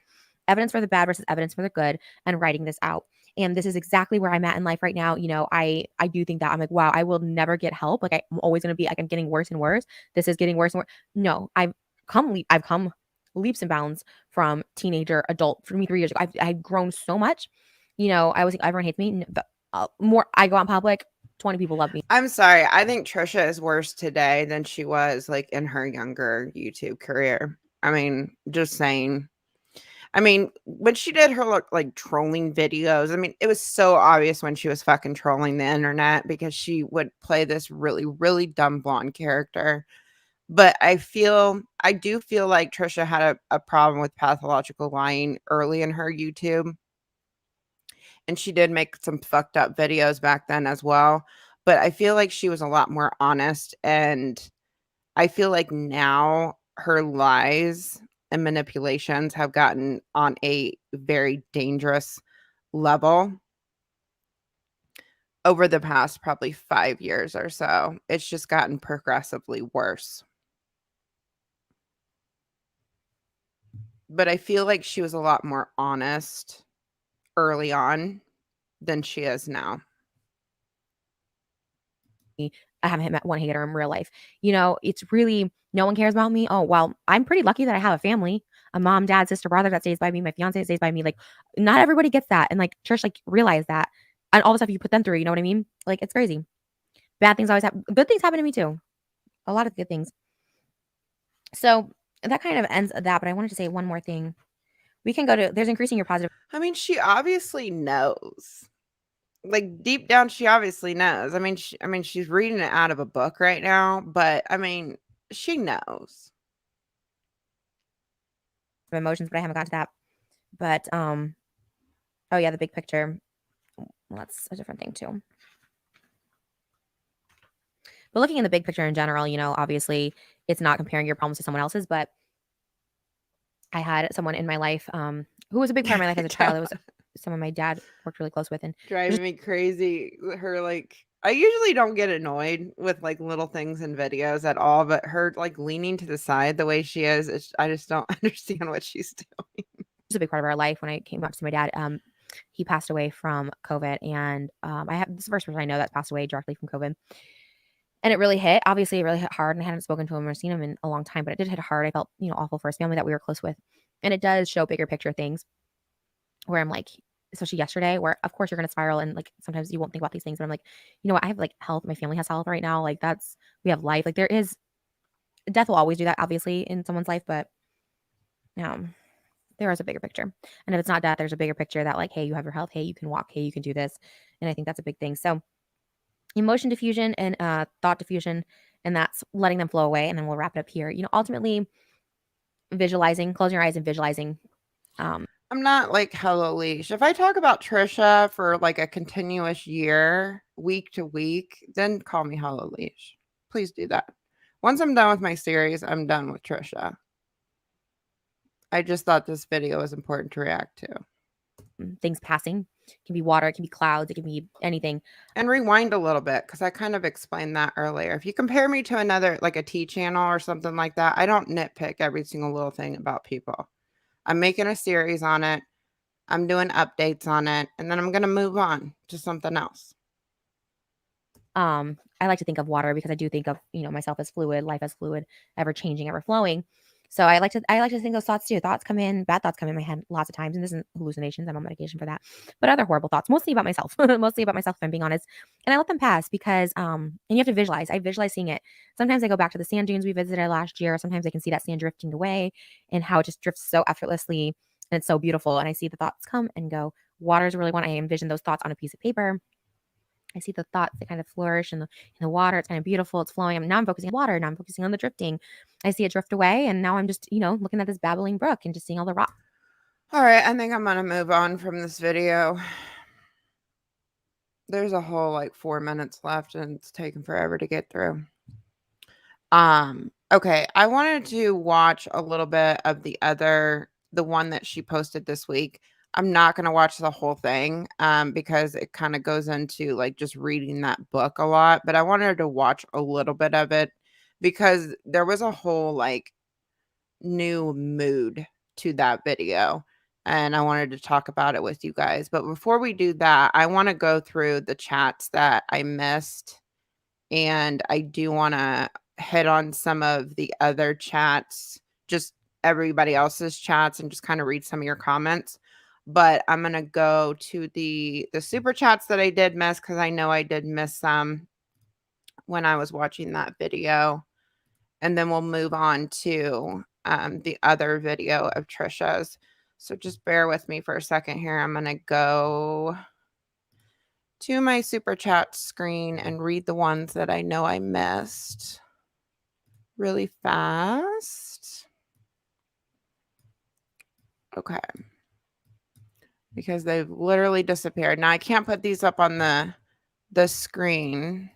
Evidence for the bad versus evidence for the good, and writing this out. And this is exactly where I'm at in life right now. You know, I do think that I'm like, wow, I will never get help. Like I'm always gonna be like I'm getting worse and worse. This is getting worse and worse. No, I've come leaps and bounds from teenager, adult, for me 3 years ago. I've grown so much. You know, I was like, everyone hates me. More I go out in public, 20 people love me. I'm sorry. I think Trisha is worse today than she was like in her younger YouTube career. I mean, just saying. I mean, when she did her like trolling videos, I mean, it was so obvious when she was fucking trolling the internet because she would play this really, really dumb blonde character. But I do feel like Trisha had a problem with pathological lying early in her YouTube. And she did make some fucked up videos back then as well. But I feel like she was a lot more honest. And I feel like now her lies and manipulations have gotten on a very dangerous level over the past probably 5 years or so. It's just gotten progressively worse. But I feel like she was a lot more honest early on than she is now. I haven't met one hater in real life. You know, it's really no one cares about me. Oh, well, I'm pretty lucky that I have a family, a mom, dad, sister, brother that stays by me, my fiance stays by me. Like, not everybody gets that. And like, Trish, like, realize that. And all the stuff you put them through, you know what I mean? Like, it's crazy. Bad things always happen. Good things happen to me too. A lot of good things. So that kind of ends that. But I wanted to say one more thing. We can go to, there's increasing your positive. I mean, she obviously knows. Like deep down, she obviously knows. I mean, she's reading it out of a book right now, but I mean, she knows. Emotions, but I haven't got to that. But oh yeah, the big picture. Well, that's a different thing too. But looking in the big picture in general, you know, obviously it's not comparing your problems to someone else's, but I had someone in my life who was a big part of my life as a child. It was someone my dad worked really close with, and Driving me crazy. Her like, I usually don't get annoyed with like little things in videos at all, but her like leaning to the side the way she is, I just don't understand what she's doing. was a big part of our life. When I came up to see my dad, he passed away from COVID, and I have this is the first person I know that passed away directly from COVID. And it really hit. Obviously, it really hit hard, and I hadn't spoken to him or seen him in a long time, but it did hit hard. I felt, you know, awful for his family that we were close with. And it does show bigger picture things where I'm like, especially yesterday, where of course you're going to spiral and like sometimes you won't think about these things, but I'm like, you know what? I have like health. My family has health right now. Like we have life. Like there is, death will always do that, obviously, in someone's life, but there is a bigger picture. And if it's not death, there's a bigger picture that like, hey, you have your health. Hey, you can walk. Hey, you can do this. And I think that's a big thing. So emotion diffusion and thought diffusion, and that's letting them flow away. And then we'll wrap it up here. You know, ultimately visualizing, closing your eyes and visualizing. I'm not like Hello Leash. If I talk about Trisha for like a continuous year, week to week, then call me Hello Leash. Please do that. Once I'm done with my series, I'm done with Trisha. I just thought this video was important to react to. Things passing. It can be water, it can be clouds, it can be anything. And rewind a little bit because I kind of explained that earlier. If you compare me to another, like a tea channel or something like that, I don't nitpick every single little thing about people. I'm making a series on it. I'm doing updates on it, and then I'm going to move on to something else. I like to think of water because I do think of, you know, myself as fluid, life as fluid, ever changing, ever flowing. So I like to think those thoughts too. Thoughts come in, bad thoughts come in my head lots of times, and this isn't hallucinations. I'm on medication for that. But other horrible thoughts, mostly about myself, mostly about myself, if I'm being honest. And I let them pass because and you have to visualize. I visualize seeing it. Sometimes I go back to the sand dunes we visited last year. Sometimes I can see that sand drifting away and how it just drifts so effortlessly and it's so beautiful. And I see the thoughts come and go. Water is really when I envision those thoughts on a piece of paper. I see the thoughts that kind of flourish in the water. It's kind of beautiful. It's flowing. Now I'm focusing on water. Now I'm focusing on the drifting. I see it drift away, and now I'm just, you know, looking at this babbling brook and just seeing all the rock. All right, I think I'm going to move on from this video. There's a whole like 4 minutes left, and it's taking forever to get through. Okay, I wanted to watch a little bit of the one that she posted this week. I'm not going to watch the whole thing because it kind of goes into like just reading that book a lot, but I wanted to watch a little bit of it because there was a whole like new mood to that video and I wanted to talk about it with you guys. But before we do that, I want to go through the chats that I missed, and I do want to hit on some of the other chats, just everybody else's chats, and just kind of read some of your comments. But I'm going to go to the super chats that I did miss because I know I did miss some when I was watching that video. And then we'll move on to the other video of Trisha's. So just bear with me for a second here. I'm going to go to my super chat screen and read the ones that I know I missed really fast. Okay. Because they've literally disappeared. Now I can't put these up on the screen.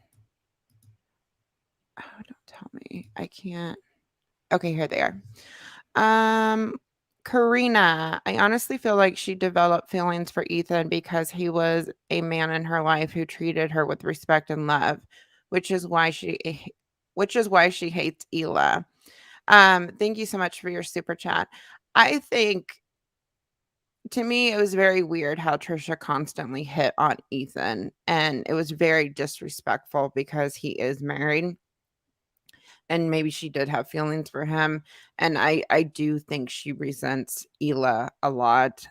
Oh, don't tell me. I can't. Okay, here they are. Karina, I honestly feel like she developed feelings for Ethan because he was a man in her life who treated her with respect and love, which is why she hates Ela. Thank you so much for your super chat. I think to me, it was very weird how Trisha constantly hit on Ethan, and it was very disrespectful because he is married, and maybe she did have feelings for him, and I do think she resents Ela a lot.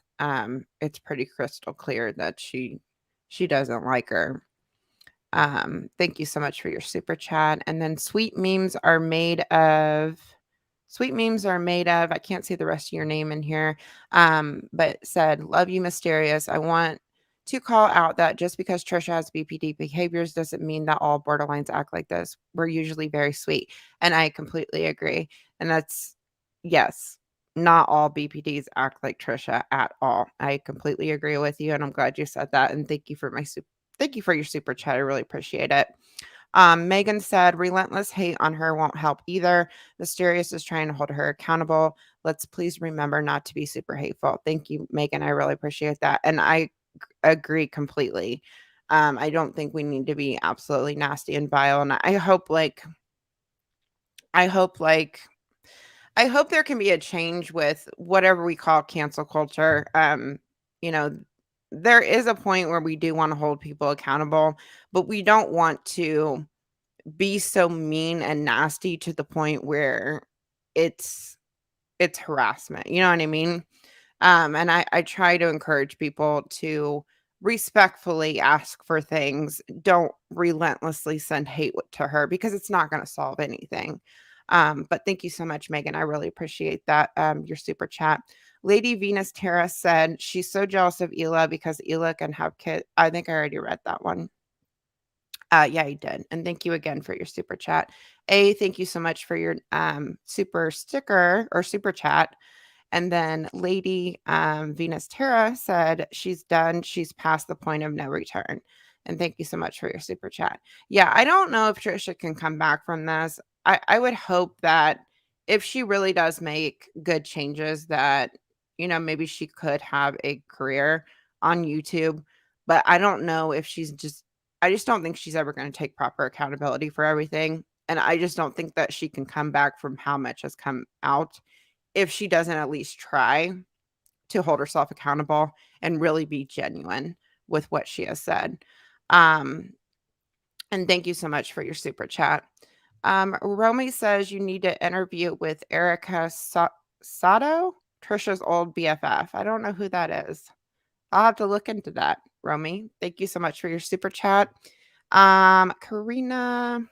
It's pretty crystal clear that she doesn't like her. Thank you so much for your super chat. And then sweet memes are made of, I can't see the rest of your name in here. But said, love you, mysterious. I want to call out that just because Trisha has BPD behaviors doesn't mean that all borderlines act like this. We're usually very sweet. And I completely agree. And that's yes, not all BPDs act like Trisha at all. I completely agree with you. And I'm glad you said that. And thank you for your super chat. I really appreciate it. Megan said, relentless hate on her won't help either. Mysterious is trying to hold her accountable. Let's please remember not to be super hateful. Thank you, Megan. I really appreciate that. And I agree completely. I don't think we need to be absolutely nasty and vile. And I hope like I hope there can be a change with whatever we call cancel culture. You know, there is a point where we do want to hold people accountable, but we don't want to be so mean and nasty to the point where it's it's harassment. You know what I mean? And I try to encourage people to respectfully ask for things. Don't relentlessly send hate to her because it's not going to solve anything. But thank you so much, Megan. I really appreciate that. Your super chat. Lady Venus Terra said she's so jealous of Ela because Ela can have kids. I think I already read that one. Yeah, you did. And thank you again for your super chat. Thank you so much for your super sticker or super chat. And then Lady Venus Terra said she's done. She's past the point of no return. And thank you so much for your super chat. Yeah, I don't know if Trisha can come back from this. I would hope that if she really does make good changes, that, maybe she could have a career on YouTube. But I don't know if I just don't think she's ever going to take proper accountability for everything. And I just don't think that she can come back from how much has come out if she doesn't at least try to hold herself accountable and really be genuine with what she has said. Um, and thank you so much for your super chat. Romy says you need to interview with Erica Sato, Trisha's old BFF. I don't know who that is. I'll have to look into that, Romy. Thank you so much for your super chat. Karina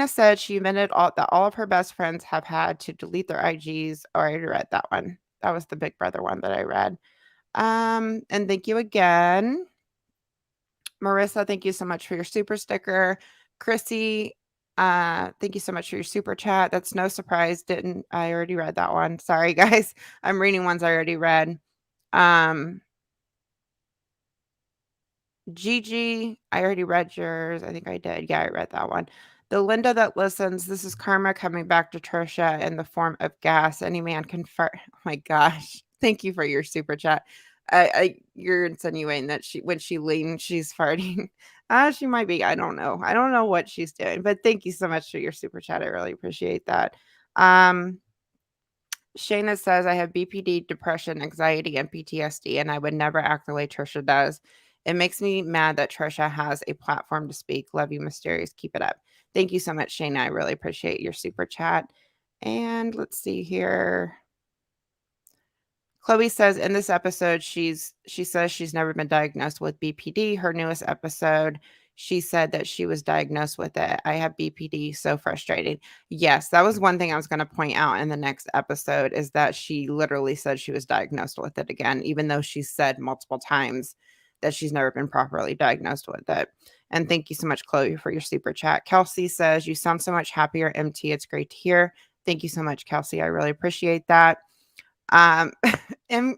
said she admitted that all of her best friends have had to delete their IGs. Oh, I already read that one. That was the Big Brother one that I read. And thank you again. Marissa, thank you so much for your super sticker. Chrissy, thank you so much for your super chat. That's no surprise. Didn't I already read that one? Sorry, guys. I'm reading ones I already read. Gigi, I already read yours. I think I did. Yeah, I read that one. The Linda that listens, this is karma coming back to Trisha in the form of gas. Any man can fart. Oh my gosh. Thank you for your super chat. You're insinuating that when she leans, she's farting. She might be. I don't know. I don't know what she's doing, but thank you so much for your super chat. I really appreciate that. Um, Shayna says, I have BPD, depression, anxiety, and PTSD, and I would never act the way Trisha does. It makes me mad that Trisha has a platform to speak. Love you, Mysterious. Keep it up. Thank you so much, Shayna. I really appreciate your super chat. And let's see here. Chloe says in this episode, she says she's never been diagnosed with BPD. Her newest episode, she said that she was diagnosed with it. I have BPD, so frustrating. Yes, that was one thing I was going to point out in the next episode is that she literally said she was diagnosed with it again, even though she said multiple times that she's never been properly diagnosed with it. And thank you so much, Chloe, for your super chat. Kelsey says, you sound so much happier, MT. It's great to hear. Thank you so much, Kelsey. I really appreciate that. Um, and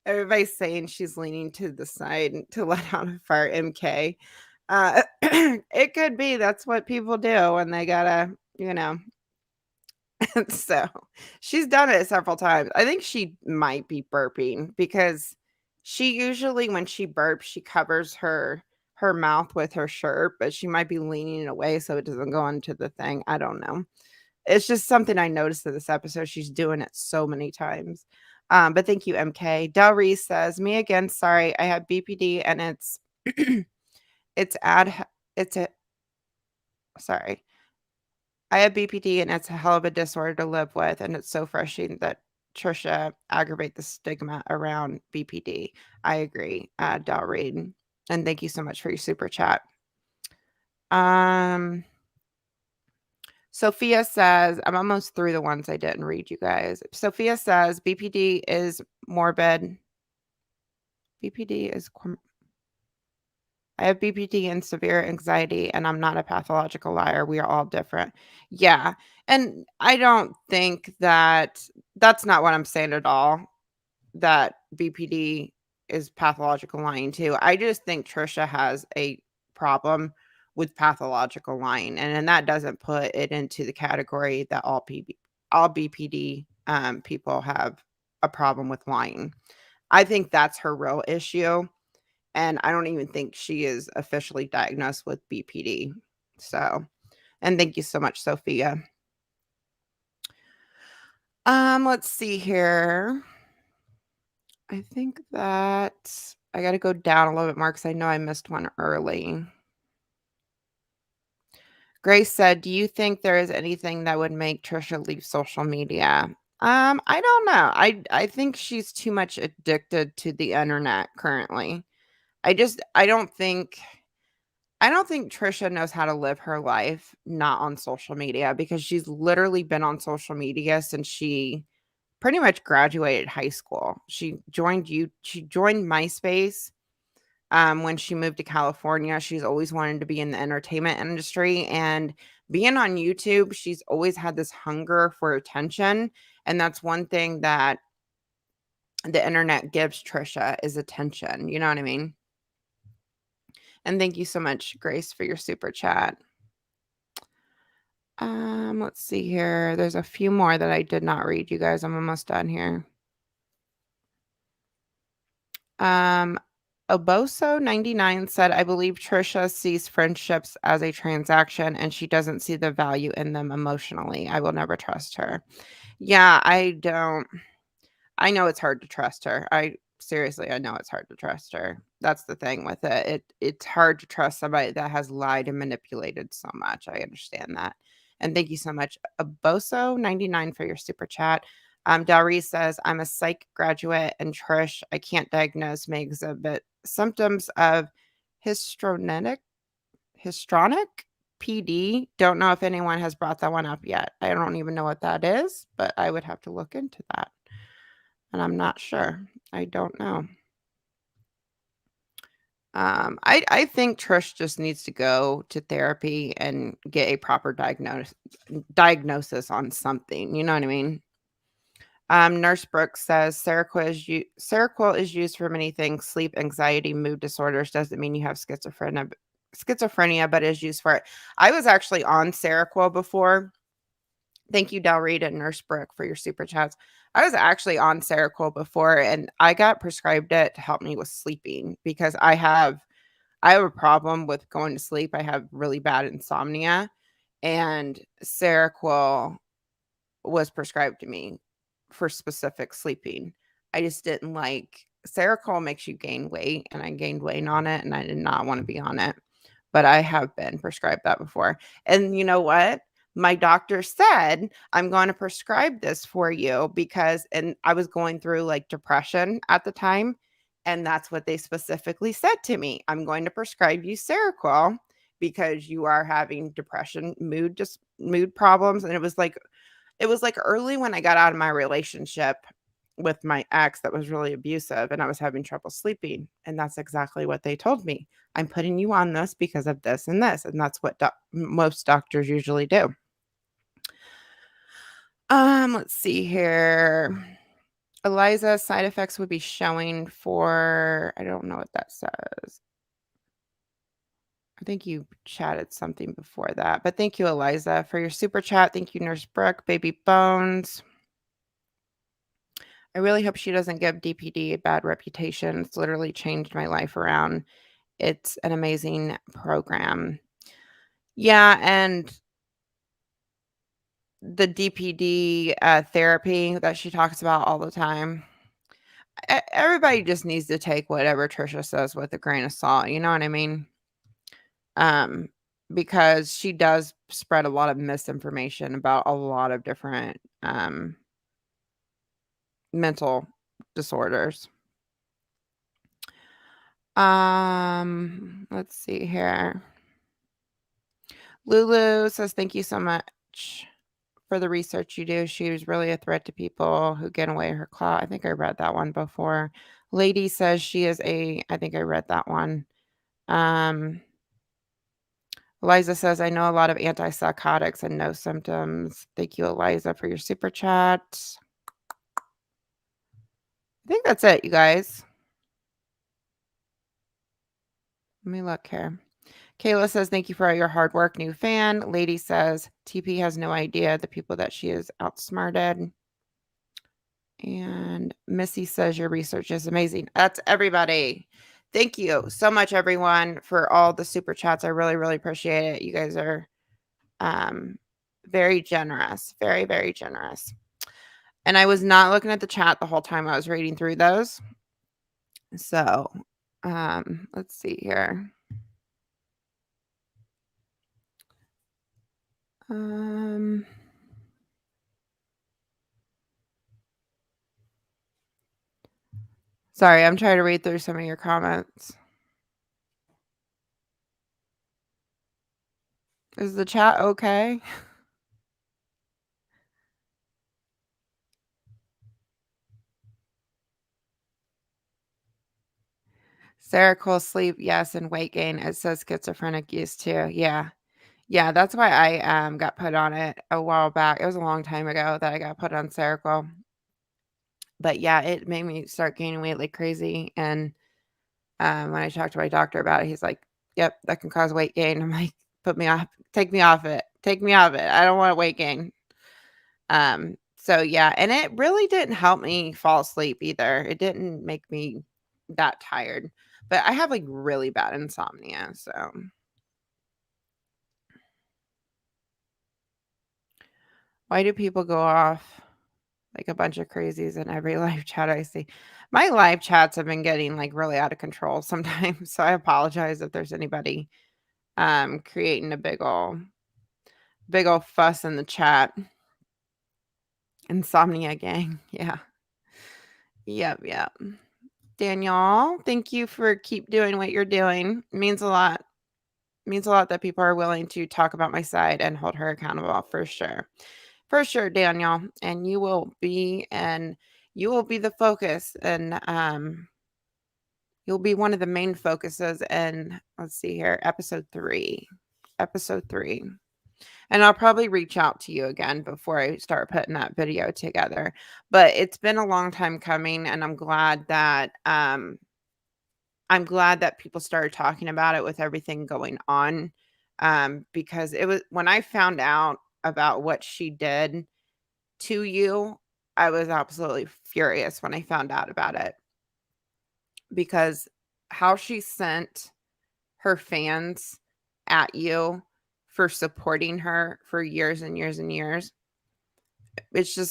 everybody's saying she's leaning to the side to let out a fart. MK. It could be that's what people do when they gotta, so she's done it several times. I think she might be burping because she usually, when she burps, she covers her mouth with her shirt, but she might be leaning it away so it doesn't go into the thing. I don't know. It's just something I noticed in this episode. She's doing it so many times. But thank you, MK. Del Reese says, "Me again. Sorry, I have BPD and it's it's ad it's a sorry. I have BPD and it's a hell of a disorder to live with, and it's so frustrating that Trisha aggravate the stigma around BPD." I agree, Del Reed, and thank you so much for your super chat. Um, Sophia says, I'm almost through the ones I didn't read, you guys. Sophia says, BPD is morbid. BPD is I have BPD and severe anxiety, and I'm not a pathological liar. We are all different. Yeah. And I don't think that's not what I'm saying at all, that BPD is pathological lying too. I just think Trisha has a problem with pathological lying, and that doesn't put it into the category that all BPD people have a problem with lying. I think that's her real issue. And I don't even think she is officially diagnosed with BPD. So, and thank you so much, Sophia. Let's see here. I think that I got to go down a little bit more because I know I missed one early. Grace said, "Do you think there is anything that would make Trisha leave social media?" I don't know. I think she's too much addicted to the internet currently. I don't think Trisha knows how to live her life not on social media, because she's literally been on social media since she pretty much graduated high school. She joined MySpace when she moved to California. She's always wanted to be in the entertainment industry, and being on YouTube, she's always had this hunger for attention, and that's one thing that the internet gives Trisha is attention. You know what I mean? And thank you so much, Grace, for your super chat. Let's see here. There's a few more that I did not read, you guys. I'm almost done here. Um, Oboso99 said, "I believe Trisha sees friendships as a transaction and she doesn't see the value in them emotionally. I will never trust her." Yeah, I don't. I know it's hard to trust her. I know it's hard to trust her. That's the thing with it. It's hard to trust somebody that has lied and manipulated so much. I understand that. And thank you so much, Aboso99, for your super chat. Dalry says, "I'm a psych graduate, and Trish, I can't diagnose, may exhibit symptoms of histronic histronic PD. Don't know if anyone has brought that one up yet. I don't even know what that is, but I would have to look into that. And I'm not sure. I don't know. I think Trish just needs to go to therapy and get a proper diagnosis on something. You know what I mean? Nurse Brooks says Seroquel is used for many things: sleep, anxiety, mood disorders. Doesn't mean you have schizophrenia, but is used for it. I was actually on Seroquel before. Thank you, Del Reed and Nurse Brooke, for your super chats. I was actually on Seroquel before, and I got prescribed it to help me with sleeping because I have a problem with going to sleep. I have really bad insomnia, and Seroquel was prescribed to me for specific sleeping. I just didn't like Seroquel makes you gain weight, and I gained weight on it, and I did not want to be on it. But I have been prescribed that before. And you know what? My doctor said, "I'm going to prescribe this for you because," and I was going through like depression at the time. And that's what they specifically said to me. "I'm going to prescribe you Seroquel because you are having depression, mood problems." And it was like early when I got out of my relationship with my ex that was really abusive, and I was having trouble sleeping. And that's exactly what they told me. "I'm putting you on this because of this and this." And that's what most doctors usually do. Let's see here. Eliza, side effects would be showing for, I don't know what that says. I think you chatted something before that, but thank you, Eliza, for your super chat. Thank you, Nurse Brooke, Baby Bones. I really hope she doesn't give DPD a bad reputation. It's literally changed my life around. It's an amazing program. Yeah, and the DPD therapy that she talks about all the time. everybody just needs to take whatever Trisha says with a grain of salt. You know what I mean? Um, because she does spread a lot of misinformation about a lot of different mental disorders. Let's see here. Lulu says, thank you so much for the research you do. She was really a threat to people who get away her clout. I think I read that one before. Lady says she is I think I read that one. Eliza says, I know a lot of antipsychotics and no symptoms. Thank you, Eliza, for your super chat. I think that's it, you guys. Let me look here. Kayla says, thank you for all your hard work. New fan. Lady says, TP has no idea the people that she has outsmarted. And Missy says, your research is amazing. That's everybody. Thank you so much, everyone, for all the super chats. I really, really appreciate it. You guys are very generous. Very, very generous. And I was not looking at the chat the whole time I was reading through those. So, let's see here. Sorry, I'm trying to read through some of your comments. Is the chat okay? Sarah Cole sleep, yes, and weight gain. It says schizophrenic use too. Yeah. Yeah, that's why I got put on it a while back. It was a long time ago that I got put on Seroquel. But yeah, it made me start gaining weight like crazy. And when I talked to my doctor about it, he's like, "Yep, that can cause weight gain." I'm like, "Put me off, take me off it, take me off it. I don't want weight gain." So yeah, and it really didn't help me fall asleep either. It didn't make me that tired. But I have like really bad insomnia, so why do people go off like a bunch of crazies in every live chat I see? My live chats have been getting like really out of control sometimes, so I apologize if there's anybody creating a big old fuss in the chat. Insomnia gang. Yeah. Yep. Danielle, thank you for keep doing what you're doing. It means a lot. It means a lot that people are willing to talk about my side and hold her accountable for sure. For sure, Danielle. And you will be the focus and you'll be one of the main focuses in let's see here, episode 3. Episode 3. And I'll probably reach out to you again before I start putting that video together. But it's been a long time coming, and I'm glad that people started talking about it with everything going on. Because it was when I found out about what she did to you, I was absolutely furious when I found out about it. Because how she sent her fans at you for supporting her for years and years and years. It's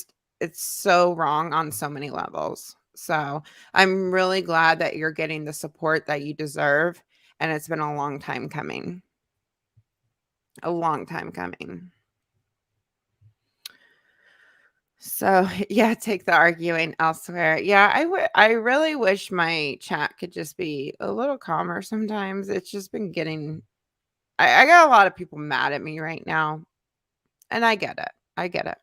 so wrong on so many levels. So I'm really glad that you're getting the support that you deserve. And it's been a long time coming. A long time coming. So yeah, take the arguing elsewhere. Yeah, I really wish my chat could just be a little calmer sometimes. It's just been getting I got a lot of people mad at me right now. And I get it. I get it.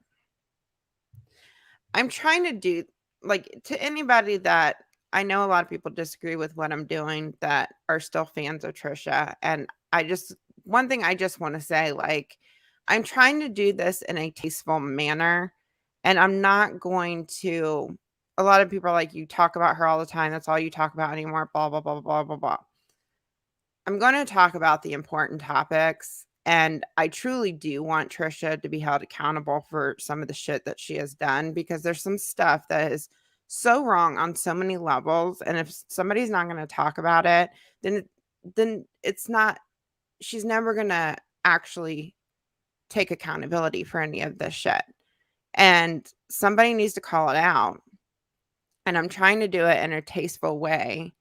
I'm trying to do like to anybody that I know a lot of people disagree with what I'm doing that are still fans of Trisha. And one thing I just want to say, like, I'm trying to do this in a tasteful manner. And I'm not going to, a lot of people are like, you talk about her all the time. That's all you talk about anymore. Blah, blah, blah, blah, blah, blah. I'm going to talk about the important topics. And I truly do want Trisha to be held accountable for some of the shit that she has done because there's some stuff that is so wrong on so many levels. And if somebody's not going to talk about it, then it's not, she's never going to actually take accountability for any of this shit. And somebody needs to call it out. and I'm trying to do it in a tasteful way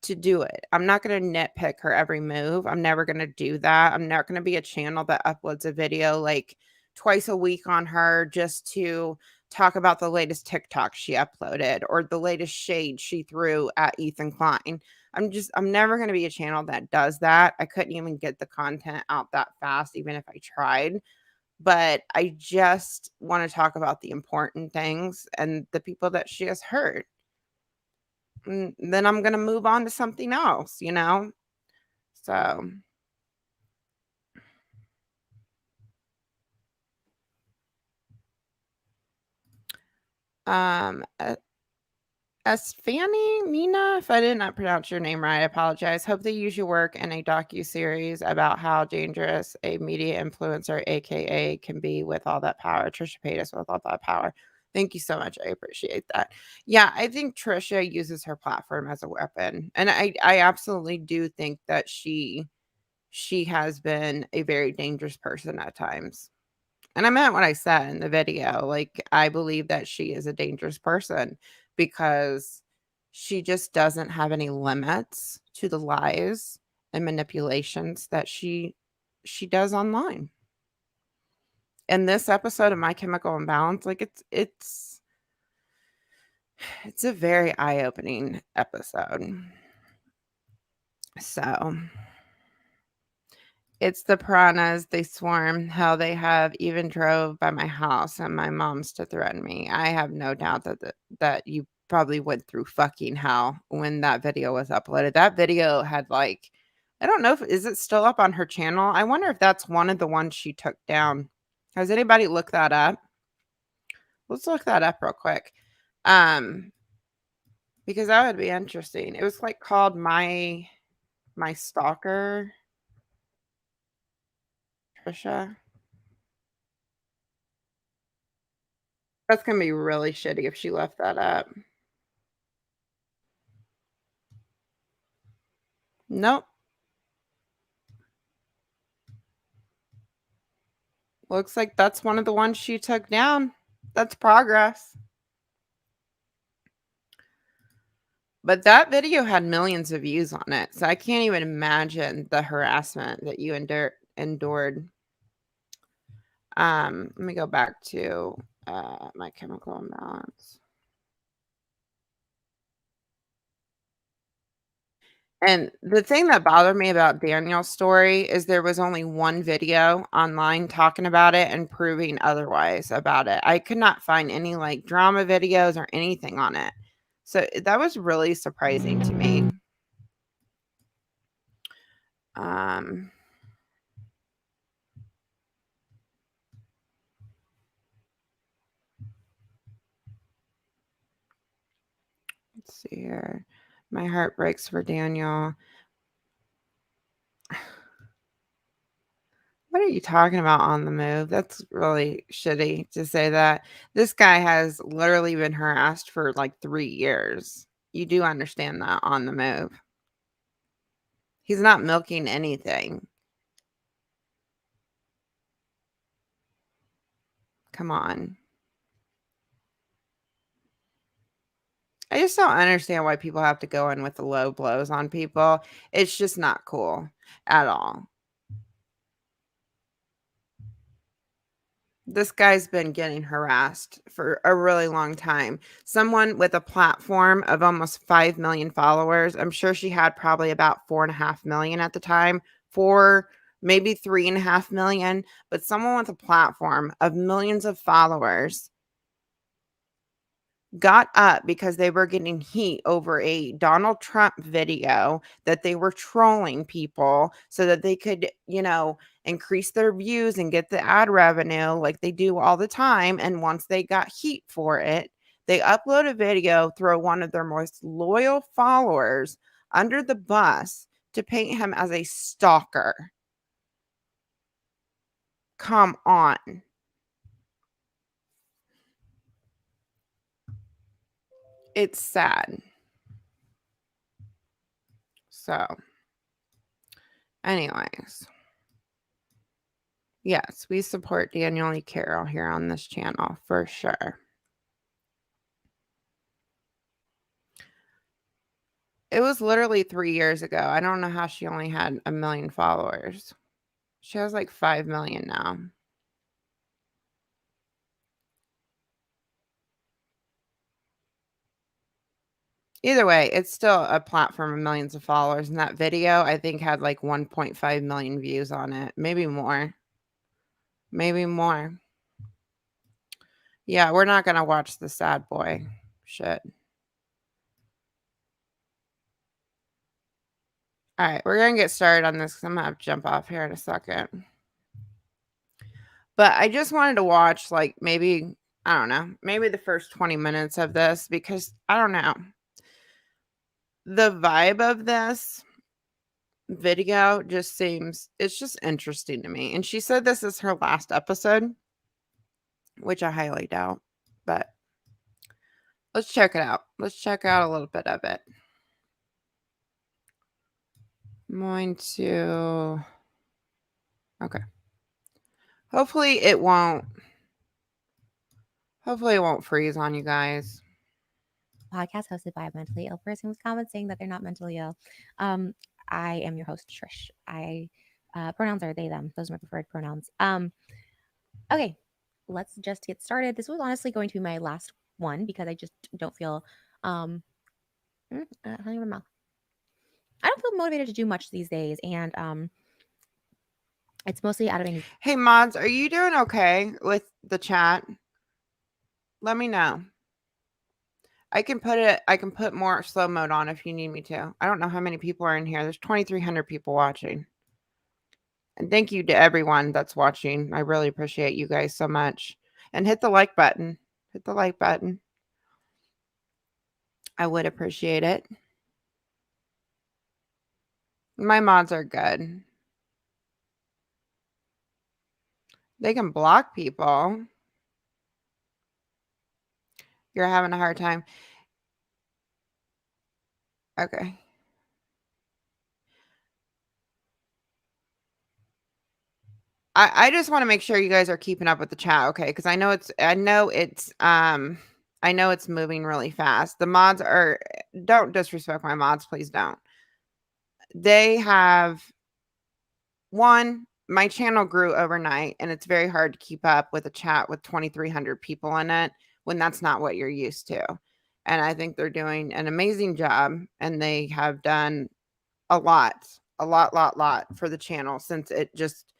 to do it. I'm not going to nitpick her every move. I'm never going to do that. I'm not going to be a channel that uploads a video like twice a week on her just to talk about the latest TikTok she uploaded or the latest shade she threw at Ethan Klein. I'm never going to be a channel that does that. I couldn't even get the content out that fast, even if I tried. But I just want to talk about the important things and the people that she has hurt. And then I'm going to move on to something else, you know? So, um, uh, as Fanny Mina, if I did not pronounce your name right, I apologize. Hope they use your work in a docu-series about how dangerous a media influencer, aka, can be with all that power. Trisha Paytas with all that power. Thank you so much. I appreciate that. Yeah, I think Trisha uses her platform as a weapon, and I absolutely do think that she has been a very dangerous person at times. And I meant what I said in the video. Like, I believe that she is a dangerous person because she just doesn't have any limits to the lies and manipulations that she does online. In this episode of My Chemical Imbalance, like it's a very eye-opening episode. So it's the piranhas, they swarm. Hell, they have even drove by my house and my mom's to threaten me. I have no doubt that you probably went through fucking hell when that video was uploaded. That video had like, I don't know if is it still up on her channel. I wonder if that's one of the ones she took down. Has anybody looked that up? Let's look that up real quick. Um, because that would be interesting. It was like called My Stalker, Trisha. That's gonna be really shitty if she left that up. Nope. Looks like that's one of the ones she took down. That's progress. But that video had millions of views on it. So I can't even imagine the harassment that you endured. Let me go back to My Chemical Imbalance. And the thing that bothered me about Daniel's story is there was only one video online talking about it and proving otherwise about it. I could not find any like drama videos or anything on it. So that was really surprising to me. Um, let's see here. My heart breaks for Daniel. What are you talking about on the move? That's really shitty to say that. This guy has literally been harassed for like 3 years. You do understand that on the move. He's not milking anything. Come on. I just don't understand why people have to go in with the low blows on people. It's just not cool at all. This guy's been getting harassed for a really long time. Someone with a platform of almost 5 million followers. I'm sure she had probably about 4.5 million at the time, four, maybe 3.5 million. But someone with a platform of millions of followers got up because they were getting heat over a Donald Trump video that they were trolling people so that they could, increase their views and get the ad revenue like they do all the time. And once they got heat for it, they upload a video, throw one of their most loyal followers under the bus to paint him as a stalker. Come on. It's sad. So, anyways. Yes, we support Daniel E. Carroll here on this channel for sure. It was literally 3 years ago. I don't know how she only had 1,000,000 followers. She has, like, 5,000,000 now. Either way, it's still a platform of millions of followers, and that video, I think, had, like, 1.5 million views on it. Maybe more. Maybe more. Yeah, we're not gonna watch the sad boy shit. Alright, we're gonna get started on this because I'm gonna have to jump off here in a second. But I just wanted to watch, like, maybe, I don't know, maybe the first 20 minutes of this because, I don't know. The vibe of this video just seems it's just interesting to me, and she said this is her last episode, which I highly doubt, but let's check it out. Let's check out a little bit of it. I'm going to okay. Hopefully it won't freeze on you guys. Podcast hosted by a mentally ill person with comments saying that they're not mentally ill. I am your host, Trish. Pronouns are they, them. Those are my preferred pronouns. Okay, let's just get started. This was honestly going to be my last one because I just don't feel honey in my mouth. I don't feel motivated to do much these days, and it's mostly out of anxiety. Hey mods, are you doing okay with the chat? Let me know. I can put more slow mode on if you need me to. I don't know how many people are in here. There's 2,300 people watching. And thank you to everyone that's watching. I really appreciate you guys so much. And hit the like button. Hit the like button. I would appreciate it. My mods are good. They can block people. You're having a hard time. Okay. I just want to make sure you guys are keeping up with the chat, okay? Because I know it's moving really fast. The mods are don't disrespect my mods, please don't. They have my channel grew overnight, and it's very hard to keep up with a chat with 2,300 people in it when that's not what you're used to. And I think they're doing an amazing job, and they have done a lot for the channel since it just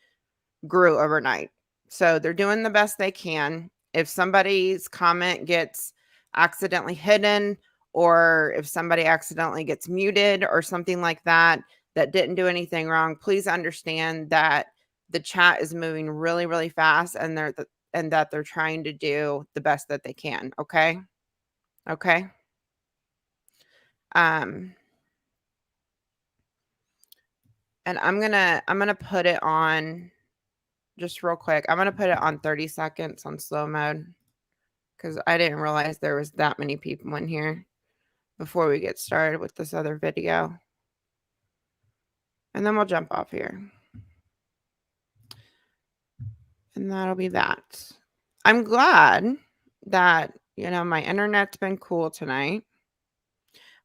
grew overnight. So they're doing the best they can. If somebody's comment gets accidentally hidden, or if somebody accidentally gets muted or something like that, that didn't do anything wrong, please understand that the chat is moving really, really fast, and that they're trying to do the best that they can. Okay. Okay. And I'm gonna put it on just real quick. I'm gonna put it on 30 seconds on slow mode because I didn't realize there was that many people in here before we get started with this other video. And then we'll jump off here. And that'll be that. I'm glad that, my internet's been cool tonight.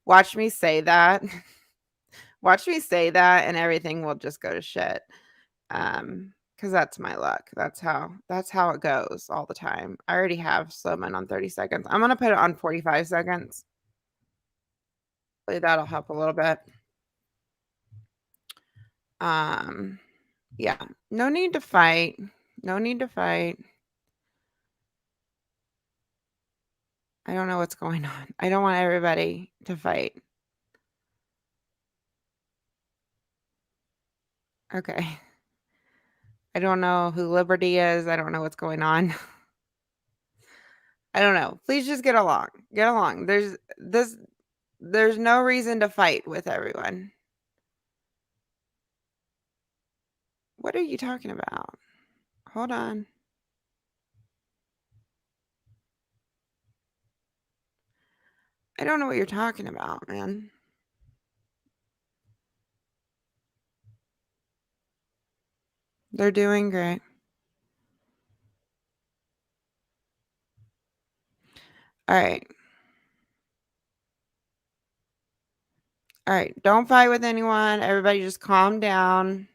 Watch me say that. Watch me say that and everything will just go to shit. Because that's my luck. That's how it goes all the time. I already have slow mode on 30 seconds. I'm gonna put it on 45 seconds. Hopefully that'll help a little bit. Yeah, no need to fight. No need to fight. I don't know what's going on. I don't want everybody to fight. Okay. I don't know who Liberty is. I don't know what's going on. I don't know. Please just get along. Get along. There's no reason to fight with everyone. What are you talking about? Hold on. I don't know what you're talking about, man. They're doing great. All right. All right, don't fight with anyone. Everybody just calm down.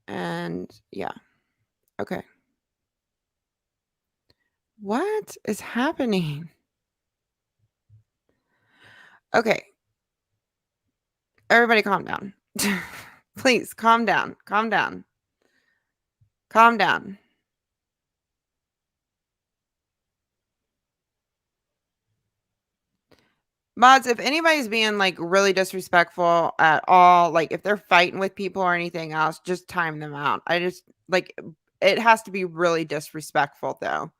And yeah. Okay. What is happening? Okay. Everybody calm down. Please calm down. Calm down. Calm down. Mods, if anybody's being like really disrespectful at all, like if they're fighting with people or anything else, just time them out. I just like it has to be really disrespectful though.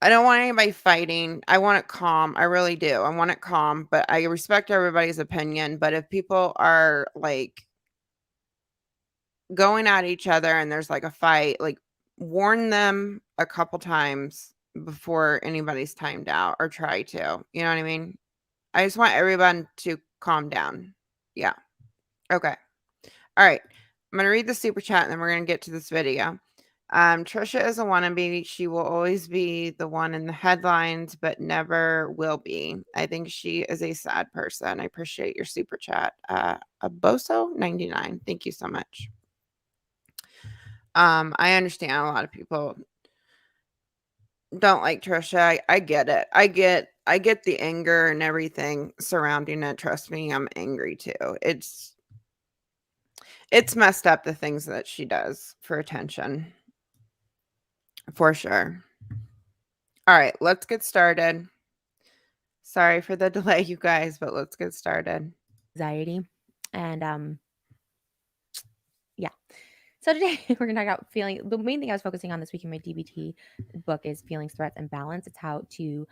I don't want anybody fighting. I want it calm. I really do. I want it calm, but I respect everybody's opinion. But if people are like going at each other and there's like a fight, like warn them a couple times before anybody's timed out or try to. You know what I mean? I just want everyone to calm down. Yeah. Okay. All right. I'm going to read the super chat and then we're going to get to this video. Trisha is a wannabe. She will always be the one in the headlines, but never will be. I think she is a sad person. I appreciate your super chat. Aboso99. Thank you so much. I understand a lot of people don't like Trisha. I get it. I get the anger and everything surrounding it. Trust me, I'm angry too. It's messed up the things that she does for attention. For sure. All right, let's get started. Sorry for the delay, you guys, but let's get started. Anxiety. And yeah. So today we're going to talk about feeling. The main thing I was focusing on this week in my DBT book is feelings, threats, and balance. It's how to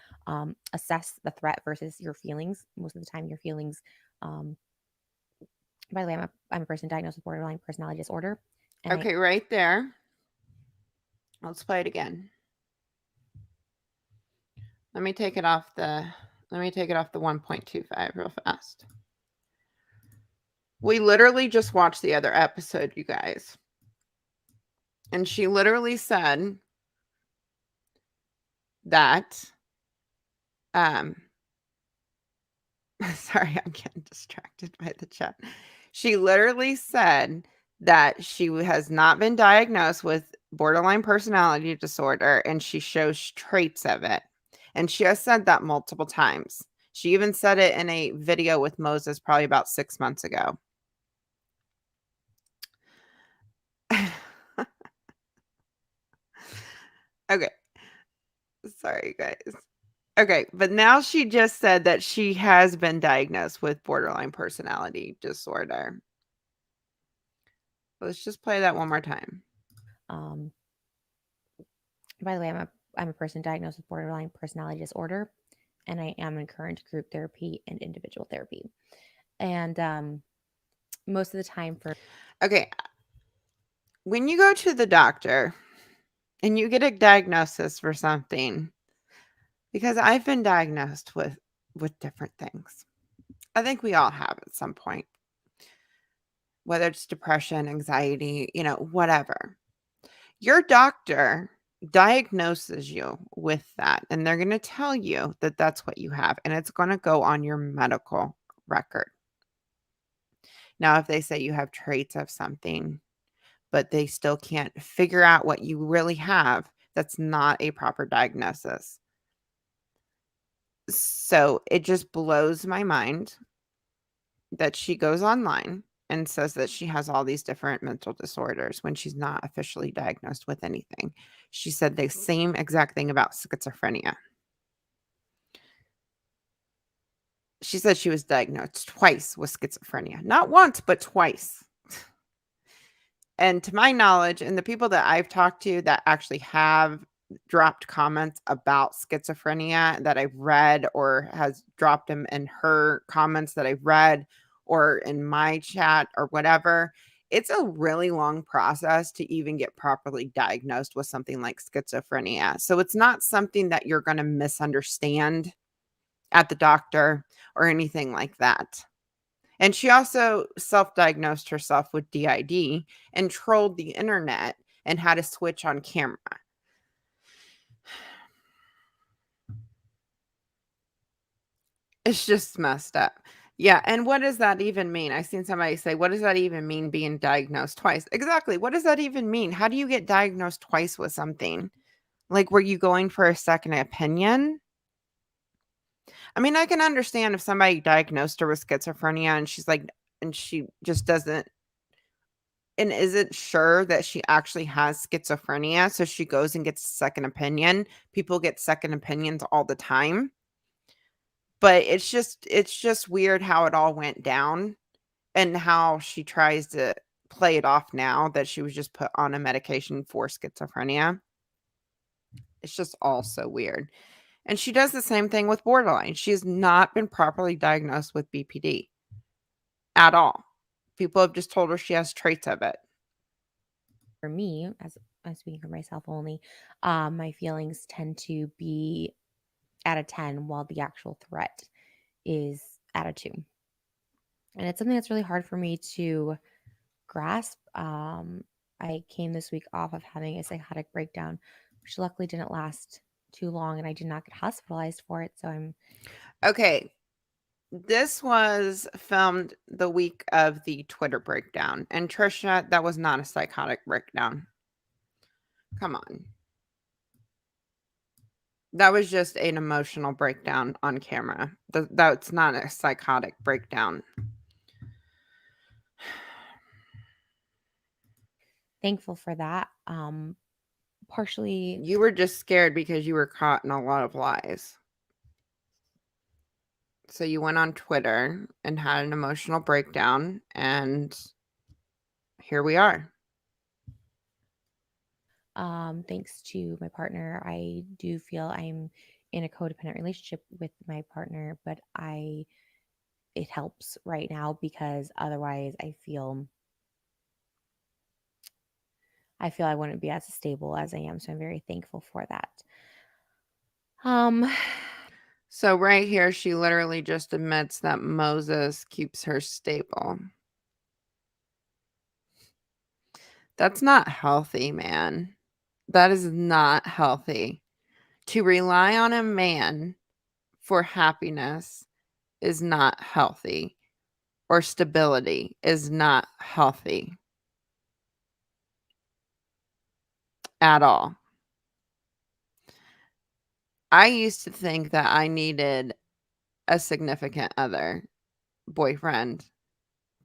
assess the threat versus your feelings. Most of the time, your feelings. By the way, I'm a person diagnosed with borderline personality disorder. And Okay, right there. Let's play it again. Let me take it off the 1.25 real fast. We literally just watched the other episode, you guys. And she literally said that sorry, I'm getting distracted by the chat. She literally said that she has not been diagnosed with borderline personality disorder and she shows traits of it. And she has said that multiple times. She even said it in a video with Moses probably about 6 months ago. Okay. Sorry, guys. Okay, but now she just said that she has been diagnosed with borderline personality disorder. Let's just play that one more time. By the way, I'm a person diagnosed with borderline personality disorder, and I am in current group therapy and individual therapy. And most of the time for Okay, when you go to the doctor and you get a diagnosis for something, because I've been diagnosed with different things. I think we all have at some point, whether it's depression, anxiety, whatever. Your doctor diagnoses you with that, and they're going to tell you that that's what you have, and it's going to go on your medical record. Now, if they say you have traits of something, but they still can't figure out what you really have, that's not a proper diagnosis. So it just blows my mind that she goes online and says that she has all these different mental disorders when she's not officially diagnosed with anything. She said the same exact thing about schizophrenia. She said she was diagnosed twice with schizophrenia. Not once, but twice. And to my knowledge, and the people that I've talked to that actually have dropped comments about schizophrenia that I've read, or has dropped them in her comments that I've read, or in my chat or whatever, it's a really long process to even get properly diagnosed with something like schizophrenia. So it's not something that you're going to misunderstand at the doctor or anything like that. And she also self-diagnosed herself with DID and trolled the internet and had a switch on camera. It's just messed up. Yeah, and what does that even mean? I seen somebody say, "What does that even mean being diagnosed twice?" Exactly. What does that even mean? How do you get diagnosed twice with something? Like, were you going for a second opinion? I mean, I can understand if somebody diagnosed her with schizophrenia and she's like, and she just doesn't, and isn't sure that she actually has schizophrenia. So she goes and gets a second opinion. People get second opinions all the time. But it's just weird how it all went down and how she tries to play it off now that she was just put on a medication for schizophrenia. It's just all so weird. And she does the same thing with borderline. She has not been properly diagnosed with BPD at all. People have just told her she has traits of it. For me, as I'm speaking for myself only, my feelings tend to be at a 10 while the actual threat is at a 2. And it's something that's really hard for me to grasp. I came this week off of having a psychotic breakdown, which luckily didn't last too long, and I did not get hospitalized for it. So I'm Okay, this was filmed the week of the Twitter breakdown. And Trisha, that was not a psychotic breakdown. Come on. That was just an emotional breakdown on camera. That's not a psychotic breakdown. thankful for that. Partially, You were just scared because you were caught in a lot of lies. So you went on Twitter and had an emotional breakdown, and here we are. thanks to my partner, I do feel I'm in a codependent relationship with my partner, but it helps right now because otherwise I feel I wouldn't be as stable as I am. So I'm very thankful for that. Um, So right here, she literally just admits that Moses keeps her stable. That's not healthy, man. That is not healthy. To rely on a man for happiness is not healthy, or stability is not healthy at all. I used to think that I needed a significant other, boyfriend,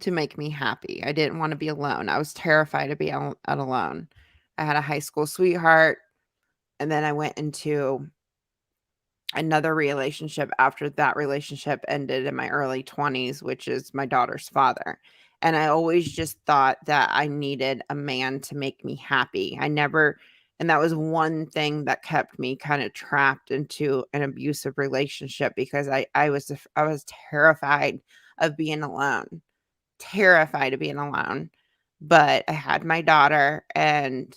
to make me happy. I didn't want to be alone. I was terrified to be out alone. I had a high school sweetheart, and then I went into another relationship after that relationship ended in my early 20s, which is my daughter's father. And I always just thought that I needed a man to make me happy. I never, and that was one thing that kept me kind of trapped into an abusive relationship because I was terrified of being alone, terrified of being alone. But I had my daughter and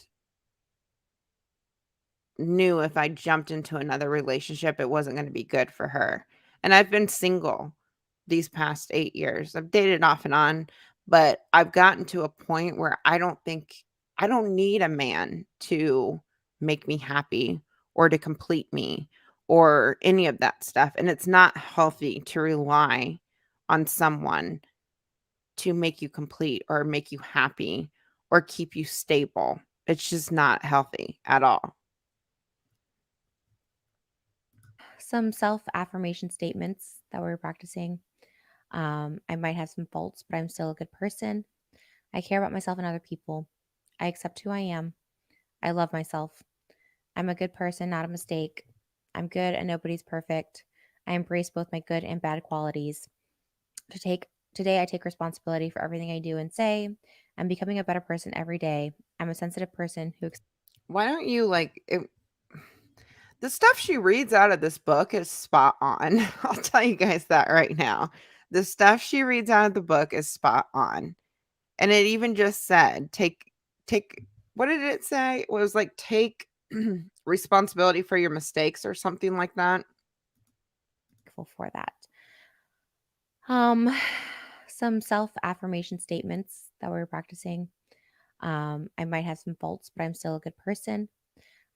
knew if I jumped into another relationship, it wasn't gonna be good for her. And I've been single these past 8 years. I've dated off and on, but I've gotten to a point where I don't need a man to make me happy or to complete me or any of that stuff, and it's not healthy to rely on someone to make you complete or make you happy or keep you stable. It's just not healthy at all. some self affirmation statements that we're practicing. I might have some faults, but I'm still a good person. I care about myself and other people. I accept who I am. I love myself. I'm a good person, not a mistake. I'm good and nobody's perfect. I embrace both my good and bad qualities. To take Today I take responsibility for everything I do and say. I'm becoming a better person every day. I'm a sensitive person who Why don't you like it, the stuff she reads out of this book is spot on. I'll tell you guys that right now. The stuff she reads out of the book is spot on. And it even just said, take what did it say? It was like take responsibility for your mistakes or something like that. grateful for that. Um, some self affirmation statements that we're practicing. I might have some faults, but I'm still a good person.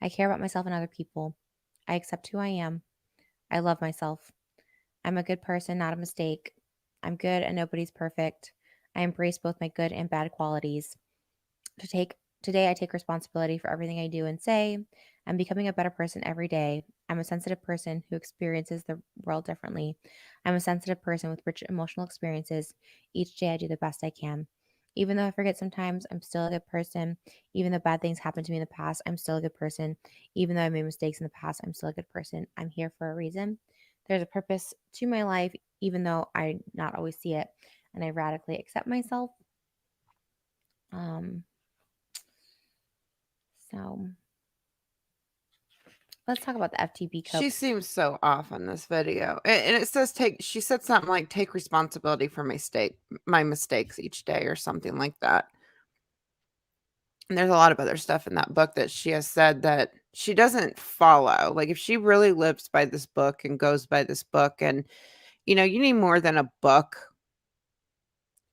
I care about myself and other people. I accept who I am. I love myself. I'm a good person, not a mistake. I'm good and nobody's perfect. I embrace both my good and bad qualities. To take Today I take responsibility for everything I do and say. I'm becoming a better person every day. I'm a sensitive person who experiences the world differently. I'm a sensitive person with rich emotional experiences. Each day I do the best I can. Even though I forget sometimes, I'm still a good person. Even though bad things happened to me in the past, I'm still a good person. Even though I made mistakes in the past, I'm still a good person. I'm here for a reason. There's a purpose to my life, even though I not always see it, and I radically accept myself. Um, so let's talk about the FTB She cope. seems so off in this video. And it says take she said something like take responsibility for my mistakes each day or something like that. And there's a lot of other stuff in that book that she has said that she doesn't follow. Like if she really lives by this book and goes by this book and you need more than a book.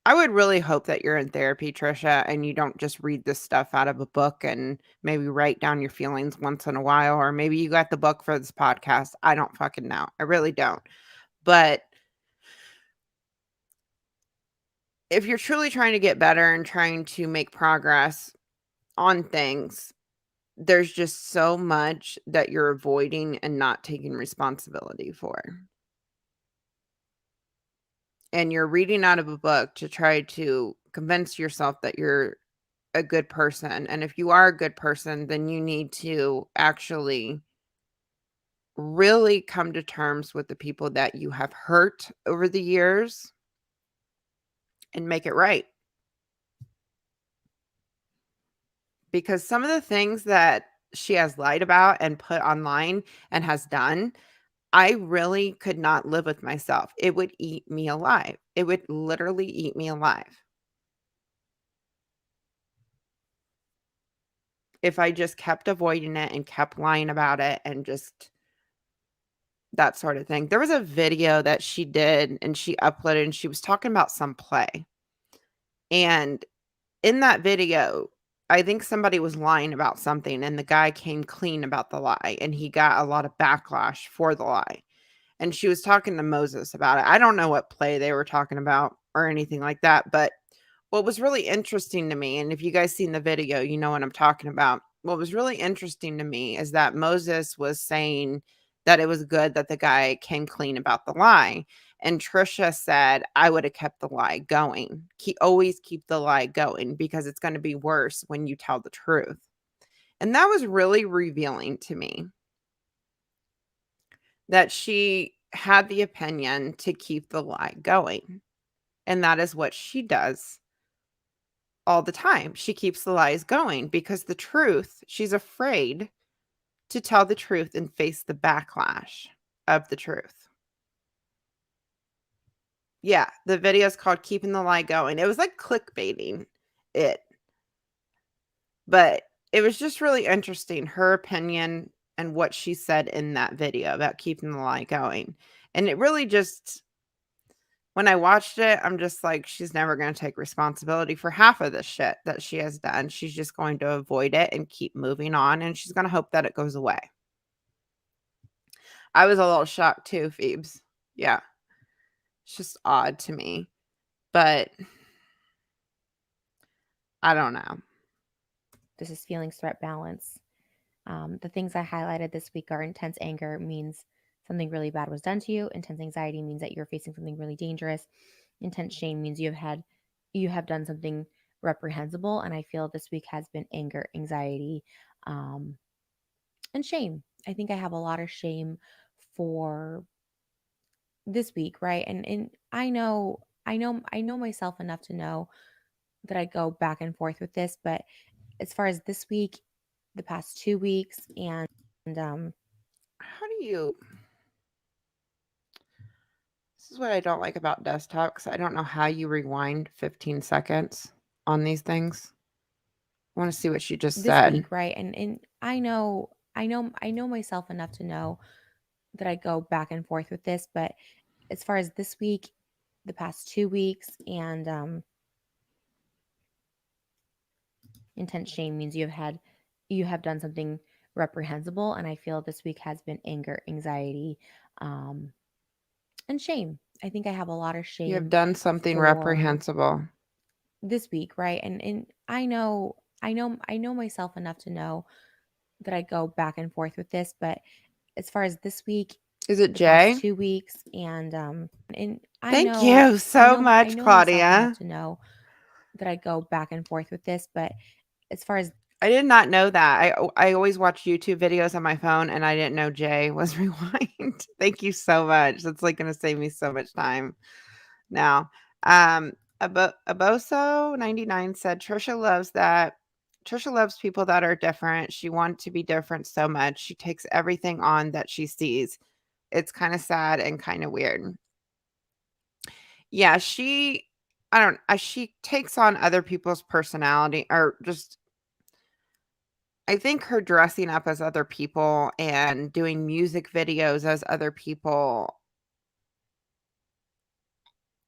I would really hope that you're in therapy, Trisha, and you don't just read this stuff out of a book and maybe write down your feelings once in a while, or maybe you got the book for this podcast. I don't fucking know. I really don't. But if you're truly trying to get better and trying to make progress on things, there's just so much that you're avoiding and not taking responsibility for. And you're reading out of a book to try to convince yourself that you're a good person. And if you are a good person, then you need to actually really come to terms with the people that you have hurt over the years and make it right. Because some of the things that she has lied about and put online and has done, I really could not live with myself. It would eat me alive. It would literally eat me alive if I just kept avoiding it and kept lying about it and just that sort of thing. There was a video that she did and she uploaded and she was talking about some play. And in that video, I think somebody was lying about something and the guy came clean about the lie and he got a lot of backlash for the lie. And she was talking to Moses about it. I don't know what play they were talking about or anything like that, but what was really interesting to me, and if you guys seen the video, you know what I'm talking about. What was really interesting to me is that Moses was saying that it was good that the guy came clean about the lie. And Trisha said, I would have kept the lie going. Always keep the lie going because it's going to be worse when you tell the truth. And that was really revealing to me that she had the opinion to keep the lie going. And that is what she does all the time. She keeps the lies going because the truth, she's afraid to tell the truth and face the backlash of the truth. Yeah, the video is called Keeping the Lie Going. It was like clickbaiting it, but it was just really interesting, her opinion and what she said in that video about keeping the lie going. And it really just when I watched it, I'm just like, she's never going to take responsibility for half of the shit that she has done. She's just going to avoid it and keep moving on. And she's going to hope that it goes away. I was a little shocked too, Phoebes. Yeah. It's just odd to me. But I don't know. This is feelings threat balance. The things I highlighted this week are intense anger means something really bad was done to you. Intense anxiety means that you're facing something really dangerous. Intense shame means you have done something reprehensible. And I feel this week has been anger, anxiety, um, and shame. I think I have a lot of shame for this week, right? And I know myself enough to know that I go back and forth with this, but as far as this week, the past 2 weeks, and How do you. This is what I don't like about desktops. I don't know how you rewind 15 seconds on these things. I want to see what she just this said. week, right? And I know myself enough to know that I go back and forth with this, but as far as this week, the past 2 weeks, and intense shame means you have done something reprehensible, and I feel this week has been anger, anxiety, um, and shame. I think I have a lot of You have shame done something for reprehensible. this week, right? And I know myself enough to know that I go back and forth with this, but as far as this week, Is it the past Jay? 2 weeks, and Thank you so I much, know myself enough Claudia. to know that I go back and forth with this, but as far as I did not know that. I always watch YouTube videos on my phone, and I didn't know Jay was Rewind. Thank you so much. That's like going to save me so much time now. Aboso99 said Trisha loves that. Trisha loves people that are different. She wants to be different so much. She takes everything on that she sees. It's kind of sad and kind of weird. Yeah, I don't she takes on other people's personality or just I think her dressing up as other people and doing music videos as other people,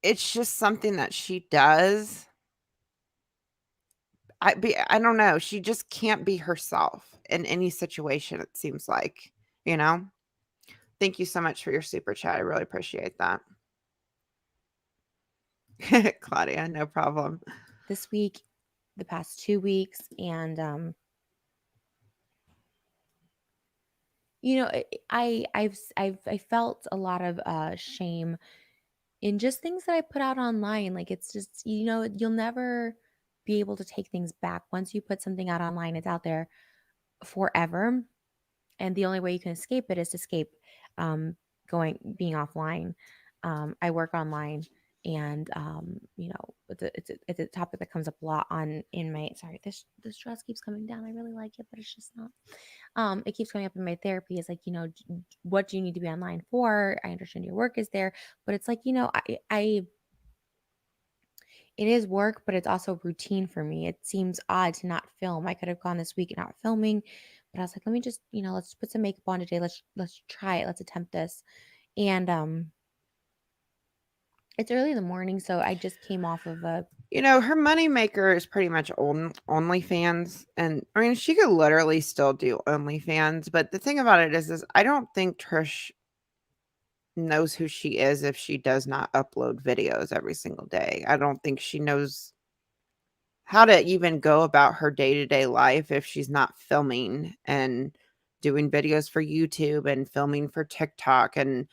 it's just something that she does. I don't know, she just can't be herself in any situation, it seems like, you know? Thank you so much for your super chat. I really appreciate that. Claudia, no problem. this week, the past 2 weeks, and I felt a lot of shame in just things that I put out online. Like it's just you'll never be able to take things back once you put something out online. It's out there forever, and the only way you can escape it is to escape um, being offline. I work online, and it's a topic that comes up a lot on in my sorry this dress keeps coming down. I really like it, but it's just not. It keeps coming up in my therapy. Is like what do you need to be online for? I understand your work is there, but it's like I it is work, but it's also routine for me. It seems odd to not film. I could have gone this week not filming, but I was like, let me just, let's put some makeup on today. Let's try it. Let's attempt this. And it's early in the morning, so I just came off of a Her moneymaker is pretty much OnlyFans, and I mean, she could literally still do OnlyFans, but the thing about it is I don't think Trish knows who she is if she does not upload videos every single day. I don't think she knows how to even go about her day-to-day life if she's not filming and doing videos for YouTube and filming for TikTok and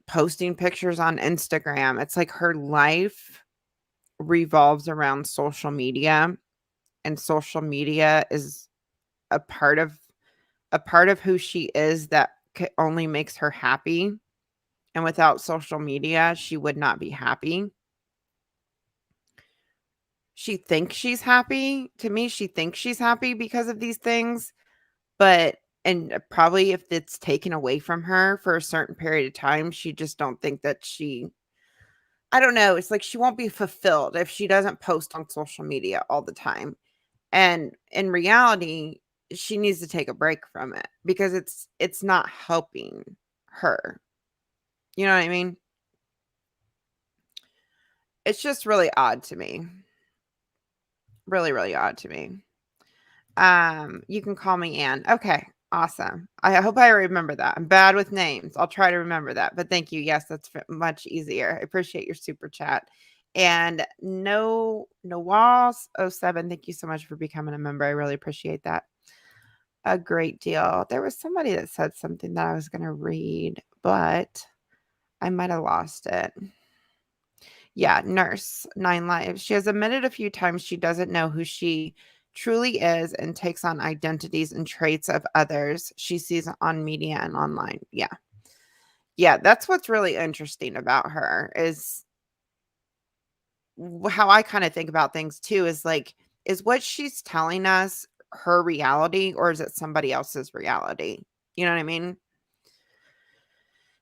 posting pictures on Instagram. It's like her life revolves around social media, and social media is a part of who she is that only makes her happy. And without social media, she would not be happy. She thinks she's happy. To me, she thinks she's happy because of these things, but and probably if it's taken away from her for a certain period of time, she just don't think that I don't know, it's like she won't be fulfilled if she doesn't post on social media all the time. And in reality, she needs to take a break from it because it's not helping her. You know what I mean? It's just really odd to me. Really, really odd to me. You can call me Ann. Okay, awesome. I hope I remember that. I'm bad with names. I'll try to remember that. But thank you. Yes, that's much easier. I appreciate your super chat. And no walls 07. Thank you so much for becoming a member. I really appreciate that a great deal. There was somebody that said something that I was going to read, but I might have lost it. Yeah, nurse, 9 lives. She has admitted a few times she doesn't know who she truly is and takes on identities and traits of others she sees on media and online. Yeah. Yeah, that's what's really interesting about her is how I kind of think about things too is like, is what she's telling us her reality or is it somebody else's reality? You know what I mean?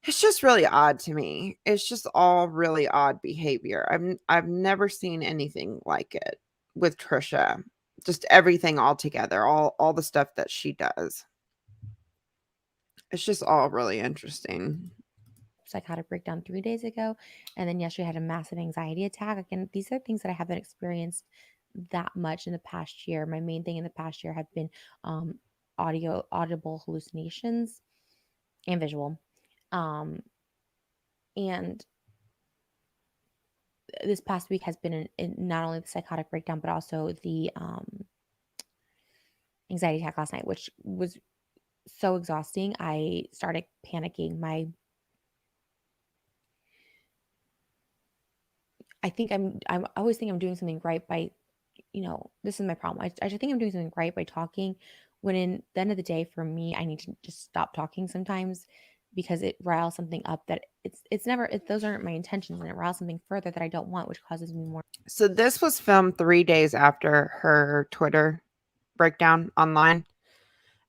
It's just really odd to me. It's just all really odd behavior. I've never seen anything like it with Trisha. Just everything all together, all the stuff that she does. It's just all really interesting. psychotic breakdown 3 days ago, and then yesterday I had a massive anxiety attack. Again, these are things that I haven't experienced that much in the past year. My main thing in the past year have been um, audible hallucinations and visual. Um, And this past week has been not only the psychotic breakdown, but also the anxiety attack last night, which was so exhausting. I started panicking. I always think I'm doing something right by, this is my problem. I just think I'm doing something right by talking, when in the end of the day, for me, I need to just stop talking sometimes, because it riles something up that it's never, those aren't my intentions, and it riles something further that I don't want, which causes me more. So this was filmed 3 days after her Twitter breakdown online.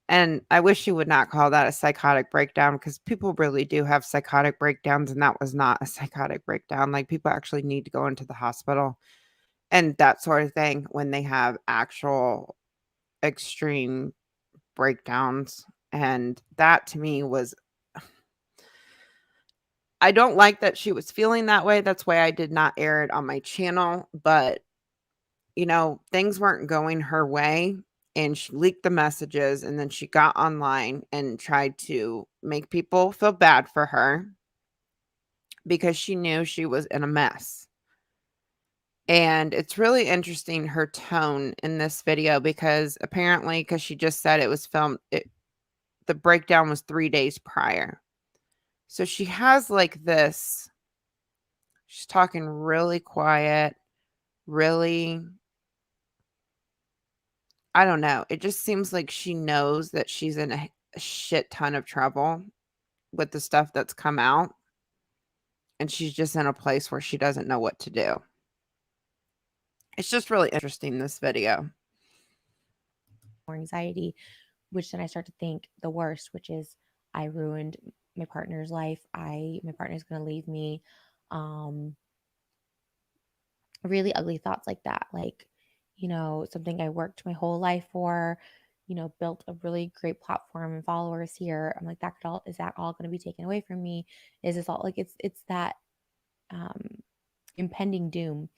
And I wish you would not call that a psychotic breakdown, because people really do have psychotic breakdowns, and that was not a psychotic breakdown. Like, people actually need to go into the hospital and that sort of thing when they have actual extreme breakdowns. And that to me was, I don't like that she was feeling that way. That's why I did not air it on my channel. But, things weren't going her way. And she leaked the messages, and then she got online and tried to make people feel bad for her because she knew she was in a mess. And it's really interesting, her tone in this video, because apparently, because she just said it was filmed, the breakdown was 3 days prior. So she has like this, she's talking really quiet, really, I don't know. It just seems like she knows that she's in a shit ton of trouble with the stuff that's come out. And she's just in a place where she doesn't know what to do. It's just really interesting, this video. More anxiety, which then I start to think the worst, which is I ruined my partner's life. My partner's going to leave me. Um, really ugly thoughts like that. Like, something I worked my whole life for, built a really great platform and followers here. I'm like, is that all going to be taken away from me? Is this all, like, it's that um, impending doom.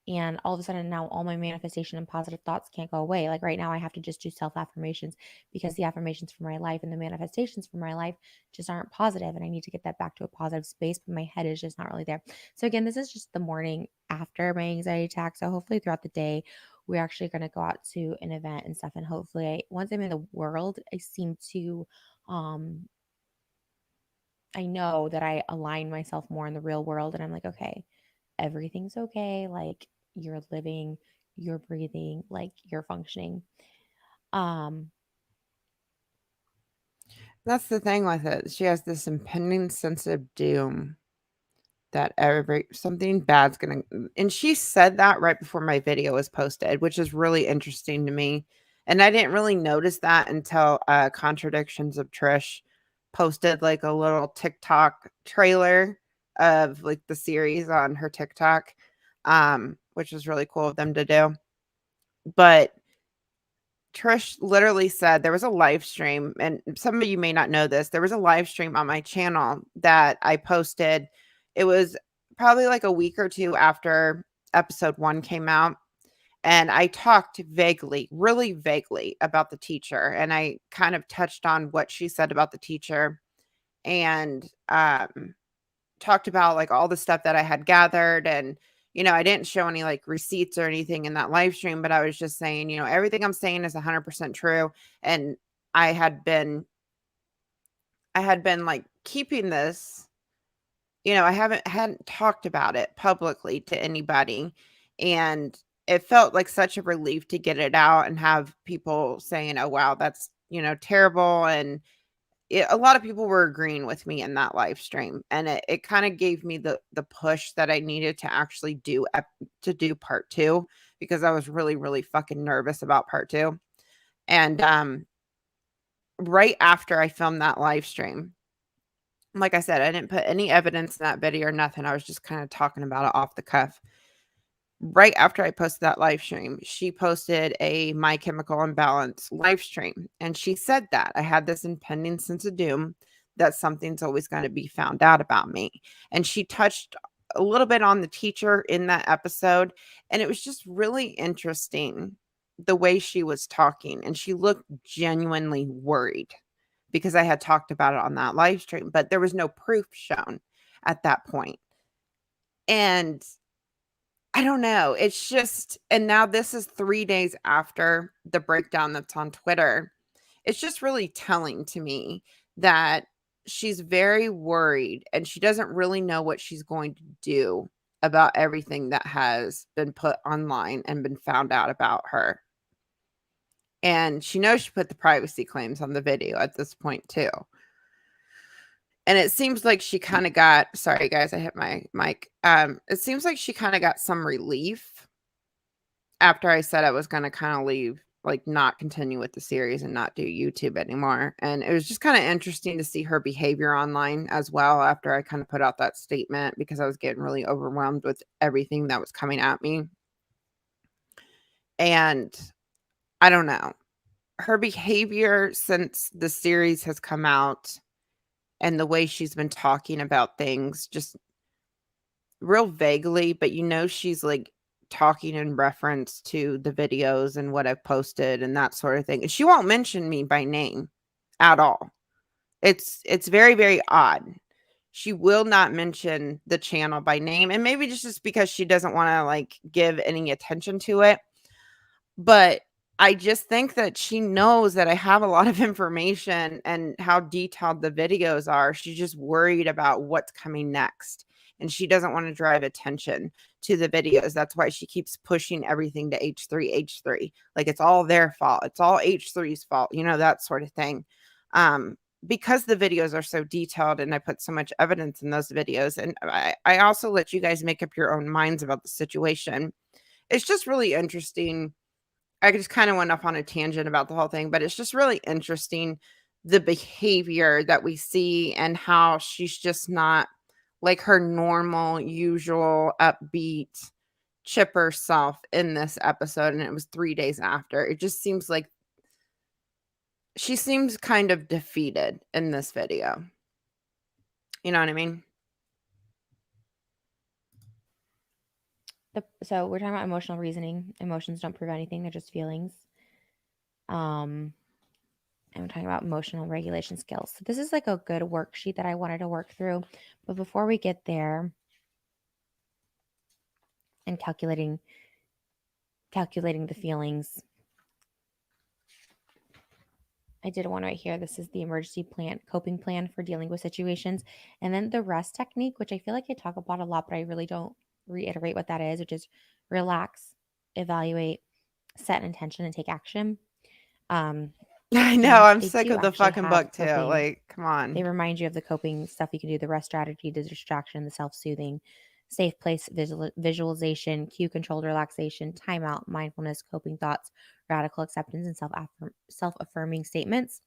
And all of a sudden now all my manifestation and positive thoughts can't go away. Like right now I have to just do self affirmations, because the affirmations for my life and the manifestations for my life just aren't positive, and I need to get that back to a positive space, but my head is just not really there. So again, this is just the morning after my anxiety attack. So hopefully throughout the day we're actually going to go out to an event and stuff, and hopefully once I'm in the world, I seem to I know that I align myself more in the real world, and I'm like, okay, everything's okay. Like, you're living, you're breathing, like you're functioning. Um, That's the thing with it. She has this impending sense of doom that something bad's gonna, and she said that right before my video was posted, which is really interesting to me. And I didn't really notice that until Contradictions of Trish posted like a little TikTok trailer of like the series on her TikTok, which was really cool of them to do. But Trish literally said there was a live stream, and some of you may not know this. There was a live stream on my channel that I posted. It was probably like a week or two after episode 1 came out. And I talked vaguely, really vaguely about the teacher. And I kind of touched on what she said about the teacher, and talked about like all the stuff that I had gathered. And I didn't show any like receipts or anything in that live stream, but I was just saying, everything I'm saying is 100% true. And I had been like keeping this, I hadn't talked about it publicly to anybody. And it felt like such a relief to get it out and have people saying, "Oh wow, that's, terrible." And a lot of people were agreeing with me in that live stream, and it kind of gave me the push that I needed to actually to do part 2, because I was really, really fucking nervous about part 2. And right after I filmed that live stream, like I said, I didn't put any evidence in that video or nothing. I was just kind of talking about it off the cuff. Right after I posted that live stream, she posted a My Chemical Imbalance live stream. And she said that I had this impending sense of doom, that something's always going to be found out about me. And she touched a little bit on the teacher in that episode. And it was just really interesting the way she was talking. And she looked genuinely worried because I had talked about it on that live stream, but there was no proof shown. at that point. And I don't know. It's just, and now this is 3 days after the breakdown that's on Twitter. It's just really telling to me that she's very worried and she doesn't really know what she's going to do about everything that has been put online and been found out about her. And she knows she put the privacy claims on the video at this point too. And it seems like she kind of got, sorry guys, I hit my mic. It seems like she kind of got some relief after I said I was going to kind of leave, like not continue with the series and not do YouTube anymore. And it was just kind of interesting to see her behavior online as well after I kind of put out that statement, because I was getting really overwhelmed with everything that was coming at me. And I don't know. Her behavior since the series has come out and the way she's been talking about things, just real vaguely, but she's like talking in reference to the videos and what I've posted and that sort of thing. And she won't mention me by name at all. It's very, very odd. She will not mention the channel by name, and maybe just because she doesn't want to like give any attention to it. But I just think that she knows that I have a lot of information and how detailed the videos are. She's just worried about what's coming next. And she doesn't want to drive attention to the videos. That's why she keeps pushing everything to H3. Like it's all their fault. It's all H3's fault, that sort of thing. Because the videos are so detailed and I put so much evidence in those videos. And I also let you guys make up your own minds about the situation. It's just really interesting. I just kind of went off on a tangent about the whole thing, but it's just really interesting the behavior that we see and how she's just not like her normal, usual, upbeat, chipper self in this episode. And it was 3 days after. It just seems like she seems kind of defeated in this video. You know what I mean? So we're talking about emotional reasoning. Emotions don't prove anything; they're just feelings. And we're talking about emotional regulation skills. So this is like a good worksheet that I wanted to work through. But before we get there, and calculating the feelings, I did one right here. This is the emergency plan, coping plan for dealing with situations. And then the rest technique, which I feel like I talk about a lot, but I really don't reiterate what that is, which is relax, evaluate, set an intention, and take action. I know. I'm They sick do of the actually fucking have book too. coping. Like, come They on. remind you of the coping stuff you can do, the rest strategy, the distraction, the self-soothing, safe place visualization, cue controlled relaxation, timeout, mindfulness, coping thoughts, radical acceptance, and self-affirming statements.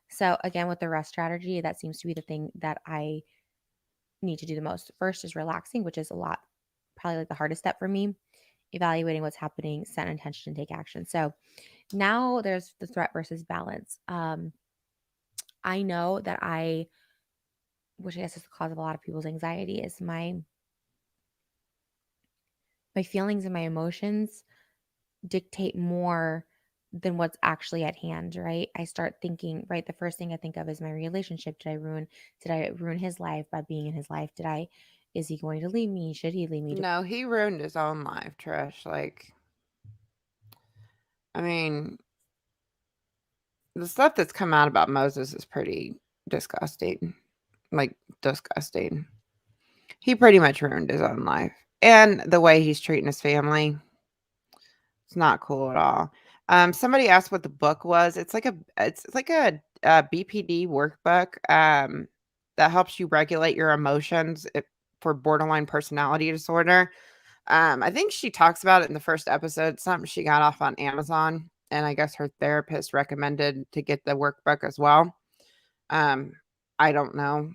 So again, with the rest strategy, that seems to be the thing that I need to do the most. First is relaxing, which is a lot, probably like the hardest step for me. Evaluating what's happening, set an intention, and take action. So now there's the threat versus balance. I know that which I guess is the cause of a lot of people's anxiety, is my feelings and my emotions dictate more than what's actually at hand, right? I start thinking, right, the first thing I think of is my relationship. Did I ruin his life by being in his life? Is he going to leave me? Should he leave me? No, he ruined his own life, Trish. Like, I mean, the stuff that's come out about Moses is pretty disgusting. Like, disgusting. He pretty much ruined his own life. And the way he's treating his family, it's not cool at all. Somebody asked what the book was. It's like a BPD workbook that helps you regulate your emotions for borderline personality disorder. I think she talks about it in the first episode. Something she got off on Amazon, and I guess her therapist recommended to get the workbook as well. Um, I don't know,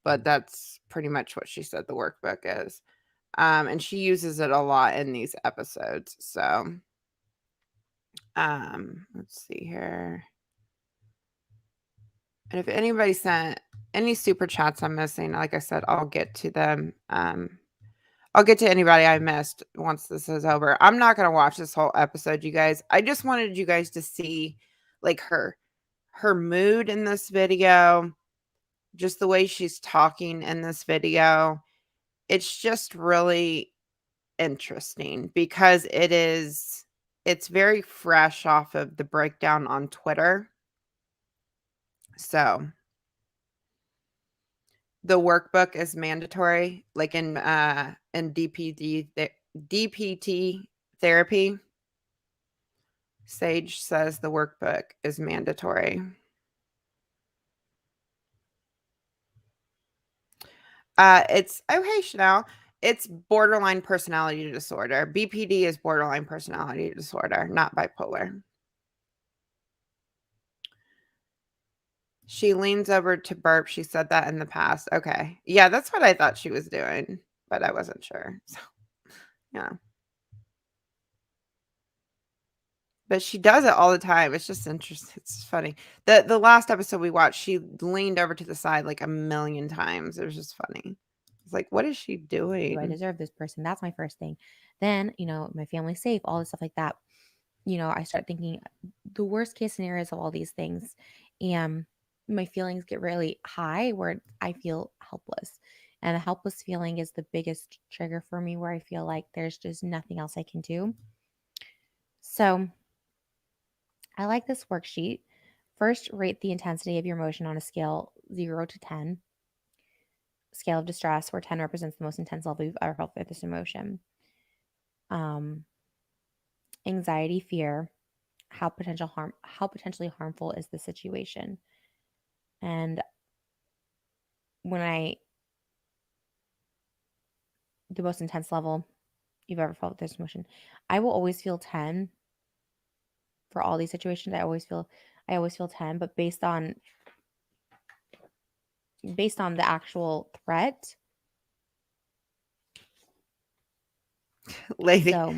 but that's pretty much what she said the workbook is. And she uses it a lot in these episodes. So, let's see here. And if anybody sent any super chats I'm missing, like I said, I'll get to them. I'll get to anybody I missed once this is over. I'm not going to watch this whole episode, you guys. I just wanted you guys to see like her mood in this video, just the way she's talking in this video, it's just really interesting because it's very fresh off of the breakdown on Twitter. So the workbook is mandatory, like in DPT therapy. Sage says the workbook is mandatory. It's okay, Chanel. It's borderline personality disorder. BPD is borderline personality disorder, not bipolar. She leans over to burp. She said that in the past. Okay. Yeah, that's what I thought she was doing, but I wasn't sure. So, yeah. But she does it all the time. It's just interesting. It's funny. The last episode we watched, she leaned over to the side like a million times. It was just funny. It's like, what is she doing? Do I deserve this person? That's my first thing. Then, my family's safe, all this stuff like that. I start thinking the worst case scenarios of all these things. And my feelings get really high where I feel helpless. And the helpless feeling is the biggest trigger for me where I feel like there's just nothing else I can do. So I like this worksheet. First, rate the intensity of your emotion on a scale 0 to 10. Scale of distress, where 10 represents the most intense level you've ever felt with this emotion. Anxiety, fear, how potentially harmful is the situation. And the most intense level you've ever felt with this emotion, I will always feel 10 for all these situations. I always feel 10, but based on the actual threat. Lady, So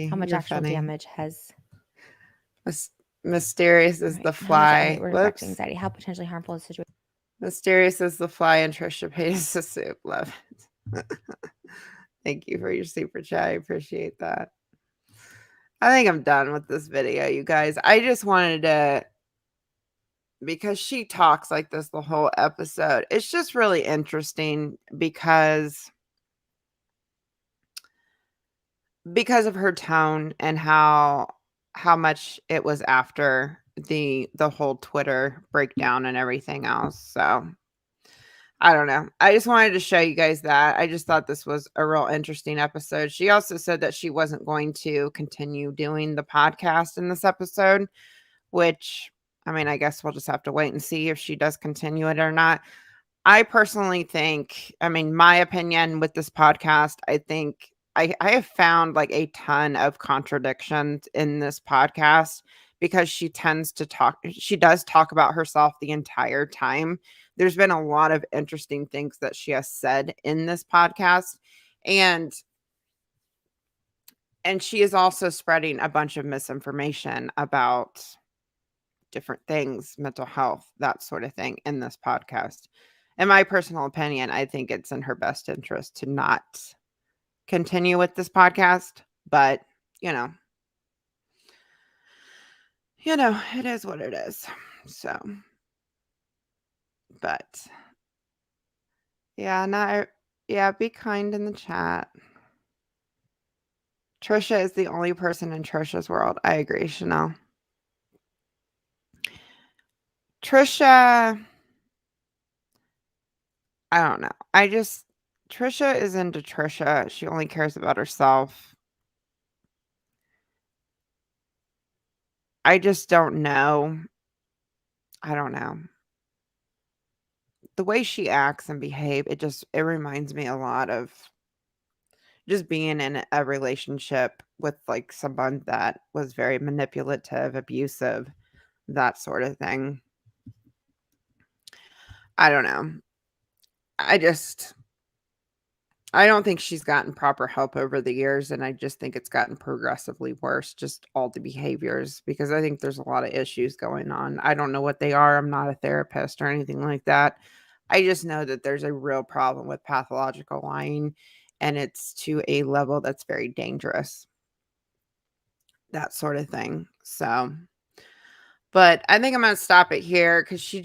how much you're actual funny. damage has Mysterious is the fly. we're back to Whoops. anxiety. How potentially harmful is the situation? Mysterious is the fly and Trisha Paytas the soup. Love it. Thank you for your super chat. I appreciate that. I think I'm done with this video, you guys. I just wanted to, because she talks like this the whole episode. It's just really interesting because of her tone and how much it was after the whole Twitter breakdown and everything else. So I don't know. I just wanted to show you guys that. I just thought this was a real interesting episode. She also said that she wasn't going to continue doing the podcast in this episode, which, I mean, I guess we'll just have to wait and see if she does continue it or not. I personally think, I mean, my opinion with this podcast, I think I have found like a ton of contradictions in this podcast because she does talk about herself the entire time. There's been a lot of interesting things that she has said in this podcast. And she is also spreading a bunch of misinformation about different things, mental health, that sort of thing in this podcast. In my personal opinion, I think it's in her best interest to not continue with this podcast, but it is what it is. So, but yeah, be kind in the chat. Trisha is the only person in Trisha's world. I agree, Chanel. Trisha, I don't know. Trisha is into Trisha. She only cares about herself. I just don't know. I don't know. The way she acts and behave, it reminds me a lot of just being in a relationship with like someone that was very manipulative, abusive, that sort of thing. I don't know. I don't think she's gotten proper help over the years, and I just think it's gotten progressively worse, just all the behaviors, because I think there's a lot of issues going on. I don't know what they are. I'm not a therapist or anything like that. I just know that there's a real problem with pathological lying, and it's to a level that's very dangerous. That sort of thing. So, but I think I'm going to stop it here because she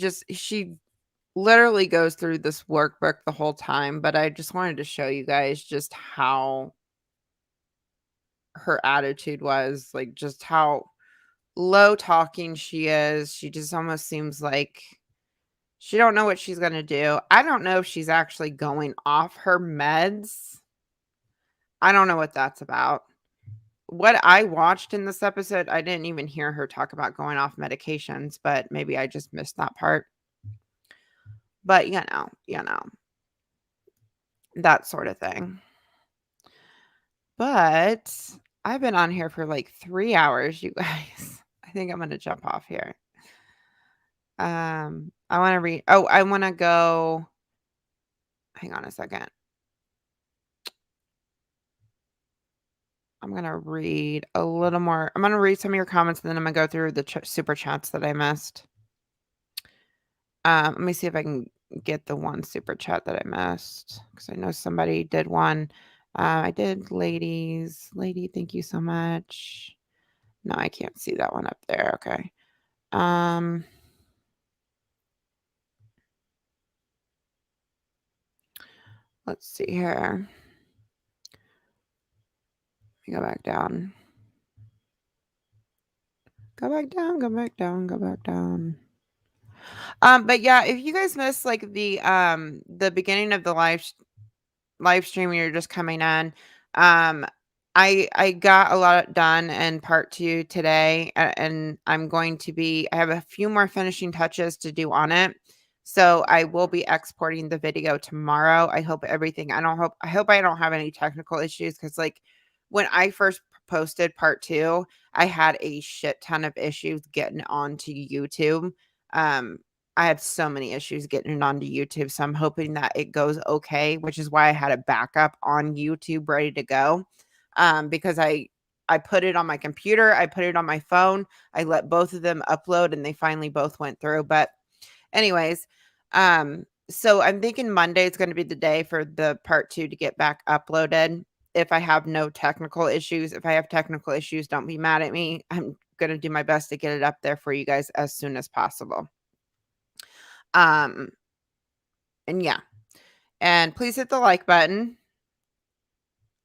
literally goes through this workbook the whole time, but I just wanted to show you guys just how her attitude was, like, just how low talking she is. She just almost seems like she don't know what she's gonna do. I don't know if she's actually going off her meds. I don't know what that's about. What I watched in this episode, I didn't even hear her talk about going off medications, but maybe I just missed that part. But that sort of thing. But I've been on here for like 3 hours, you guys. I think I'm gonna jump off here. I wanna read I wanna go hang on a second. I'm gonna read a little more. I'm gonna read some of your comments, and then I'm gonna go through the super chats that I missed. Let me see if I can get the one super chat that I missed, because I know somebody did one. I did ladies. Lady, thank you so much. No, I can't see that one up there. Okay. Let's see here. Let me go back down. Go back down, go back down, go back down. But yeah, if you guys missed like the beginning of the live stream, you're just coming in. Um, I got a lot done in part 2 today, and I have a few more finishing touches to do on it. So I will be exporting the video tomorrow. I hope I hope I don't have any technical issues, because like when I first posted part 2, I had a shit ton of issues getting onto YouTube. Um, I had so many issues getting it onto YouTube, so I'm hoping that it goes okay, which is why I had a backup on YouTube ready to go. Because I put it on my computer, I put it on my phone, I let both of them upload, and they finally both went through. But anyways, so I'm thinking Monday is going to be the day for the part 2 to get back uploaded. If I have no technical issues, if I have technical issues, don't be mad at me. I'm going to do my best to get it up there for you guys as soon as possible. Um, and yeah, and please hit the like button.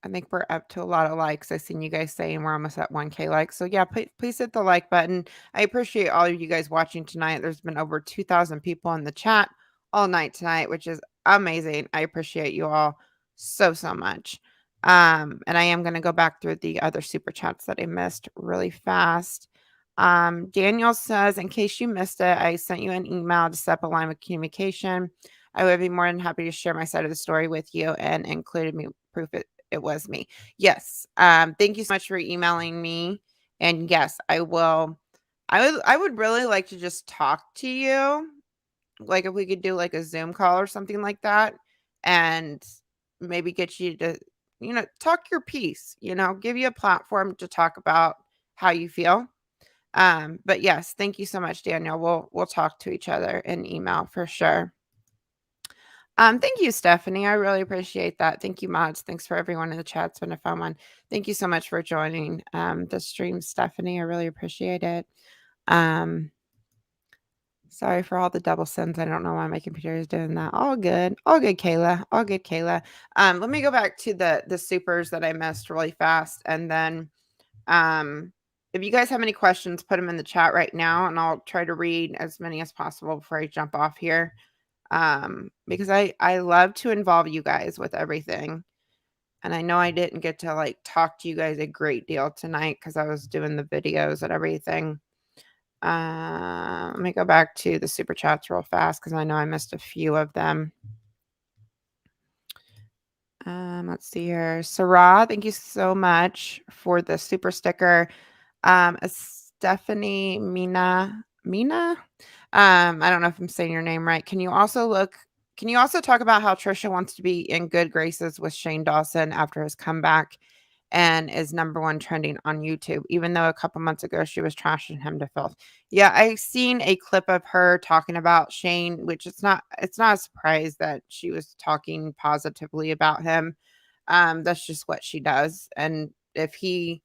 I think we're up to a lot of likes. I seen you guys saying we're almost at 1K likes. So yeah, please hit the like button. I appreciate all of you guys watching tonight. There's been over 2,000 people in the chat all night tonight, which is amazing. I appreciate you all so much. And I am going to go back through the other super chats that I missed really fast. Daniel says, in case you missed it, I sent you an email to set up a line of communication. I would be more than happy to share my side of the story with you and included me proof it was me. Yes. Thank you so much for emailing me. And yes, I will. I would really like to just talk to you. Like if we could do like a Zoom call or something like that, and maybe get you to, talk your piece, give you a platform to talk about how you feel. But yes, thank you so much, Daniel. We'll talk to each other in email for sure. Thank you, Stephanie. I really appreciate that. Thank you, mods. Thanks for everyone in the chat. It's been a fun one. Thank you so much for joining the stream, Stephanie. I really appreciate it. Sorry for all the double sends. I don't know why my computer is doing that. All good. All good, Kayla. All good, Kayla. Let me go back to the supers that I missed really fast, and then if you guys have any questions, put them in the chat right now, and I'll try to read as many as possible before I jump off here. Because I love to involve you guys with everything. And I know I didn't get to like talk to you guys a great deal tonight because I was doing the videos and everything. Let me go back to the super chats real fast because I know I missed a few of them. Let's see here. Sarah, thank you so much for the super sticker. Stephanie Mina. I don't know if I'm saying your name right. Can you also talk about how Trisha wants to be in good graces with Shane Dawson after his comeback and is #1 trending on YouTube, even though a couple months ago she was trashing him to filth? Yeah, I've seen a clip of her talking about Shane, which it's not a surprise that she was talking positively about him. That's just what she does. And if he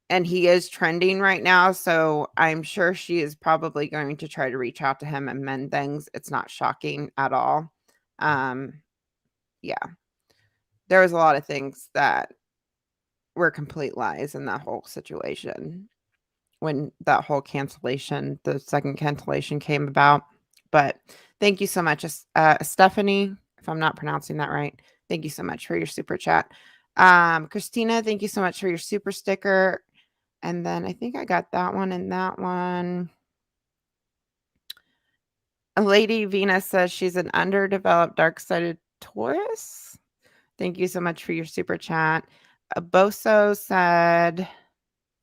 and he is trending right now, so I'm sure she is probably going to try to reach out to him and mend things. It's not shocking at all. Yeah. There was a lot of things that were complete lies in that whole situation when that whole cancellation, the second cancellation came about. But thank you so much, Stephanie, if I'm not pronouncing that right. Thank you so much for your super chat. Christina, thank you so much for your super sticker. And then I think I got that one and that one. Lady Venus says she's an underdeveloped dark-sided Taurus. Thank you so much for your super chat. Boso said,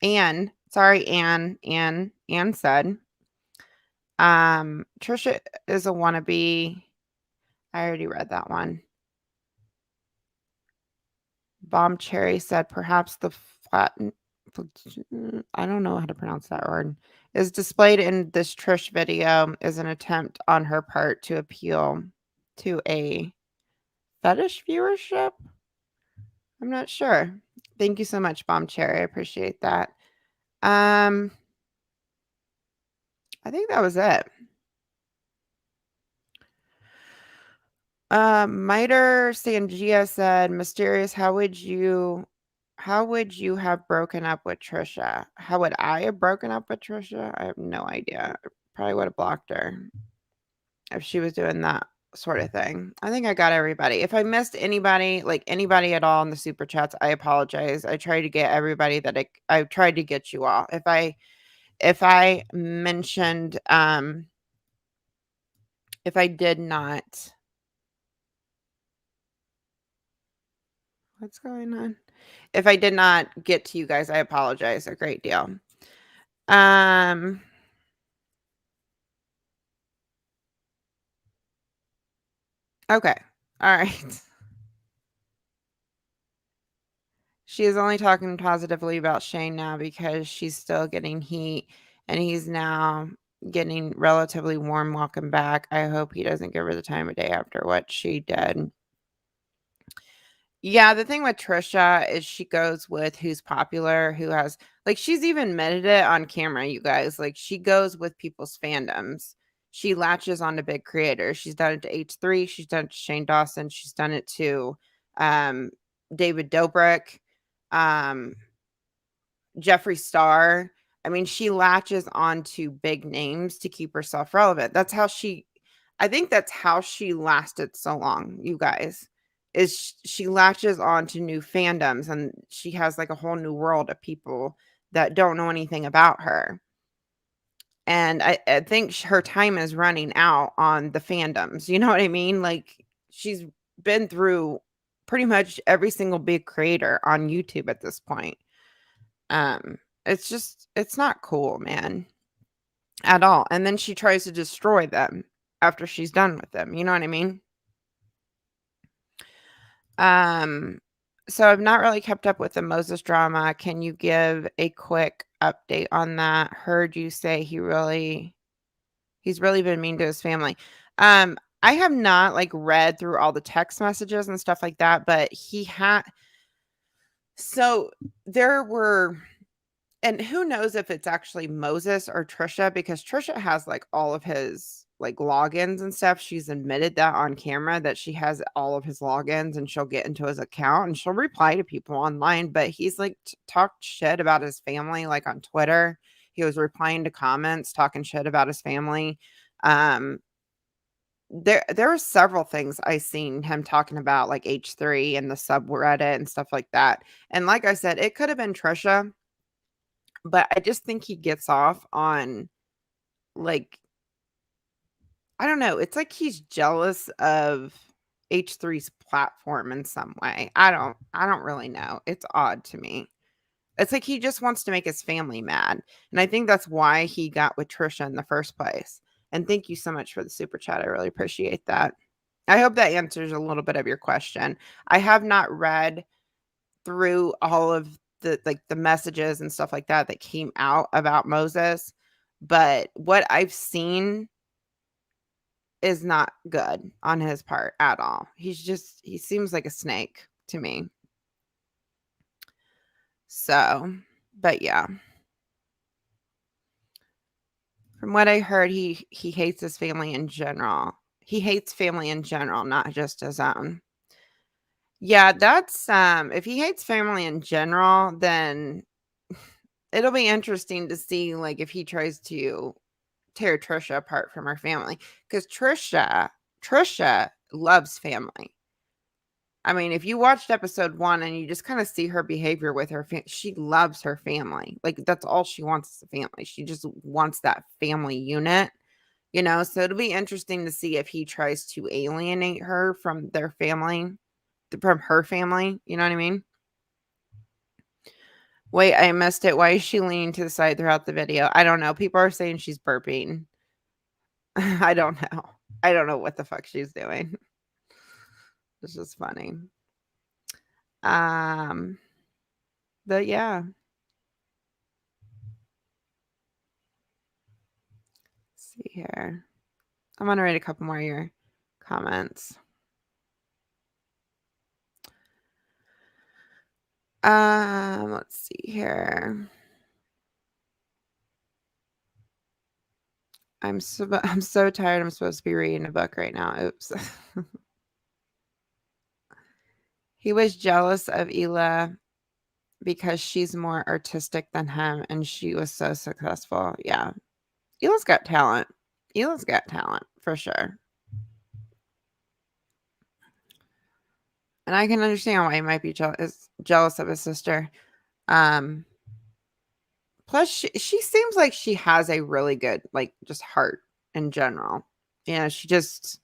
Anne said, Trisha is a wannabe. I already read that one. Bomb Cherry said, perhaps the flat, I don't know how to pronounce that word, is displayed in this Trish video is an attempt on her part to appeal to a fetish viewership. I'm not sure. Thank you so much, Bomb Cherry. I appreciate that. I think that was it. Miter Sangia said, mysterious, how would you have broken up with Trisha? How would I have broken up with Trisha? I have no idea. I probably would have blocked her if she was doing that sort of thing. I think I got everybody. If I missed anybody, like anybody at all in the super chats, I apologize. I tried to get everybody that I tried to get you all. If I mentioned if I did not, what's going on? If I did not get to you guys, I apologize a great deal. Okay. All right. She is only talking positively about Shane now because she's still getting heat and he's now getting relatively warm. Welcome back. I hope he doesn't give her the time of day after what she did. Yeah, the thing with Trisha is she goes with who's popular, who has like she's even admitted it on camera, you guys. Like she goes with people's fandoms. She latches on to big creators. She's done it to H3, she's done it to Shane Dawson, she's done it to um David Dobrik, um Jeffree Star. I mean, she latches onto big names to keep herself relevant. I think that's how she lasted so long, you guys. Is she latches on to new fandoms and she has like a whole new world of people that don't know anything about her. And I think her time is running out on the fandoms. You know what I mean? Like she's been through pretty much every single big creator on YouTube at this point. It's not cool, man, at all. And then she tries to destroy them after she's done with them. You know what I mean? Um, so I've not really kept up with the Moses drama. Can you give a quick update on that? Heard you say he's really been mean to his family. I have not like read through all the text messages and stuff like that, but he had so there were. And who knows if it's actually Moses or Trisha, because Trisha has like all of his like logins and stuff. She's admitted that on camera that she has all of his logins and she'll get into his account and she'll reply to people online. But he's like talked shit about his family, like on Twitter. He was replying to comments, talking shit about his family. There are several things I seen him talking about, like H3 and the subreddit and stuff like that. And like I said, it could have been Trisha, but I just think he gets off on, like, I don't know, it's like he's jealous of H3's platform in some way. I don't really know. It's odd to me. It's like he just wants to make his family mad. And I think that's why he got with Trisha in the first place. And thank you so much for the super chat. I really appreciate that. I hope that answers a little bit of your question. I have not read through all of the messages and stuff like that that came out about Moses, but what I've seen is not good on his part at all. He seems like a snake to me. So, But yeah. From what I heard, he hates his family in general. He hates family in general, not just his own. Yeah, that's if he hates family in general, then it'll be interesting to see like if he tries to tear Trisha apart from her family, cuz Trisha loves family. I mean, if you watched episode 1 and you just kind of see her behavior with her she loves her family. Like that's all she wants is a family. She just wants that family unit, so it'll be interesting to see if he tries to alienate her from their family, from her family, you know what I mean? Wait, I missed it. Why is she leaning to the side throughout the video? I don't know. People are saying she's burping. I don't know. I don't know what the fuck she's doing. It's just funny. Um, but yeah. Let's see here. I'm gonna read a couple more of your comments. Let's see here. I'm so tired. I'm supposed to be reading a book right now. Oops. He was jealous of Ela because she's more artistic than him and she was so successful. Yeah. Ela's got talent. Ela's got talent for sure. And I can understand why he might be jealous of his sister. Um, Plus, she seems like she has a really good, like, just heart in general. She just,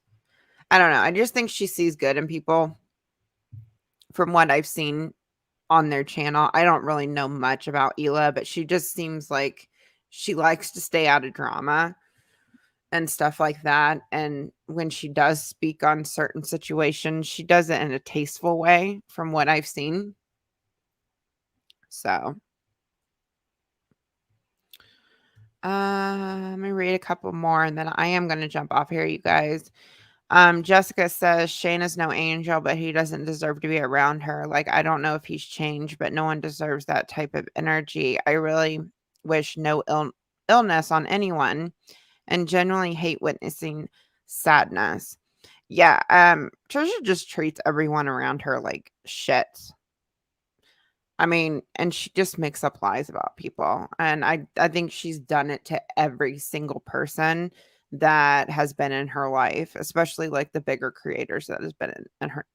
I don't know. I just think she sees good in people from what I've seen on their channel. I don't really know much about Ela, but she just seems like she likes to stay out of drama and stuff like that. And when she does speak on certain situations, she does it in a tasteful way from what I've seen. So, let me read a couple more and then I am going to jump off here, you guys. Jessica says Shane is no angel, but he doesn't deserve to be around her. Like, I don't know if he's changed, but no one deserves that type of energy. I really wish no illness on anyone and genuinely hate witnessing sadness. Yeah, Trisha just treats everyone around her like shit. I mean, and she just makes up lies about people. And I think she's done it to every single person that has been in her life, especially like the bigger creators that has been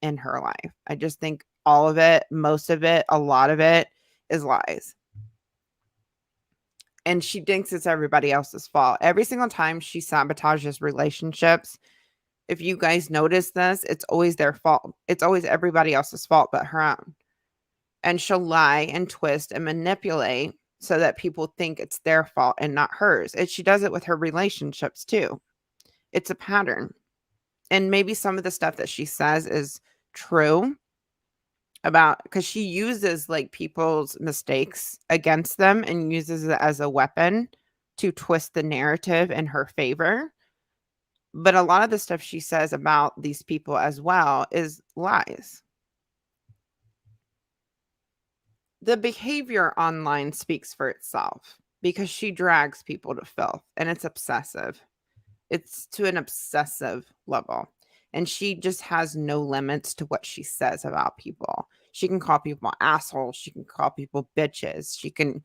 in her life. I just think all of it, most of it, a lot of it is lies. And she thinks it's everybody else's fault. Every single time she sabotages relationships, if you guys notice this, it's always their fault. It's always everybody else's fault but her own. And she'll lie and twist and manipulate so that people think it's their fault and not hers. And she does it with her relationships too. It's a pattern. And maybe some of the stuff that she says is true about because she uses like people's mistakes against them and uses it as a weapon to twist the narrative in her favor. But a lot of the stuff she says about these people as well is lies. The behavior online speaks for itself because she drags people to filth and it's obsessive. It's to an obsessive level. And she just has no limits to what she says about people. She can call people assholes. She can call people bitches. She can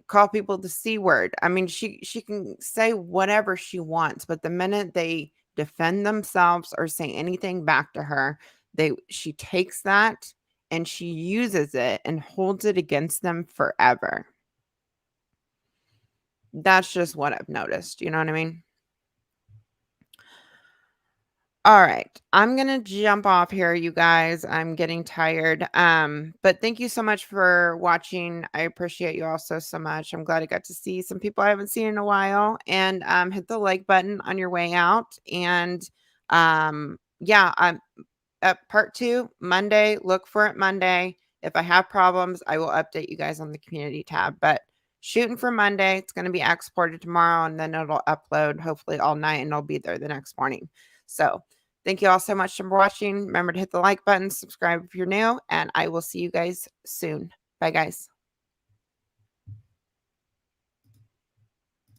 call people the C word. I mean, she can say whatever she wants, but the minute they defend themselves or say anything back to her, she takes that and she uses it and holds it against them forever. That's just what I've noticed. You know what I mean? All right. I'm going to jump off here, you guys. I'm getting tired. But thank you so much for watching. I appreciate you all so much. I'm glad I got to see some people I haven't seen in a while. And hit the like button on your way out. And yeah, I'm at part 2 Monday. Look for it Monday. If I have problems, I will update you guys on the community tab. But shooting for Monday. It's going to be exported tomorrow and then it'll upload hopefully all night and I'll be there the next morning. So thank you all so much for watching. Remember to hit the like button, subscribe if you're new, and I will see you guys soon. Bye, guys.